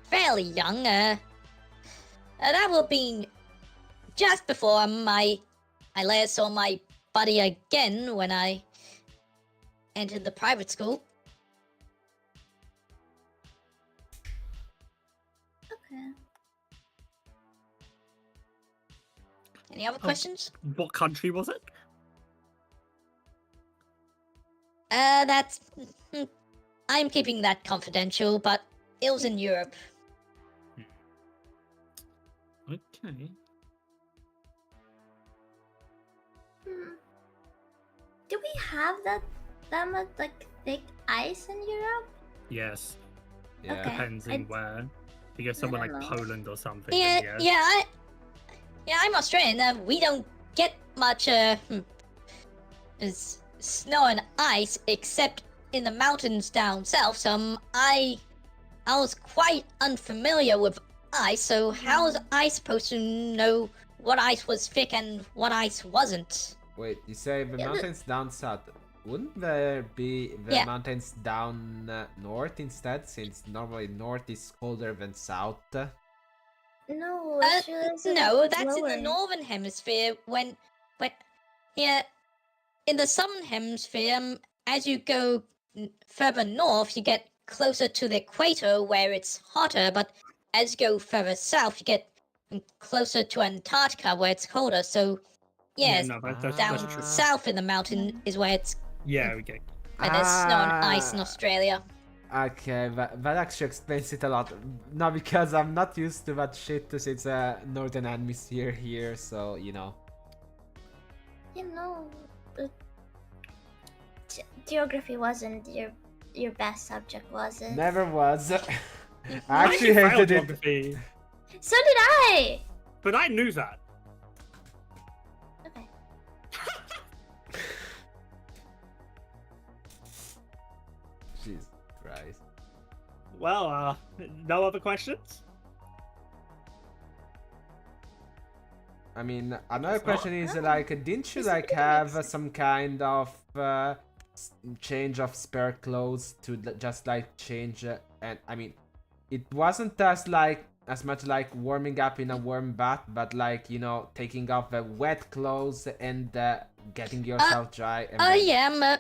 S5: fairly young. That would have been just before I later saw my buddy again when I entered the private school.
S3: Okay.
S5: Any other questions?
S4: What country was it?
S5: That's I'm keeping that confidential, but it was in Europe.
S4: Okay.
S3: Do we have that much like thick ice in Europe?
S4: Yes.
S1: Yeah.
S3: Okay.
S4: Depends
S3: I-
S4: on where. If you go somewhere like
S3: don't know.
S4: Poland or something.
S5: Yeah,
S4: then yes.
S5: I'm Australian. We don't get much snow and ice except in the mountains down south. So I was quite unfamiliar with ice. So how was I supposed to know what ice was thick and what ice wasn't?
S1: Wait, you say the
S3: Yeah, but-
S1: mountains down south? Wouldn't there be the
S5: Yeah.
S1: mountains down north instead? Since normally north is colder than south.
S3: No, Australia's a
S5: No,
S3: bit
S5: that's in the
S3: lower.
S5: northern hemisphere. When yeah, in the southern hemisphere, as you go further north, you get closer to the equator where it's hotter. But as you go further south, you get closer to Antarctica where it's colder. So yes,
S4: No, that's
S5: down
S4: true.
S5: south in the mountain is where it's
S4: Yeah, we go.
S5: where there's snow and ice in Australia.
S1: Okay, that actually explains it a lot. No, because I'm not used to that shit since northern hemisphere here, so you know.
S3: You know, geography wasn't your best subject, was it?
S1: Never was. I
S4: I
S1: actually
S4: failed
S1: hated it.
S4: geography,
S3: So did I.
S4: but I knew that.
S3: Okay.
S1: Jesus Christ.
S4: Well, no other questions?
S1: I mean, another
S4: Guess not.
S1: question is like, didn't you like have some kind of change of spare clothes to just like change? And I mean, it wasn't as much like warming up in a warm bath, but like, you know, taking off the wet clothes and getting yourself dry. And then...
S5: yeah,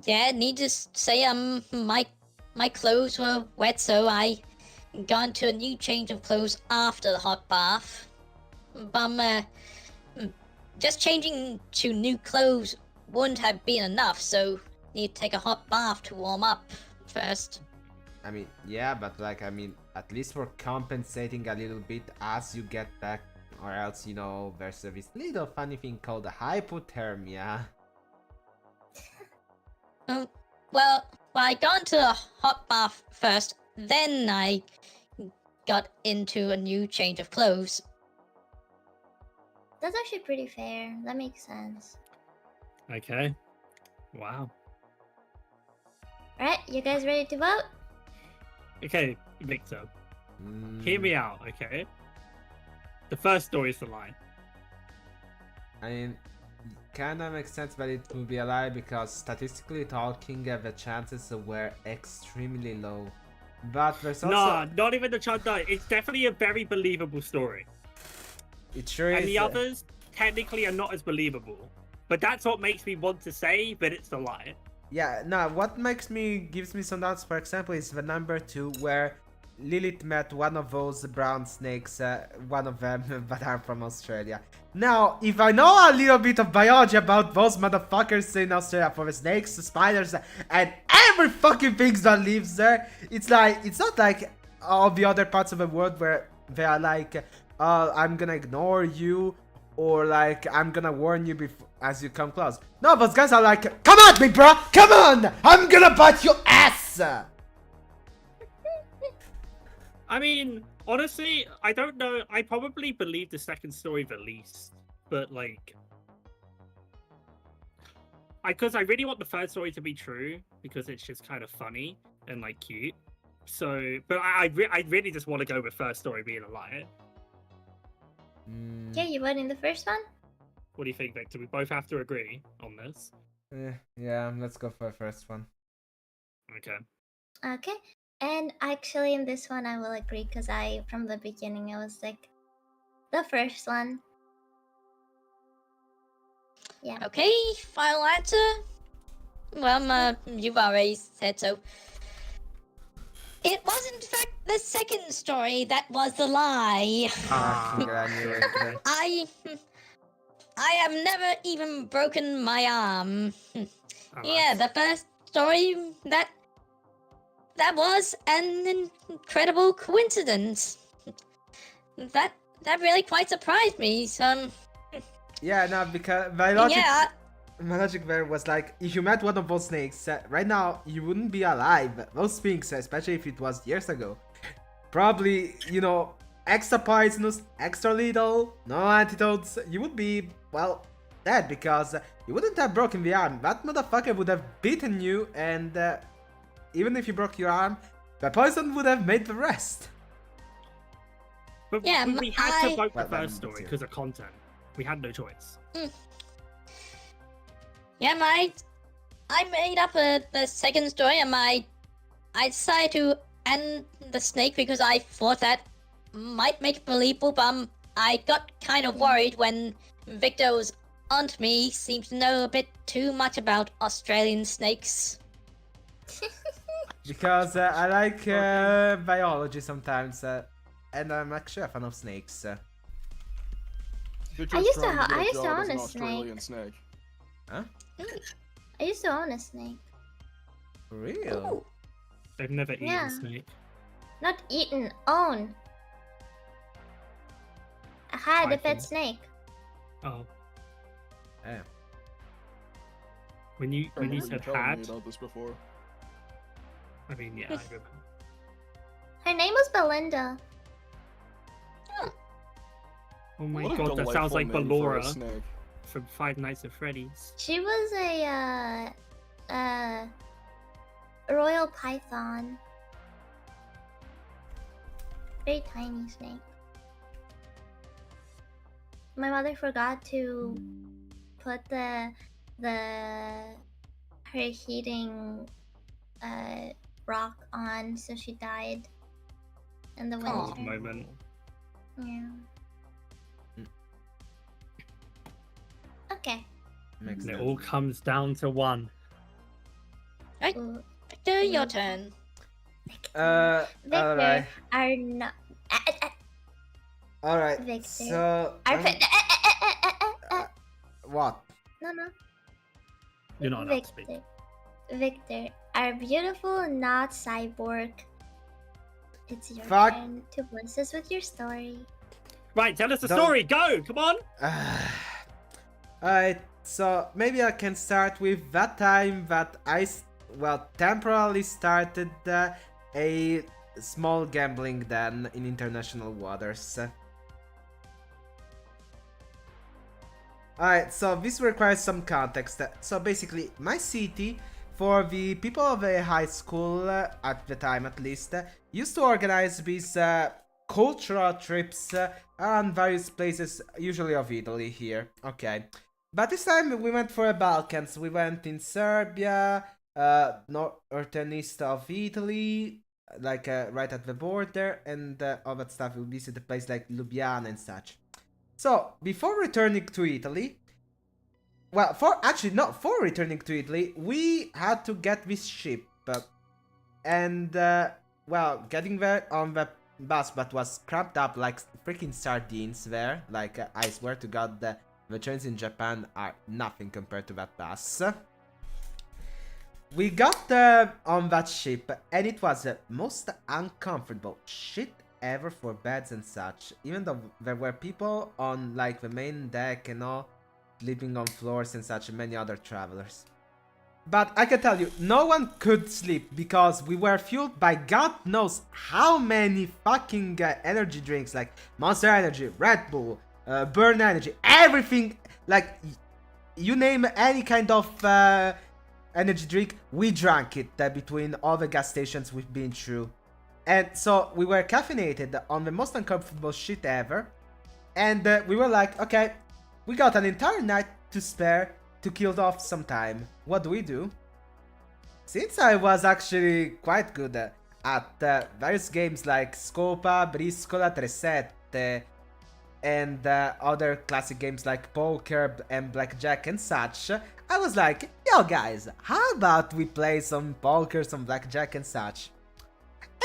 S5: yeah, need to say, my clothes were wet, so I got into a new change of clothes after the hot bath. But, just changing to new clothes wouldn't have been enough, so need to take a hot bath to warm up first.
S1: I mean, yeah, but like, I mean, at least we're compensating a little bit as you get back, or else, you know, there's this little funny thing called hypothermia.
S5: Well, I got into a hot bath first, then I got into a new change of clothes.
S3: That's actually pretty fair. That makes sense.
S4: Okay. Wow.
S3: Alright, you guys ready to vote?
S4: Okay, Victor. Hear me out, okay? The first story is the lie.
S1: I mean, kinda makes sense that it would be a lie because statistically talking, the chances were extremely low. But there's also...
S4: Nah, not even the chance. No, it's definitely a very believable story.
S1: It sure
S4: And
S1: is.
S4: the others technically are not as believable. But that's what makes me want to say, but it's a lie.
S1: Yeah, no, what gives me some doubts, for example, is the number 2 where Lilith met one of those brown snakes, one of them that are from Australia. Now, if I know a little bit of biology about those motherfuckers in Australia, for the snakes, spiders, and every fucking thing that lives there, it's like, it's not like all the other parts of the world where they are like, I'm gonna ignore you, or like, I'm gonna warn you as you come close. No, those guys are like, come at me, bro! Come on! I'm gonna bite your ass!
S4: I mean, honestly, I don't know. I probably believe the second story the least. But, like... Because I really want the third story to be true, because it's just kind of funny and, like, cute. So, but I really just want to go with first story being a lie.
S3: Okay, you voting the first one?
S4: What do you think, Victor? We both have to agree on this.
S1: Yeah, let's go for the first one.
S4: Okay.
S3: Okay. And actually in this one I will agree because from the beginning I was like, the first one. Yeah.
S5: Okay, final answer? Well, you've already said so. It was in fact the second story that was the lie.
S1: Congratulations.
S5: I have never even broken my arm. Yeah,
S4: Alright.
S5: the first story that was an incredible coincidence. That really quite surprised me. So
S1: Yeah, no, because my logic,
S5: yeah,
S1: my logic there was like, if you met one of those snakes, right now, you wouldn't be alive. Those things, especially if it was years ago, probably, you know, extra poisonous, extra lethal, no antidotes, you would be, well, dead because you wouldn't have broken the arm. That motherfucker would have beaten you, and even if you broke your arm, the poison would have made the rest.
S4: But
S5: Yeah,
S4: we had to
S5: I-
S4: vote the
S1: Well,
S4: first
S1: then,
S4: story
S1: too.
S4: because of content. We had no choice.
S5: yeah, I made up the second story, and I decided to end the snake because I thought that might make it believable, but I got kind of worried when Victor's aunt me seems to know a bit too much about Australian snakes.
S1: Because I like biology sometimes, and I'm actually a fan of snakes.
S2: Victor's
S3: used to
S2: trying
S3: ha-
S2: get
S3: I
S2: a
S3: used to
S2: job
S3: own
S2: as an
S3: a
S2: Australian snake.
S1: Huh?
S3: I used to own a snake.
S1: For real?
S5: Ooh.
S4: They've never eaten
S3: Yeah.
S4: snake.
S3: Not eaten, own. I had a pet
S4: Python.
S3: snake.
S4: Oh,
S1: Yeah.
S4: when you
S2: I remember
S4: said
S2: telling me
S4: had,
S2: about this before.
S4: I mean, yeah, I remember.
S3: Her name was Belinda.
S4: Oh my
S2: What a
S4: god, that sounds
S2: delightful
S4: like
S2: name for a
S4: Ballora
S2: snake.
S4: from Five Nights at Freddy's.
S3: She was a little python. Very tiny snake. My mother forgot to put her heating rock on, so she died in the
S5: Aw.
S3: winter.
S4: Moment.
S3: Yeah. Okay.
S1: Makes
S4: And it
S1: sense.
S4: all comes down to one.
S5: Right,
S3: Ooh,
S5: Victor, your turn.
S3: Victor
S1: Alright.
S3: are not.
S1: Alright.
S3: Victor.
S1: So.
S3: Are
S1: What?
S3: no.
S4: You're not allowed to speak.
S3: Victor, are beautiful, not cyborg. It's your
S1: Fuck.
S3: turn to bless us with your story.
S4: Right, tell us the
S1: Don't-
S4: story. Go, come on.
S1: Alright, so maybe I can start with that time that temporarily started a small gambling den in international waters. Alright, so this requires some context. So basically, my city, for the people of a high school, at the time at least, used to organize these cultural trips around various places, usually of Italy here. Okay. But this time we went for the Balkans. We went in Serbia, northern east of Italy, like right at the border, and all that stuff. We visited places like Ljubljana and such. So, before returning to Italy, for returning to Italy, we had to get this ship. And, getting there on the bus, but was cramped up like freaking sardines there. Like, I swear to God, the trains in Japan are nothing compared to that bus. We got on that ship, and it was the most uncomfortable shit ever for beds and such. Even though there were people on like the main deck and all, sleeping on floors and such, and many other travelers. But I can tell you, no one could sleep because we were fueled by God knows how many fucking energy drinks, like Monster Energy, Red Bull, Burn Energy, everything, like you name any kind of energy drink, we drank it between all the gas stations we've been through. And so we were caffeinated on the most uncomfortable shit ever. And we were like, okay, we got an entire night to spare to kill off some time. What do? Since I was actually quite good at various games like Scopa, Briscola, Tresette, and other classic games like poker and blackjack and such, I was like, yo guys, how about we play some poker, some blackjack and such?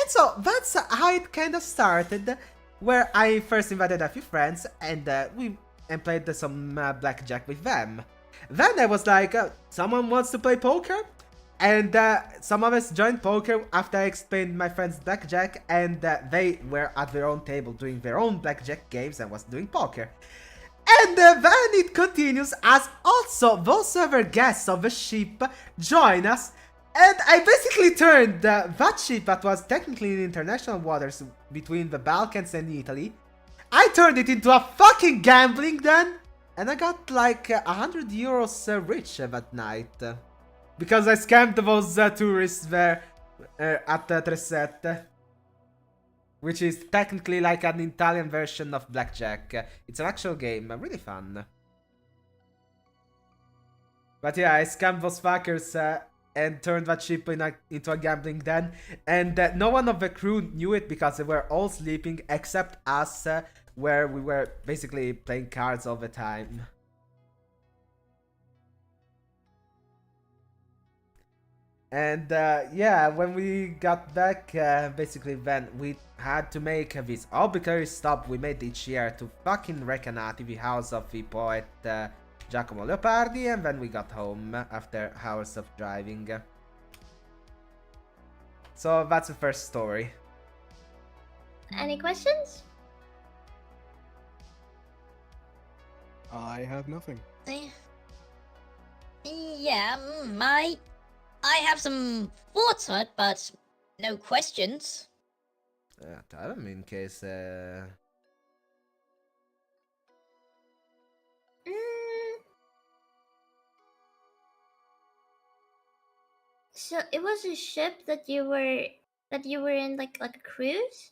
S1: And so that's how it kind of started, where I first invited a few friends and we played some blackjack with them. Then I was like, someone wants to play poker? And some of us joined poker after I explained my friends blackjack, and they were at their own table doing their own blackjack games and was doing poker. And then it continues as also those other guests of the ship join us. And I basically turned that ship that was technically in international waters between the Balkans and Italy, I turned it into a fucking gambling den, and I got like 100 euros rich that night. Because I scammed those tourists there at Tresette. Which is technically like an Italian version of blackjack. It's an actual game, really fun. But yeah, I scammed those fuckers and turned that ship into a gambling den. And no one of the crew knew it because they were all sleeping except us, where we were basically playing cards all the time. And yeah, when we got back, basically then we had to make this arbitrary stop we made each year to fucking Recanati, the house of the poet Giacomo Leopardi, and then we got home after hours of driving. So that's the first story.
S3: Any questions?
S2: I have nothing.
S5: Yeah, I have some thoughts on it, but no questions.
S1: Tell them in case...
S3: So it was a ship that you were in, like a cruise.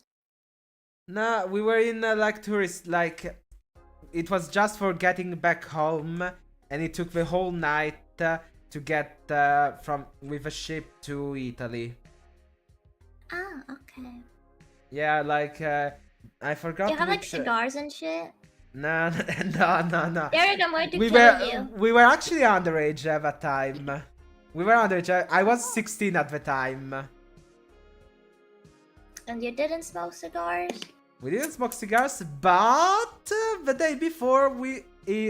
S1: Nah, we were in like tourist, like it was just for getting back home, and it took the whole night to get from with a ship to Italy.
S3: Ah, okay.
S1: Yeah, like I forgot
S3: You have like
S1: which.
S3: cigars and shit.
S1: No, no.
S3: Derek, I'm going to
S1: We
S3: kill
S1: were
S3: you.
S1: we were actually underage at that time. We were underage. I was 16 at the time.
S3: And you didn't smoke cigars?
S1: We didn't smoke cigars, but the day before we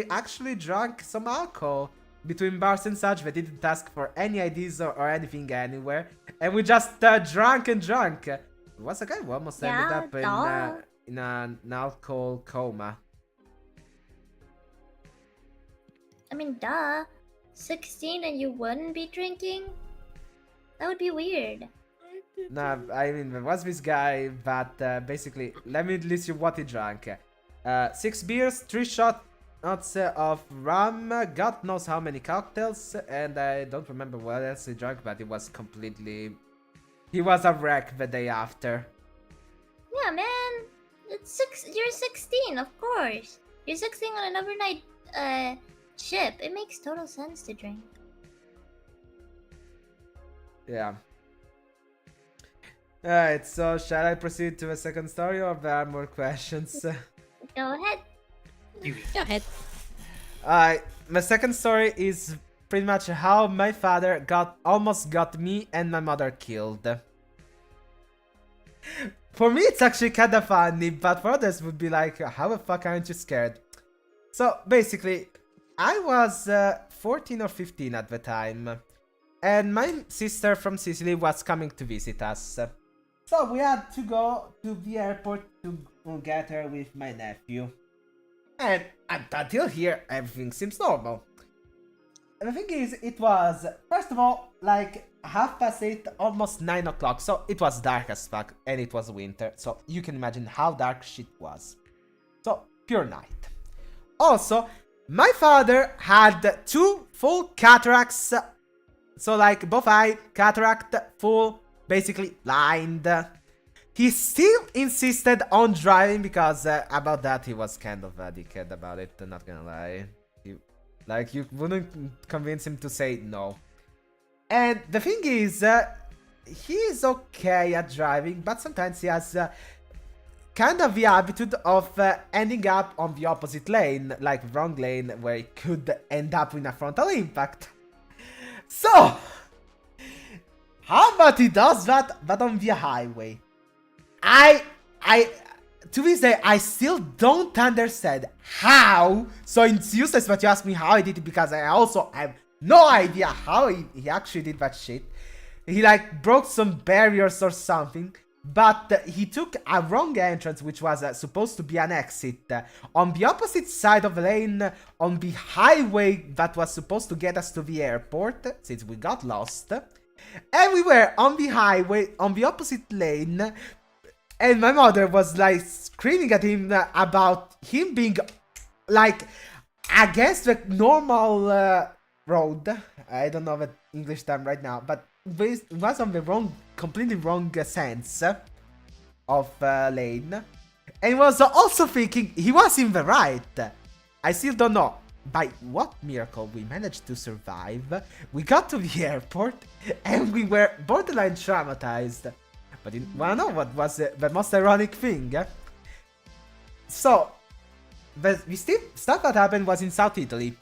S1: actually drank some alcohol between bars and such. They didn't ask for any IDs or anything anywhere, and we just drank and drank. It was okay. We almost ended
S3: Yeah,
S1: up
S3: duh.
S1: in an alcohol coma.
S3: I mean, duh. 16 and you wouldn't be drinking? That would be weird.
S1: Nah, I mean, there was this guy that basically, let me list you what he drank. 6 beers, 3 shots of rum, God knows how many cocktails, and I don't remember what else he drank, but it was completely... He was a wreck the day after.
S3: Yeah, man. You're 16, of course. You're 16 on an overnight ship. It makes total sense to drink.
S1: Yeah. Alright, so shall I proceed to the second story or there are more questions?
S3: Go ahead.
S5: Go ahead.
S1: Alright, my second story is pretty much how my father almost got me and my mother killed. For me it's actually kinda funny, but for others would be like, how the fuck aren't you scared? So basically, I was 14 or 15 at the time, and my sister from Sicily was coming to visit us. So we had to go to the airport to get her with my nephew. And until here, everything seems normal. And the thing is, it was, first of all, like 8:30, almost 9 o'clock. So it was dark as fuck, and it was winter. So you can imagine how dark shit was. So, pure night. Also, my father had 2 full cataracts. So like both eye, cataract, full, basically blind. He still insisted on driving because about that he was kind of a dickhead about it, not gonna lie. Like you wouldn't convince him to say no. And the thing is, he's okay at driving, but sometimes he has kind of the attitude of ending up on the opposite lane, like wrong lane, where he could end up in a frontal impact. So, how about he does that, but on the highway? To this day, I still don't understand how. So it's useless but you ask me how I did it, because I also have no idea how he actually did that shit. He like broke some barriers or something, but he took a wrong entrance, which was supposed to be an exit, on the opposite side of the lane, on the highway that was supposed to get us to the airport, since we got lost. And we were on the highway, on the opposite lane, and my mother was like screaming at him about him being like against the normal road. I don't know the English term right now, but it was on the wrong, completely wrong sense of lane. And he was also thinking he was in the right. I still don't know by what miracle we managed to survive. We got to the airport and we were borderline traumatized. But you wanna know what was the most ironic thing? So, the stuff that happened was in South Italy.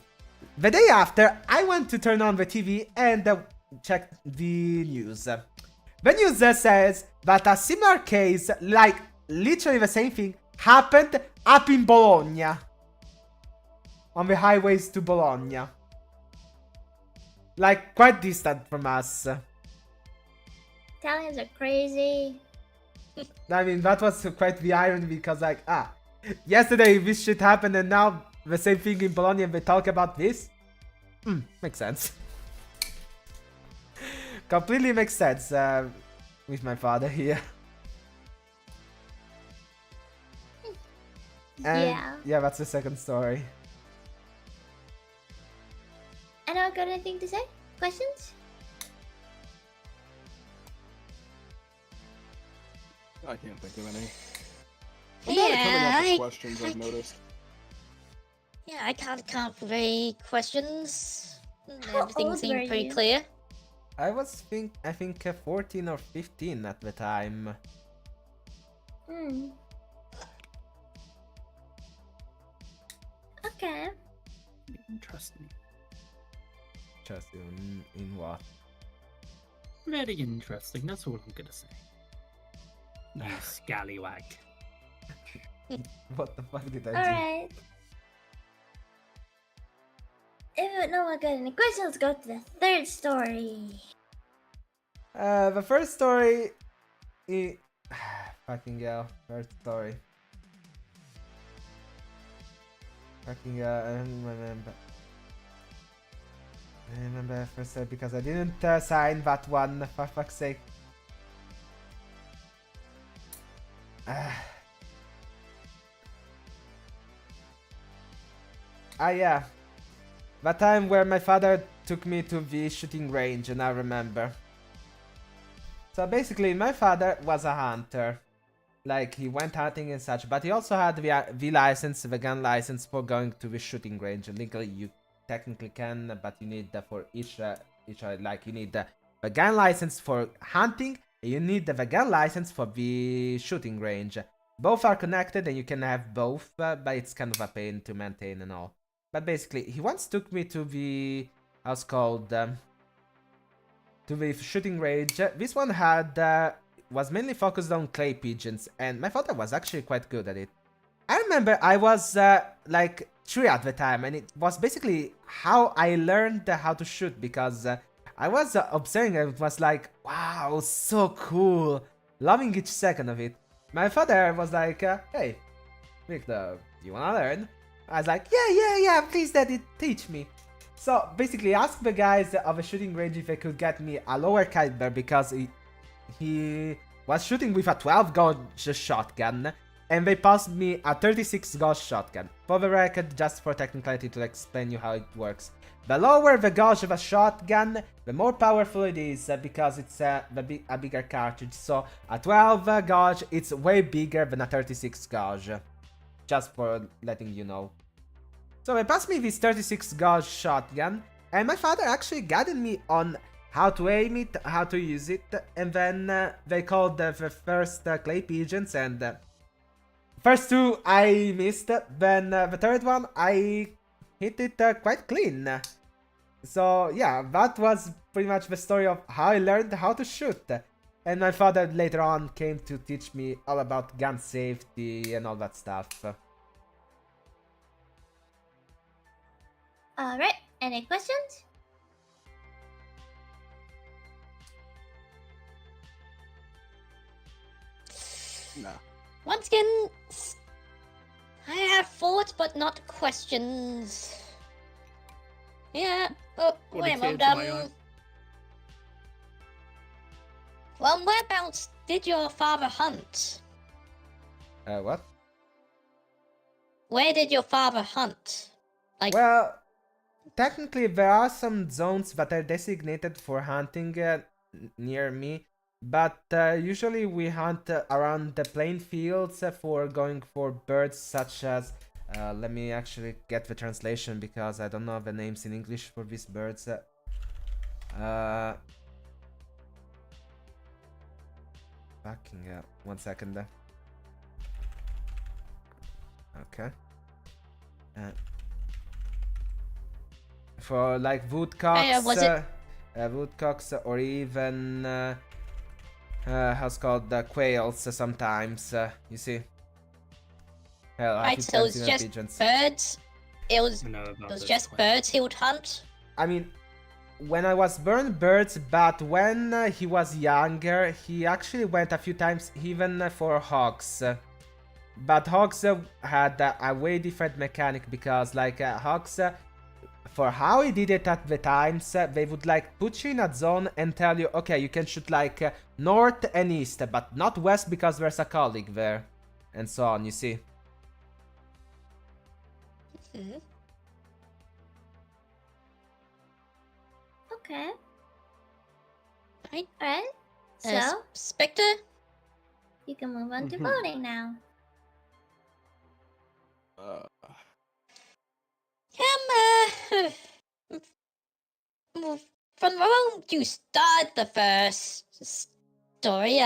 S1: The day after, I went to turn on the TV and checked the news. The news says that a similar case, like literally the same thing, happened up in Bologna. On the highways to Bologna. Like, quite distant from us.
S3: Italians are crazy.
S1: I mean, that was quite the irony, because like, yesterday this shit happened and now the same thing in Bologna and they talk about this? Makes sense. Completely makes sense with my father here. And
S3: Yeah.
S1: yeah, that's the second story.
S3: Anyone got anything to say? Questions?
S2: I can't think of any. I'm bad at coming up with
S5: Yeah,
S2: questions, I've noticed.
S5: I can't come up with any questions.
S3: How
S5: Everything
S3: old were
S5: seemed pretty
S3: you?
S5: clear.
S1: I think 14 or 15 at the time.
S3: Hmm. Okay.
S4: Interesting.
S1: Just in what?
S4: Very interesting. That's all I'm gonna say. You scallywag.
S1: What the fuck did I do?
S3: Alright. If no one got any questions, let's go to the third story.
S1: The first story. Fucking hell. First story. Fucking hell. I don't remember. I remember the first story because I didn't sign that one. For fuck's sake. Yeah. That time where my father took me to the shooting range, and I remember. So basically, my father was a hunter. Like, he went hunting and such, but he also had the license, the gun license for going to the shooting range. Legally, you technically can, but you need for each like, you need the gun license for hunting, and you need the gun license for the shooting range. Both are connected, and you can have both, but it's kind of a pain to maintain and all. But basically, he once took me to the, how's called, to the shooting range. This one was mainly focused on clay pigeons, and my father was actually quite good at it. I remember I was like 3 at the time, and it was basically how I learned how to shoot, because I was observing and it was like, wow, so cool, loving each second of it. My father was like, hey, Victor, do you wanna learn? I was like, yeah, please daddy, teach me. So basically asked the guys of a shooting range if they could get me a lower caliber, because he was shooting with a 12 gauge shotgun, and they passed me a 36 gauge shotgun. For the record, just for technicality to explain you how it works. The lower the gauge of a shotgun, the more powerful it is, because it's a bigger cartridge. So a 12 gauge, it's way bigger than a 36 gauge. Just for letting you know. So they passed me this 36 gauge shotgun, and my father actually guided me on how to aim it, how to use it, and then they called the first clay pigeons, and first 2 I missed, then the third one I hit it quite clean. So yeah, that was pretty much the story of how I learned how to shoot. And my father later on came to teach me all about gun safety and all that stuff.
S3: Alright, any questions?
S2: Nah.
S5: Once again, I have thoughts but not questions. Yeah. Oh,
S4: What
S5: wait
S4: a
S5: a
S4: kid,
S5: moment.
S4: my own.
S5: Well, whereabouts did your father hunt?
S1: What?
S5: Where did your father hunt? Like,
S1: Well, technically there are some zones that are designated for hunting near me, but usually we hunt around the plain fields for going for birds such as, let me actually get the translation because I don't know the names in English for these birds. Fucking hell, 1 second there. Okay. For like woodcocks,
S5: was it-
S1: woodcocks, or even how's called quails sometimes. You see. Hell, a
S5: right,
S1: few
S5: so it
S1: times
S5: was
S1: even
S5: just
S1: pigeons.
S5: birds? It was
S4: I know about
S5: It was
S4: those
S5: just
S4: quite-
S5: birds he would hunt?
S1: I mean, when I was born, birds, but when he was younger, he actually went a few times even for hogs. But hogs had a way different mechanic because, like, hogs, for how he did it at the times, they would like put you in a zone and tell you, okay, you can shoot like north and east, but not west because there's a colleague there, and so on. You see.
S5: Mhm.
S3: Okay.
S5: Right.
S3: Alright.
S5: Uh,
S3: So,
S5: Spectre?
S3: You can move on to
S2: Mhm.
S3: voting now.
S5: Well, from the moment you start the first story,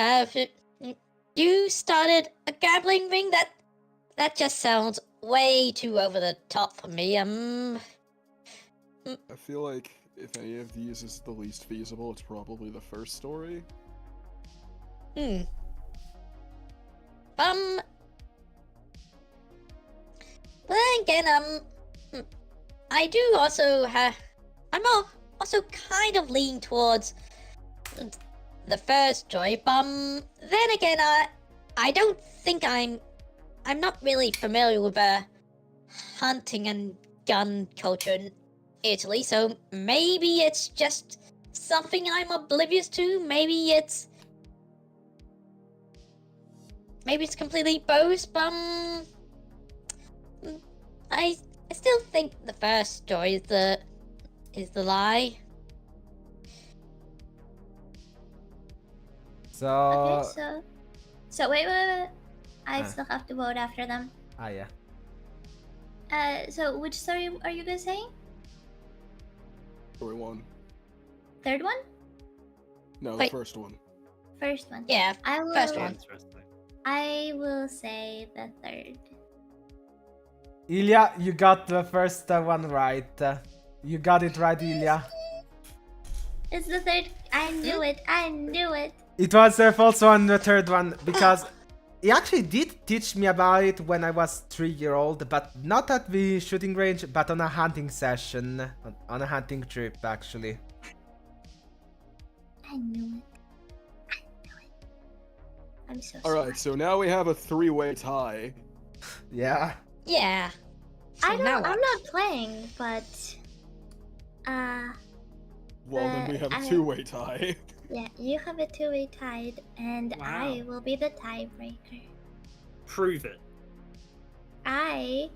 S5: you started a gambling ring. That just sounds way too over the top for me.
S2: I feel like if any of these is the least feasible, it's probably the first story.
S5: Hmm. But then again, I do also have. Also kind of lean towards the first story. But then again, I don't think I'm not really familiar with hunting and gun culture in Italy, so maybe it's just something I'm oblivious to. Maybe it's completely both. But I still think the first story is the lie.
S1: So.
S3: Okay, so wait. I
S1: Ah.
S3: still have to vote after them.
S1: Yeah.
S3: So which story are you guys saying?
S2: Story 1.
S3: Third one?
S2: No, the
S5: Wait.
S2: first one.
S3: First one.
S5: Yeah,
S3: I will.
S5: first one.
S4: Interesting.
S3: I will say the third.
S1: Ilya, you got the first one right. You got it right, Ilya.
S3: It's the third. I knew it. I knew it.
S1: It was the false one, the third one, because he actually did teach me about it when I was 3-year-old, but not at the shooting range, but on a hunting session, on a hunting trip, actually.
S3: I knew it. I knew it. I'm so
S2: All right,
S3: smart.
S2: so now we have a 3-way tie.
S1: Yeah.
S5: Yeah. So
S3: I
S5: now
S3: don't.
S5: what?
S3: I'm not playing, but
S2: Well, then we have a
S3: I-
S2: 2-way tie.
S3: yeah, you have a two-way tied, and
S4: Wow.
S3: I will be the tiebreaker.
S4: Prove it.
S3: I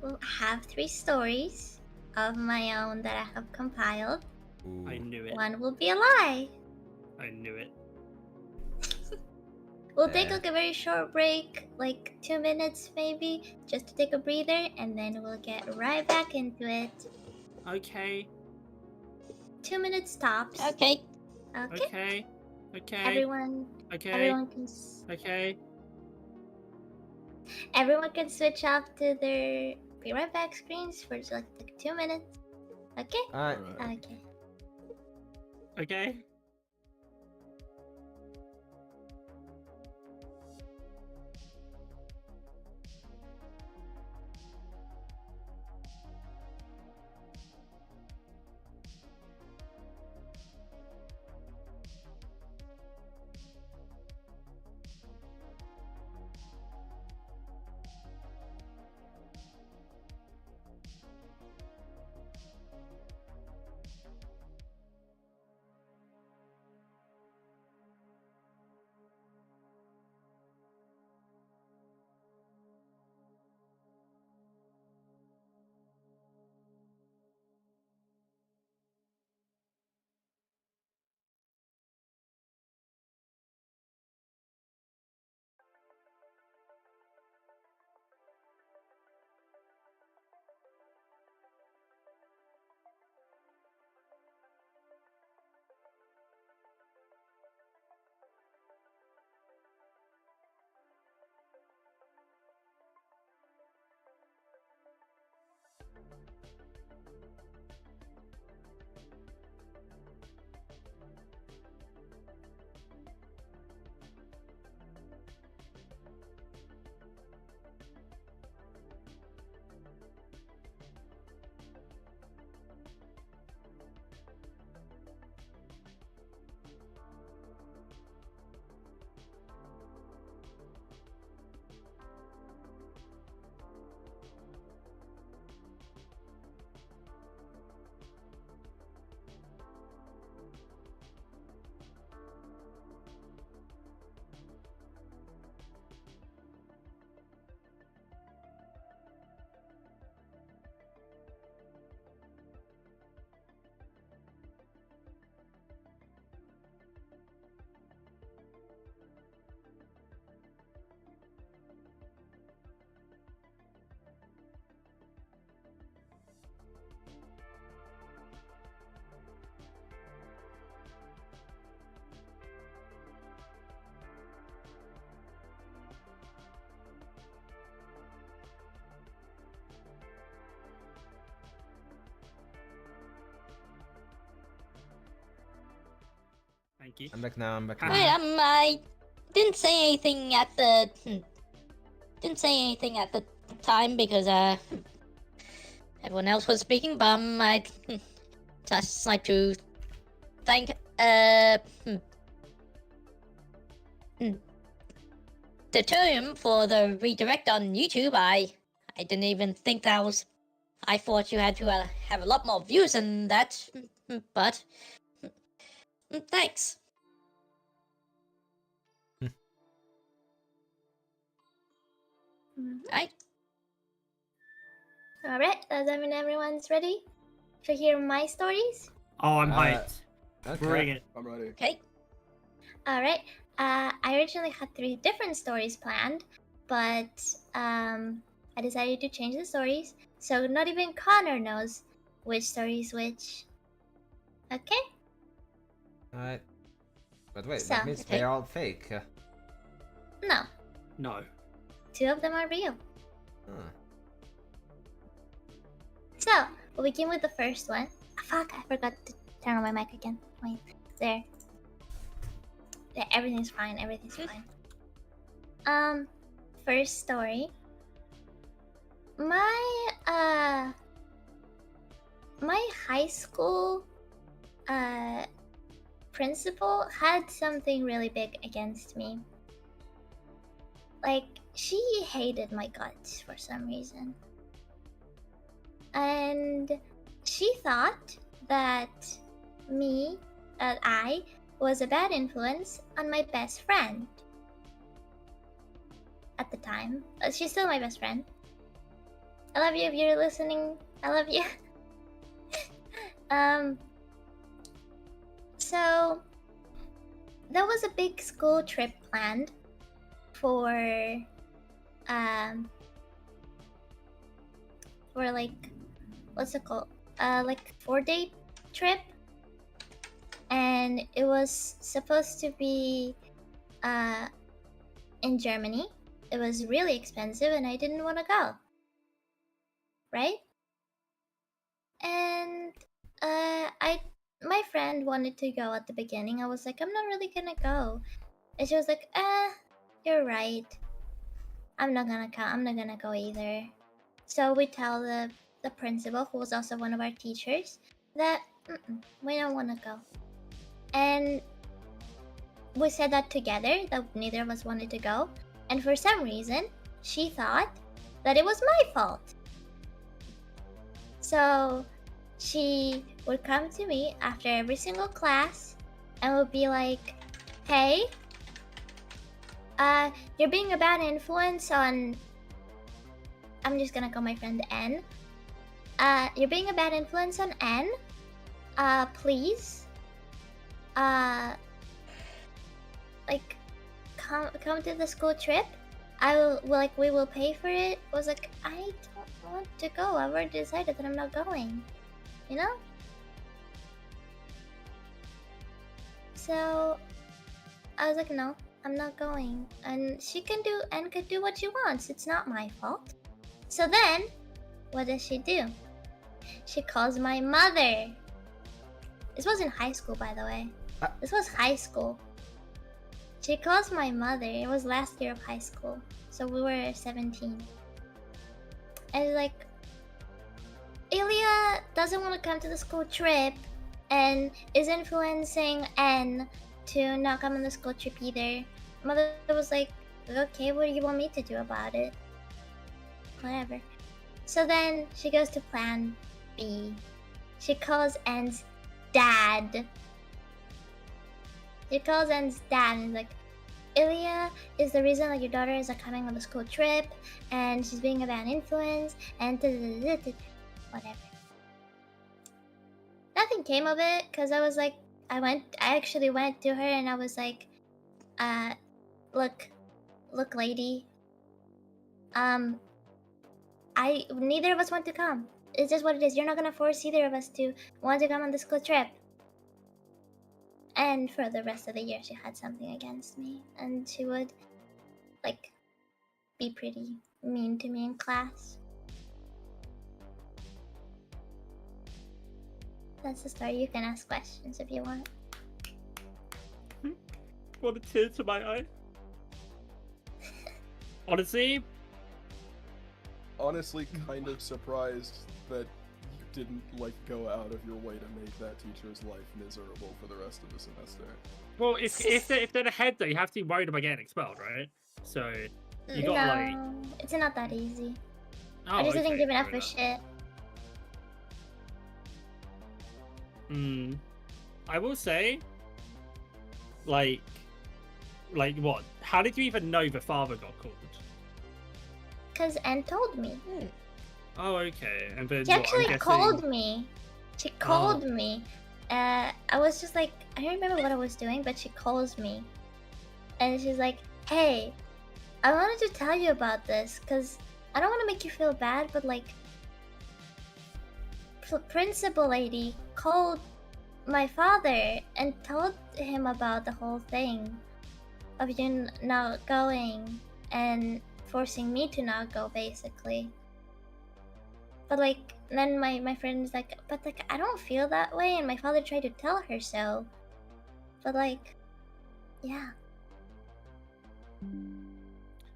S3: will have 3 stories of my own that I have compiled.
S4: I knew it.
S3: One will be a lie.
S4: I knew it.
S3: We'll take
S1: Yeah.
S3: like a very short break, like 2 minutes maybe, just to take a breather, and then we'll get right back into it.
S4: Okay.
S3: 2 minutes tops.
S5: Okay.
S3: Okay.
S4: Okay. Okay.
S3: Everyone.
S4: Okay.
S3: Everyone can.
S4: Okay.
S3: Everyone can switch off to their be right back screens for just like 2 minutes. Okay.
S1: Alright.
S2: Alright.
S3: Okay.
S4: Okay. Thank you.
S1: I'm back now. I'm back
S4: Wait,
S5: Wait,
S1: now.
S5: I didn't say anything at the time because everyone else was speaking, but I just like to thank the term for the redirect on YouTube. I didn't even think that was. I thought you had to have a lot more views than that, but thanks. I
S3: Alright, does that mean everyone's ready to hear my stories?
S4: Oh, I'm
S1: Uh,
S4: hyped. Bring
S1: Okay.
S4: it.
S2: I'm ready.
S5: okay.
S3: Alright, I originally had 3 different stories planned, but I decided to change the stories, so not even Connor knows which story is which. Okay?
S1: Alright. But wait,
S3: So,
S1: that means
S5: okay.
S1: they're all fake.
S3: No,
S4: No.
S3: 2 of them are real.
S1: Huh.
S3: So, we'll begin with the first one. Ah, fuck, I forgot to turn on my mic again. Wait, there. Yeah, everything's fine, everything's fine. First story. My high school principal had something really big against me. Like, she hated my guts for some reason. And she thought that I was a bad influence on my best friend. At the time. She's still my best friend. I love you if you're listening. I love you. So there was a big school trip planned for like, what's it called? Like 4-day trip, and it was supposed to be in Germany. It was really expensive, and I didn't want to go. Right? And my friend wanted to go at the beginning. I was like, I'm not really gonna go. And she was like, you're right. I'm not gonna come. I'm not gonna go either. So we tell the principal, who was also one of our teachers, that we don't want to go. And we said that together, that neither of us wanted to go. And for some reason, she thought that it was my fault. So she would come to me after every single class and would be like, hey, you're being a bad influence on... I'm just gonna call my friend N. You're being a bad influence on N. Please. Like, come to the school trip. We will pay for it. I was like, I don't want to go. I've already decided that I'm not going. You know? So I was like, no, I'm not going. And N could do what she wants. It's not my fault. So then, what does she do? She calls my mother. This was in high school, by the way. This was high school. She calls my mother. It was last year of high school. So we were 17. And like, Ilya doesn't want to come to the school trip and is influencing N to not come on the school trip either. Mother was like, okay, what do you want me to do about it? Whatever. So then she goes to plan B. She calls N's dad. She calls N's dad and is like, Ilya is the reason that your daughter is not coming on the school trip, and she's being a bad influence, and whatever. Nothing came of it, because I was like, I actually went to her and I was like, look lady, neither of us want to come. It's just what it is. You're not gonna force either of us to want to come on the school trip. And for the rest of the year, she had something against me, and she would, like, be pretty mean to me in class. That's the story. You can ask questions if you want.
S4: brought a tear to my eye. Honestly,
S2: Kind of surprised that you didn't like go out of your way to make that teacher's life miserable for the rest of the semester.
S4: well, if they're the head, though, you have to be worried about getting expelled, right? So you got like,
S3: No, it's not that easy.
S4: oh,
S3: I just didn't
S4: okay,
S3: give enough
S4: fair
S3: a shit.
S4: I will say, like what? How did you even know the father got called?
S3: Cause Anne told me.
S4: Oh, okay. And then
S3: She
S4: what, I'm
S3: actually
S4: guessing...
S3: called me. She called me. I was just like, I don't remember what I was doing, but she calls me. And she's like, hey, I wanted to tell you about this, because I don't want to make you feel bad, but like, principal lady called my father and told him about the whole thing of you not going and forcing me to not go, basically. But like, then my friend is like, but like, I don't feel that way, and my father tried to tell her so. But like, yeah.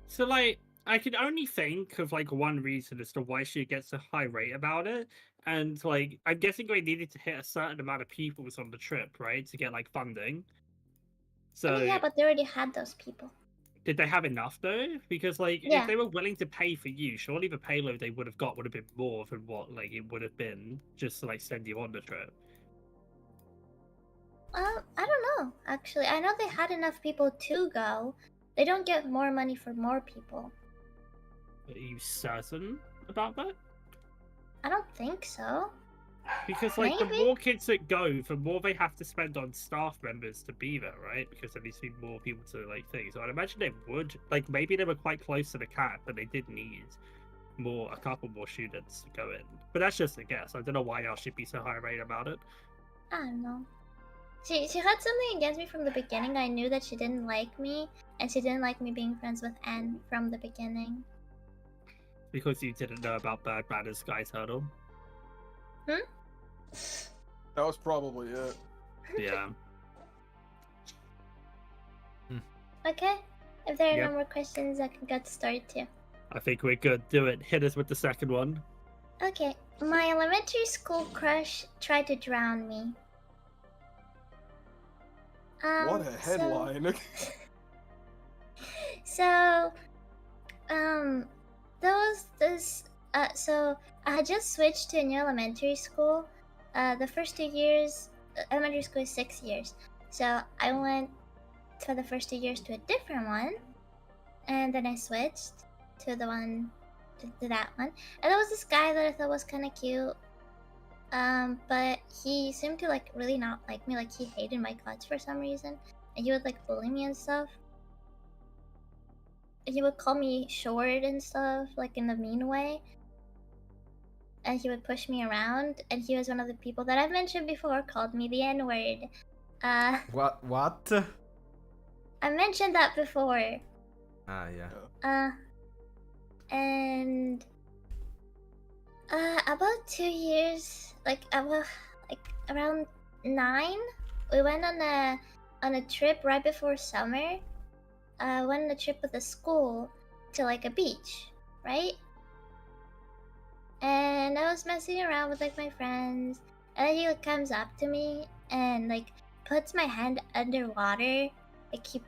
S4: So like, I can only think of like one reason as to why she gets a high rate about it, and like, I'm guessing they needed to hit a certain amount of pupils on the trip, right, to get like funding. So
S3: I mean, yeah, but they already had those people.
S4: did they have enough though? Because like,
S3: Yeah.
S4: if they were willing to pay for you, surely the payload they would have got would have been more than what like it would have been just to like send you on the trip.
S3: I don't know, actually. I know they had enough people to go. They don't get more money for more people.
S4: Are you certain about that?
S3: I don't think so.
S4: Because like the
S3: Maybe?
S4: more kids that go, the more they have to spend on staff members to be there, right? Because there needs to be more people to like things. So I'd imagine they would like maybe they were quite close to the cap, but they did need a couple more students to go in. But that's just a guess. I don't know why y'all should be so high rate about it.
S3: I don't know. She had something against me from the beginning. I knew that she didn't like me, and she didn't like me being friends with Anne from the beginning.
S4: Because you didn't know about Bird Banner's Sky Turtle.
S3: Hmm?
S2: That was probably it.
S4: Yeah.
S3: Okay. If there are
S4: Yep.
S3: no more questions, I can get started too.
S4: I think we're good. Do it. Hit us with the second one.
S3: Okay. My elementary school crush tried to drown me.
S2: What a headline.
S3: So, so I had just switched to a new elementary school. The first 2 years, elementary school is 6 years. So I went for the first 2 years to a different one, and then I switched to the one, to that one. And there was this guy that I thought was kind of cute. But he seemed to like really not like me. Like he hated my guts for some reason, and he would like bully me and stuff. And he would call me short and stuff, like in the mean way. And he would push me around. And he was one of the people that I've mentioned before called me the N-word.
S1: What?
S3: I mentioned that before.
S1: Ah, yeah.
S3: And about 2 years, around 9, we went on a trip right before summer. Went on a trip with the school to like a beach, right? And I was messing around with like my friends, and then he like comes up to me and like puts my hand underwater. Like he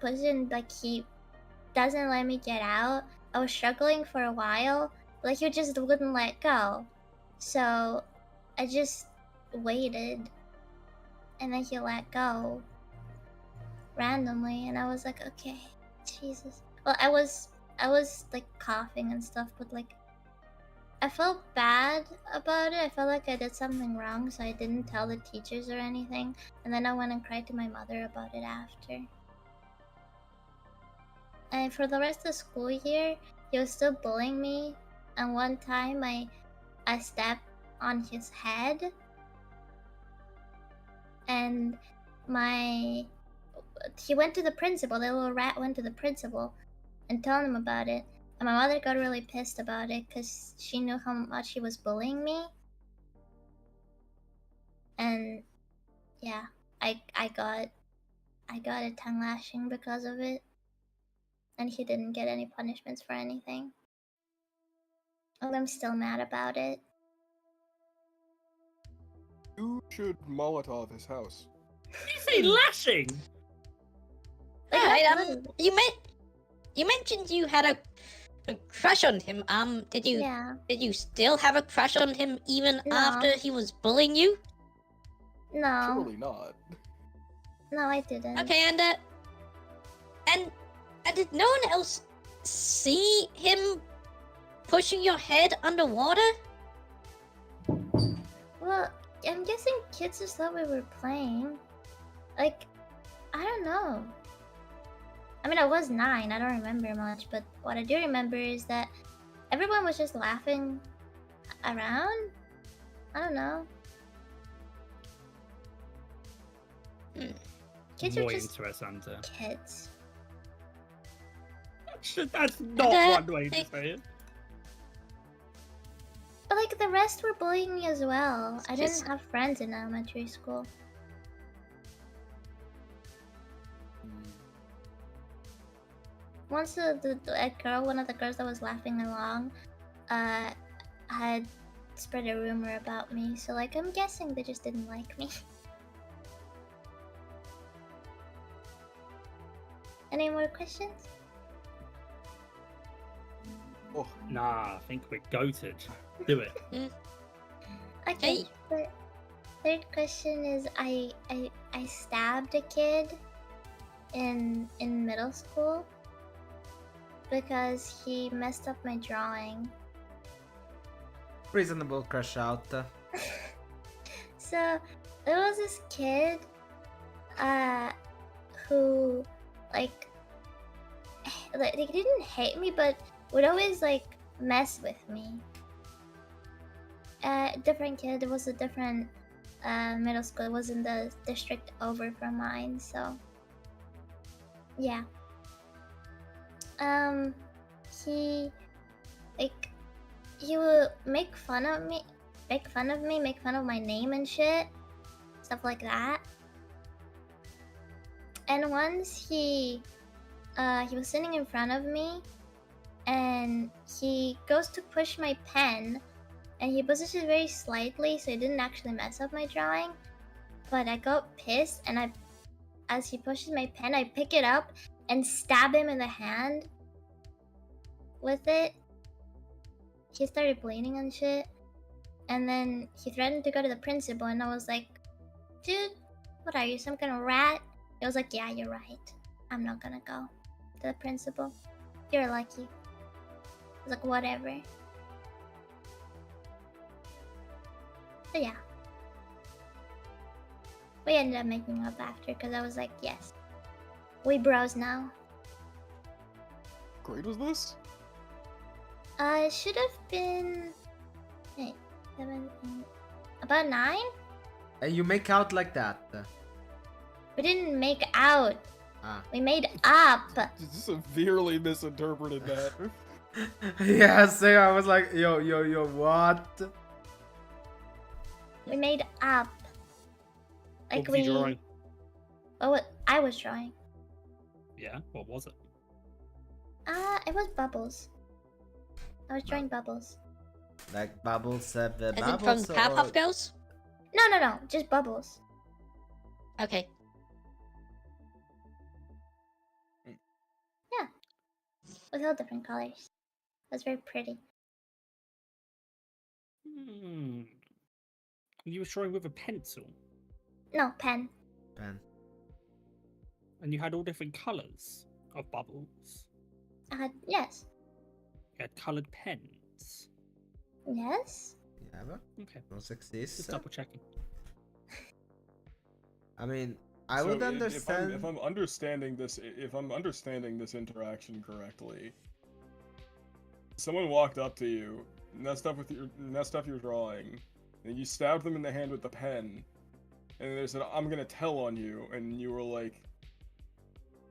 S3: doesn't let me get out. I was struggling for a while, but like he just wouldn't let go. So I just waited, and then he let go randomly, and I was like, okay, Jesus. Well, I was like coughing and stuff, but like I felt bad about it. I felt like I did something wrong, so I didn't tell the teachers or anything. And then I went and cried to my mother about it after. And for the rest of the school year, he was still bullying me. And one time I stepped on his head, and he went to the principal. The little rat went to the principal and told him about it. And my mother got really pissed about it because she knew how much he was bullying me. And yeah, I got I got a tongue lashing because of it, and he didn't get any punishments for anything. And I'm still mad about it.
S2: You should Molotov his house.
S4: You say lashing?
S3: Like,
S5: Alright,
S3: not literally.
S5: you mentioned you had a crush on him. Did you still have a crush on him even
S3: No.
S5: after he was bullying you?
S3: No,
S2: Surely not.
S3: no, I didn't.
S5: Okay, and did no one else see him pushing your head underwater?
S3: Well, I'm guessing kids just thought we were playing. Like, I don't know. I mean, I was 9, I don't remember much, but what I do remember is that everyone was just laughing around. I don't know. Kids are
S4: More
S3: just
S4: interesante.
S3: kids.
S4: That's not one way to say it.
S3: But like the rest were bullying me as well. I
S5: Just-
S3: didn't have friends in elementary school. Once one of the girls that was laughing along, had spread a rumor about me. So like I'm guessing they just didn't like me. Any more questions?
S2: Oh,
S4: Nah, I think we're goated. Do it.
S3: Okay.
S5: Hey.
S3: The third question is I stabbed a kid in middle school because he messed up my drawing.
S1: Reasonable crush out.
S3: So there was this kid who like he didn't hate me but would always like mess with me. Different kid. It was a different middle school. It was in the district over from mine, so yeah. He like he would make fun of me, make fun of my name and shit, stuff like that. And once he was sitting in front of me, and he goes to push my pen, and he pushes it very slightly, so it didn't actually mess up my drawing. But I got pissed, and as he pushes my pen, I pick it up and stab him in the hand with it. He started bleeding and shit. And then he threatened to go to the principal, and I was like, dude, what are you, some kind of rat? He was like, yeah, you're right. I'm not gonna go to the principal. You're lucky. I was like, whatever. So yeah. We ended up making up after because I was like, yes. We bros now.
S2: grade was this?
S3: It should have been... Wait, 7, 8... About 9?
S1: And you make out like that.
S3: We didn't make out.
S1: Ah.
S3: We made up.
S2: You severely misinterpreted that.
S1: Yeah, so I was like, yo, what?
S3: We made up. Like
S4: What was you drawing?
S3: Oh, what I was drawing.
S4: Yeah, what was it?
S3: It was bubbles. I was drawing bubbles.
S1: Like bubbles, the
S5: As in from
S1: bubbles
S5: Powerpuff Girls?
S3: No, just bubbles.
S5: Okay.
S3: With all different colors. It was very pretty.
S4: You were drawing with a pencil,
S3: No, pen.
S1: pen.
S4: and you had all different colours of bubbles.
S3: Yes.
S4: You had coloured pens.
S3: Yes?
S1: Yeah, but
S4: Okay,
S1: those exist.
S4: just double checking.
S1: I mean, I
S2: So
S1: would
S2: if
S1: understand.
S2: if I'm understanding this interaction correctly, someone walked up to you, messed up your drawing, and you stabbed them in the hand with the pen, and they said, "I'm gonna tell on you," and you were like,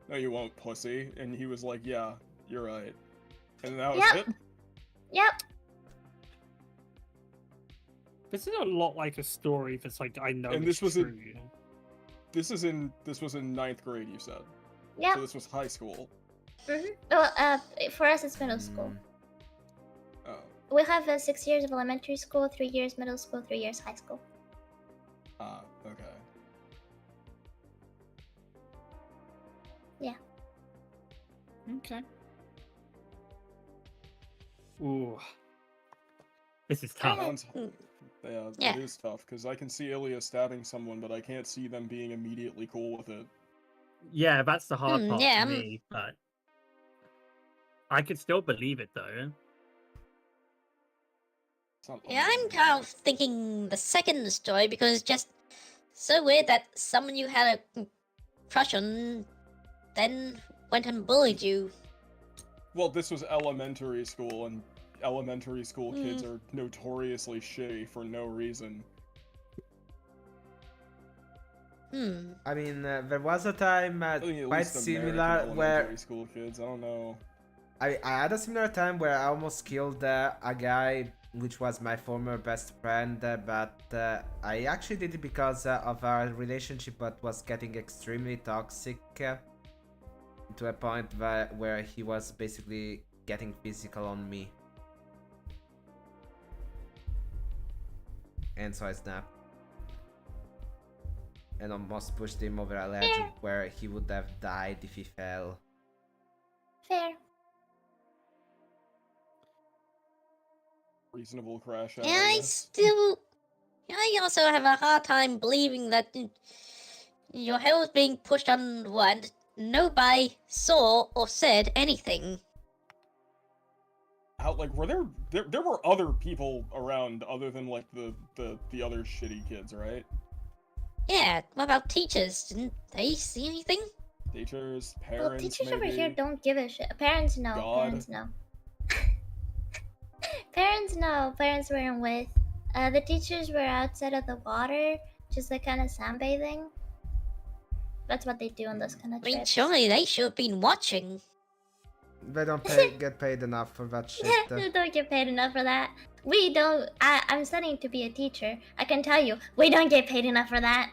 S2: "No, you won't, pussy," and he was like, "Yeah, you're right," and that was
S3: Yep.
S2: it.
S3: Yep.
S4: This is a lot like a story that's like I know
S2: And
S4: it's
S2: this was a-
S4: true.
S2: this was in ninth grade, you said.
S3: Yeah.
S2: So this was high school.
S3: Well, for us it's middle school.
S2: Oh.
S3: We have 6 years of elementary school, 3 years middle school, 3 years high school.
S2: Ah, okay.
S3: Yeah.
S4: Okay. Ooh. This is tough.
S2: Sounds,
S5: Mm.
S2: yeah,
S5: Yeah.
S2: it is tough because I can see Ilya stabbing someone, but I can't see them being immediately cool with it.
S4: Yeah, that's the hard part
S5: yeah,
S4: for me, but I could still believe it though.
S2: It's not
S5: Yeah, I'm
S2: unbelievable.
S5: kind of thinking the second story because just so weird that someone you had a crush on then went and bullied you.
S2: Well, this was elementary school, and elementary school kids are notoriously shitty for no reason.
S1: I mean, there was a time
S2: I think at
S1: quite
S2: least American
S1: similar
S2: elementary
S1: where
S2: school kids. I don't know.
S1: I had a similar time where I almost killed a guy which was my former best friend, but I actually did it because of our relationship, but was getting extremely toxic to a point where he was basically getting physical on me. And so I snapped. And almost pushed him over a ledge where he would have died if he fell.
S3: Fair.
S2: Reasonable crash out,
S5: Yeah,
S2: I
S5: I
S2: guess.
S5: still. I also have a hard time believing that your head was being pushed on and nobody saw or said anything.
S2: How, like, were there were other people around other than like the other shitty kids, right?
S5: Yeah, what about teachers? Didn't they see anything?
S2: Teachers,
S3: Well,
S2: parents,
S3: teachers
S2: maybe.
S3: over here don't give a shit. Parents know.
S2: God.
S3: Parents know. Parents know. Parents weren't with. The teachers were outside of the water, just like kind of sunbathing. That's what they do on those kind of
S5: I mean,
S3: trips.
S5: surely they should have been watching.
S1: They don't get paid enough for that shit.
S3: They don't get paid enough for that. We don't. I'm studying to be a teacher. I can tell you, we don't get paid enough for that.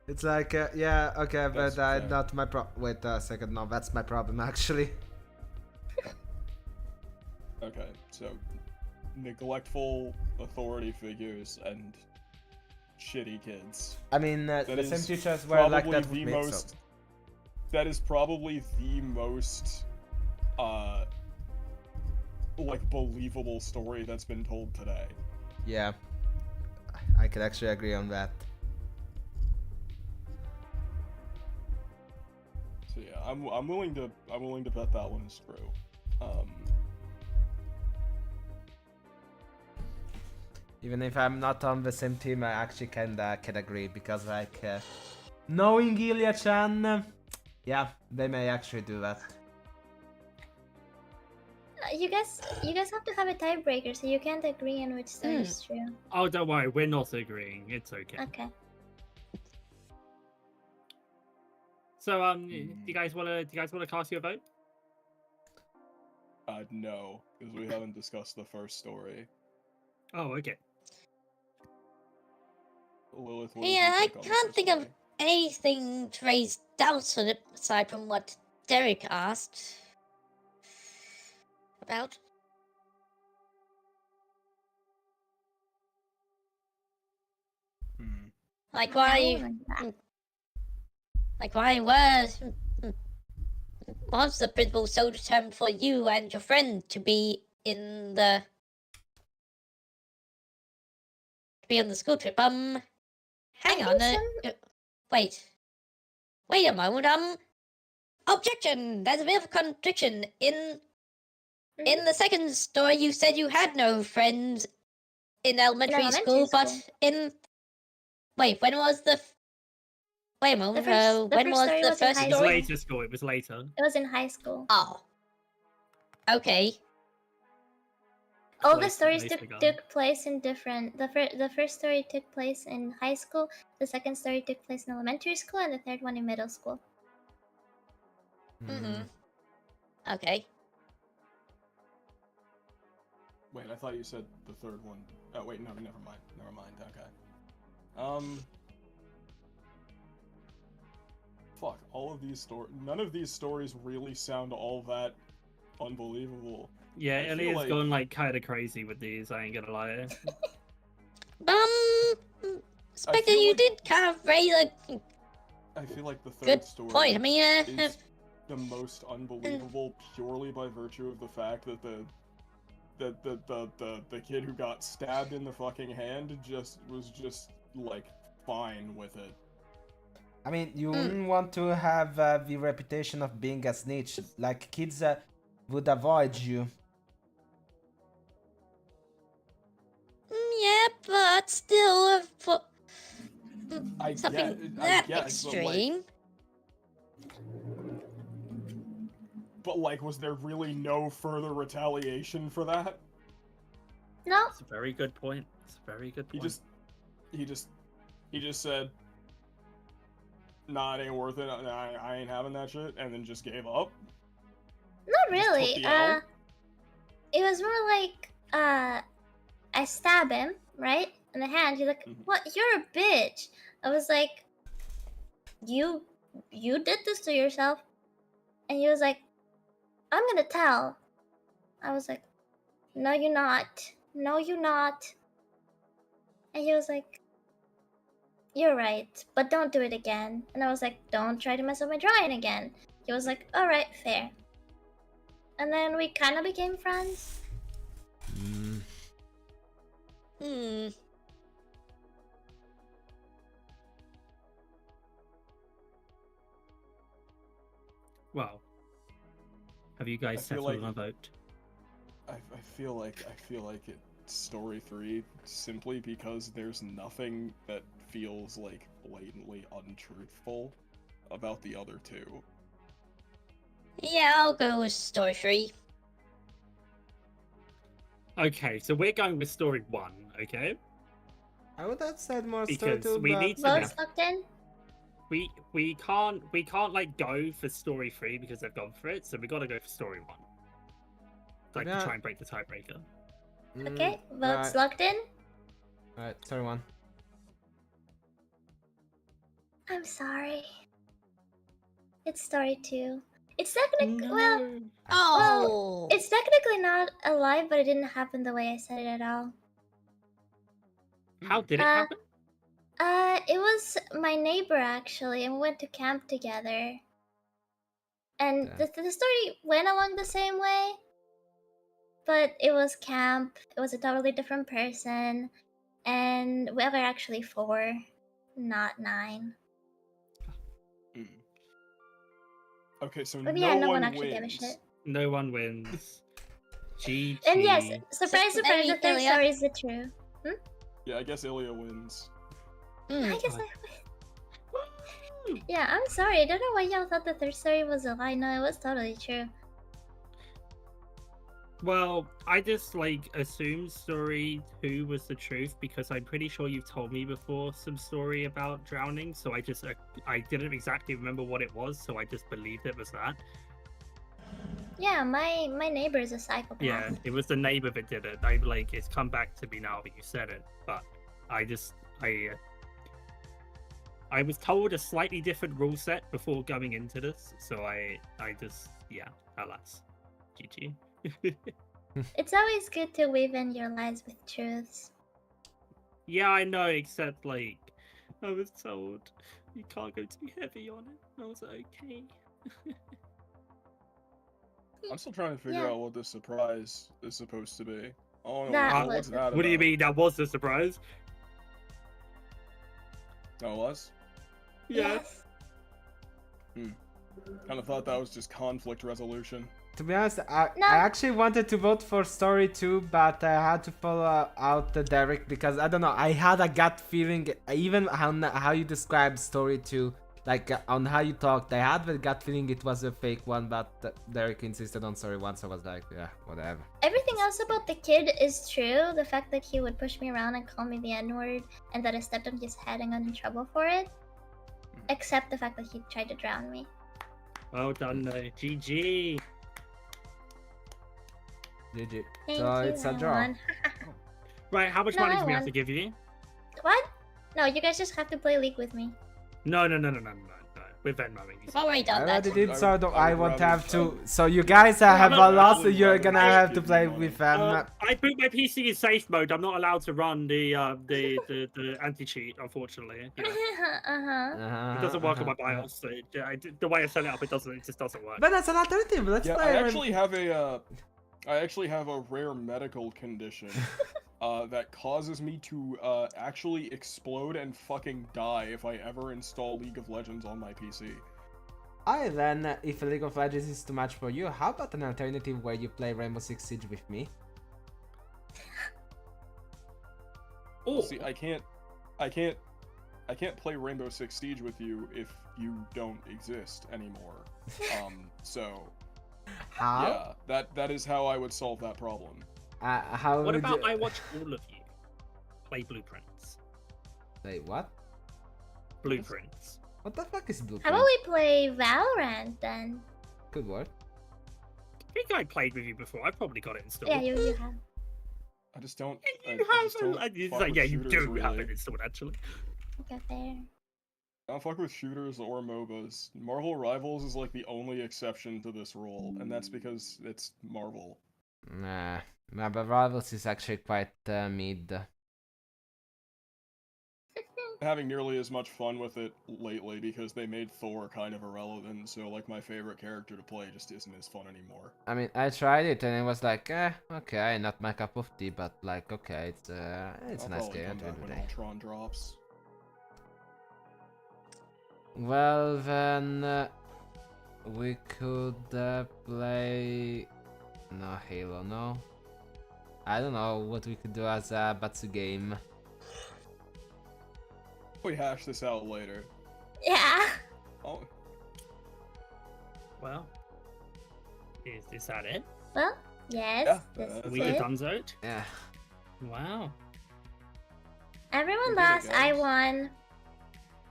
S1: It's like, yeah, okay,
S2: That's
S1: but
S2: fair.
S1: not my wait a second, no, that's my problem actually.
S2: Okay, so neglectful authority figures and shitty kids.
S1: I mean,
S2: That
S1: the same
S2: is
S1: teachers were like
S2: probably
S1: that with
S2: the
S1: me,
S2: most.
S1: so.
S2: That is probably the most, like believable story that's been told today.
S1: Yeah, I could actually agree on that.
S2: So yeah, I'm willing to bet that one is true.
S1: Even if I'm not on the same team, I actually can agree because like knowing Ilya-chan, yeah, they may actually do that.
S3: You guys have to have a tiebreaker, so you can't agree on which story is true.
S4: Oh, don't worry, we're not agreeing. It's okay.
S3: Okay.
S4: So, do you guys wanna cast your vote?
S2: No, because we haven't discussed the first story.
S4: Oh, okay.
S2: Lilith, what did
S5: Yeah,
S2: you
S5: I
S2: think on the
S5: can't
S2: first
S5: think of
S2: story?
S5: anything to raise doubts on it aside from what Derek asked about.
S2: Hmm.
S5: Like
S3: I
S5: why,
S3: wouldn't do that.
S5: like why was the principal so determined for you and your friend to be in the school trip? Hang on,
S3: think
S5: wait a moment, objection! There's a bit of a contradiction. In the second story, you said you had no friends in elementary
S3: elementary
S5: school, but
S3: school.
S5: wait, when was the? Wait a moment.
S3: the
S5: When
S3: first
S5: was
S3: story
S5: the
S3: was in
S5: first
S3: high
S4: It was
S3: school.
S5: story?
S4: later school. It was later.
S3: It was in high school.
S5: Oh, okay.
S3: All the
S4: Close to
S3: stories
S4: later gun.
S3: took place in different. The first story took place in high school. The second story took place in elementary school, and the third one in middle school.
S5: Okay.
S2: Wait, I thought you said the third one. Oh wait, no, never mind. Okay. fuck, all of these none of these stories really sound all that unbelievable.
S4: Yeah,
S2: I feel
S4: Ilia's
S2: like-
S4: gone like kind of crazy with these. I ain't gonna lie.
S5: Spectre,
S2: feel
S5: you
S2: like-
S5: did kind of raise a
S2: I feel like the third
S5: good
S2: story
S5: point. I mean,
S2: is the most unbelievable purely by virtue of the fact that the kid who got stabbed in the fucking hand was just like fine with it.
S1: I mean, you wouldn't want to have the reputation of being a snitch. Like, kids would avoid you.
S5: yeah, but still, for
S2: I
S5: something
S2: get,
S5: that extreme.
S2: but like, was there really no further retaliation for that?
S3: No,
S4: It's a very good point. It's a very good
S2: He
S4: point.
S2: just said, "Nah, it ain't worth it. I ain't having that shit," and then just gave up.
S3: not
S2: Just took
S3: really.
S2: the L?
S3: It was more like I stab him right in the hand. He's like,
S2: Mhm.
S3: "What? You're a bitch." I was like, "You did this to yourself," and he was like, "I'm gonna tell." I was like, "No, you're not. No, you're not." And he was like, "You're right, but don't do it again." And I was like, "Don't try to mess up my drawing again." He was like, "All right, fair." And then we kind of became friends.
S5: Hmm.
S4: Well, have you guys
S2: I feel
S4: settled
S2: like-
S4: on a vote?
S2: I feel like it's story 3 simply because there's nothing that feels like blatantly untruthful about the other two.
S5: Yeah, I'll go with story 3.
S4: Okay, so we're going with story 1. Okay,
S1: I would have said more story
S4: because
S1: too,
S4: we
S1: but
S4: need to
S3: Votes locked in?
S4: we can't like go for story 3 because they've gone for it. So we got to go for story 1. Like
S1: Yeah.
S4: to try and break the tiebreaker.
S3: Okay, votes
S1: Right.
S3: locked in?
S1: Alright, story 1.
S3: I'm sorry. It's story 2. It's technically well,
S5: Oh.
S3: it's technically not a lie, but it didn't happen the way I said it at all.
S4: How did it
S3: Uh,
S4: happen?
S3: It was my neighbor actually, and we went to camp together. And
S1: Yeah.
S3: the story went along the same way, but it was camp. It was a totally different person, and we were actually 4, not 9.
S2: Mm. Okay, so
S3: But
S2: no
S3: yeah, no
S2: one
S3: one actually
S2: wins.
S3: gave a shit.
S4: No one wins. GG.
S3: And yes, surprise,
S5: So,
S3: surprise, the
S5: maybe
S3: third
S5: Ilya?
S3: story is the true.
S2: Yeah, I guess Ilya wins.
S5: Hmm.
S3: I guess
S4: Fine.
S3: I. Yeah, I'm sorry. I don't know why y'all thought the third story was a lie. No, it was totally true.
S4: Well, I just like assumed story 2 was the truth because I'm pretty sure you've told me before some story about drowning. So I didn't exactly remember what it was, so I just believed it was that.
S3: Yeah, my neighbor is a psychopath.
S4: Yeah, it was the neighbor that did it. It's come back to me now that you said it, but I was told a slightly different rule set before going into this, so I just alas, GG.
S3: It's always good to weave in your lies with truths.
S4: Yeah, I know, except like I was told you can't go too heavy on it. I was like, okay.
S2: I'm still trying to figure
S3: Yeah.
S2: out what this surprise is supposed to be. Oh no,
S3: That
S2: what's
S3: was-
S2: that
S4: What do you
S2: about?
S4: mean that was the surprise?
S2: Oh, it was?
S3: Yes.
S2: Kind of thought that was just conflict resolution.
S1: To be honest, I
S3: No.
S1: actually wanted to vote for story 2, but I had to follow out Derek because I don't know. I had a gut feeling, even on how you described story 2, like on how you talked. I had the gut feeling it was a fake one, but Derek insisted on story 1, so I was like, yeah, whatever.
S3: Everything else about the kid is true. The fact that he would push me around and call me the N-word, and that I stepped on his head and got in trouble for it. Except the fact that he tried to drown me.
S4: Well done, though. GG.
S1: GG.
S3: Thank
S1: So
S3: you,
S1: it's a
S3: I
S1: draw.
S3: won.
S4: Right, how much
S3: No,
S4: money
S3: I
S4: do we have
S3: won.
S4: to give you?
S3: What? No, you guys just have to play League with me.
S4: No. with Venmoing.
S5: I've already
S1: I
S5: done
S1: already
S5: that.
S1: did, so
S2: I
S1: I
S2: would
S1: won't
S2: rather-
S1: have to. So you guys have
S4: no,
S1: a loss.
S2: absolutely
S1: You're
S2: rather
S1: gonna
S2: just
S1: have to
S2: give me
S1: play
S2: money.
S1: with
S4: I boot my PC in safe mode. I'm not allowed to run the anti-cheat, unfortunately. Yeah.
S3: Uh-huh.
S4: It doesn't work on my BIOS. So the way I set it up, it just doesn't work.
S1: But that's an alternative. Let's
S2: Yeah,
S1: play.
S2: I actually have a rare medical condition that causes me to actually explode and fucking die if I ever install League of Legends on my PC.
S1: Then, if League of Legends is too much for you, how about an alternative where you play Rainbow Six Siege with me?
S4: Oh,
S2: See, I can't play Rainbow Six Siege with you if you don't exist anymore. So
S1: How?
S2: yeah, that is how I would solve that problem.
S1: How
S4: what
S1: would
S4: about
S1: you...
S4: I watch all of you play Blueprints?
S1: Wait, what?
S4: Blueprints.
S1: What the fuck is Blue?
S3: How about we play Valorant then?
S1: Good work.
S4: I think I played with you before. I've probably got it installed.
S3: Yeah, you have.
S2: I just don't.
S4: You
S2: I just
S4: have
S2: don't
S4: it's
S2: fuck
S4: like,
S2: with
S4: yeah, you
S2: shooters,
S4: do have
S2: really.
S4: it installed actually.
S3: Okay, there.
S2: I don't fuck with shooters or MOBAs. Marvel Rivals is like the only exception to this rule, and that's because it's Marvel.
S1: Nah, but Rivals is actually quite mid.
S2: Having nearly as much fun with it lately because they made Thor kind of irrelevant, so like my favorite character to play just isn't as fun anymore.
S1: I mean, I tried it and it was like, okay, not my cup of tea, but like, okay, it's
S2: I'll
S1: a nice
S2: probably
S1: game
S2: come
S1: at the end
S2: back
S1: of the
S2: when
S1: day.
S2: Ultron drops.
S1: Well then, we could play... No, Halo, no. I don't know what we could do as a Batsu game.
S2: We hash this out later.
S3: Yeah.
S2: Oh,
S4: Well, is that it?
S3: Well, yes.
S2: Yeah,
S3: This
S2: that's
S3: is
S4: We
S3: it.
S4: are donezoed?
S1: Yeah.
S4: Wow.
S3: Everyone
S2: We did it,
S3: lost. I
S2: guys.
S3: won.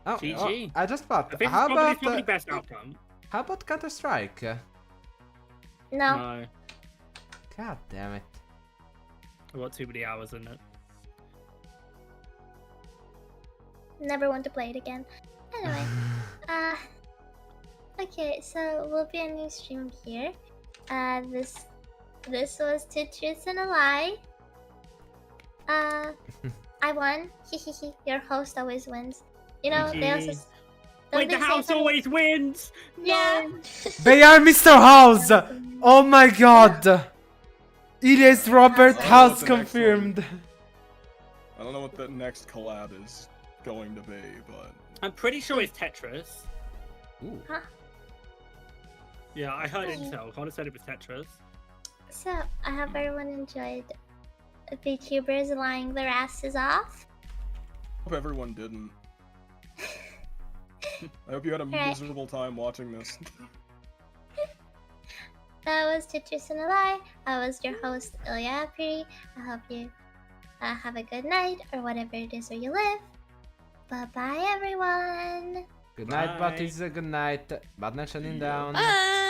S1: Oh,
S4: GG.
S1: I just thought,
S4: I think
S1: how
S4: it's probably
S1: about
S4: best outcome.
S1: how about Counter Strike?
S3: No.
S4: No,
S1: God damn it.
S4: I've got too many hours in it.
S3: Never want to play it again. Anyway. Okay, so we'll be a new stream here. This was Two Truths and a Lie. I won. Hehehe. Your host always wins. You know, they also.
S4: GG.
S3: don't
S4: Wait,
S3: they
S4: the
S3: say
S4: house
S3: something-
S4: always wins!
S3: Yeah.
S1: They are Mr. House! Oh my god! It is Robert
S2: I don't know
S1: House
S2: what the next
S1: confirmed.
S2: I don't know what the next collab is going to be, but
S4: I'm pretty sure it's Tetris.
S1: Ooh.
S3: Huh?
S4: Yeah, I heard intel. Connor said it was Tetris.
S3: So I hope everyone enjoyed VTubers lying their asses off.
S2: hope everyone didn't. I hope you had a
S3: Right.
S2: miserable time watching this.
S3: That was Two Truths and a Lie. I was your host, Ilya Apri. I hope you have a good night or whatever it is where you live. Bye bye, everyone.
S1: Good night,
S4: Bye.
S1: Bucky's. Good night. Bad night shutting down.
S5: Bye.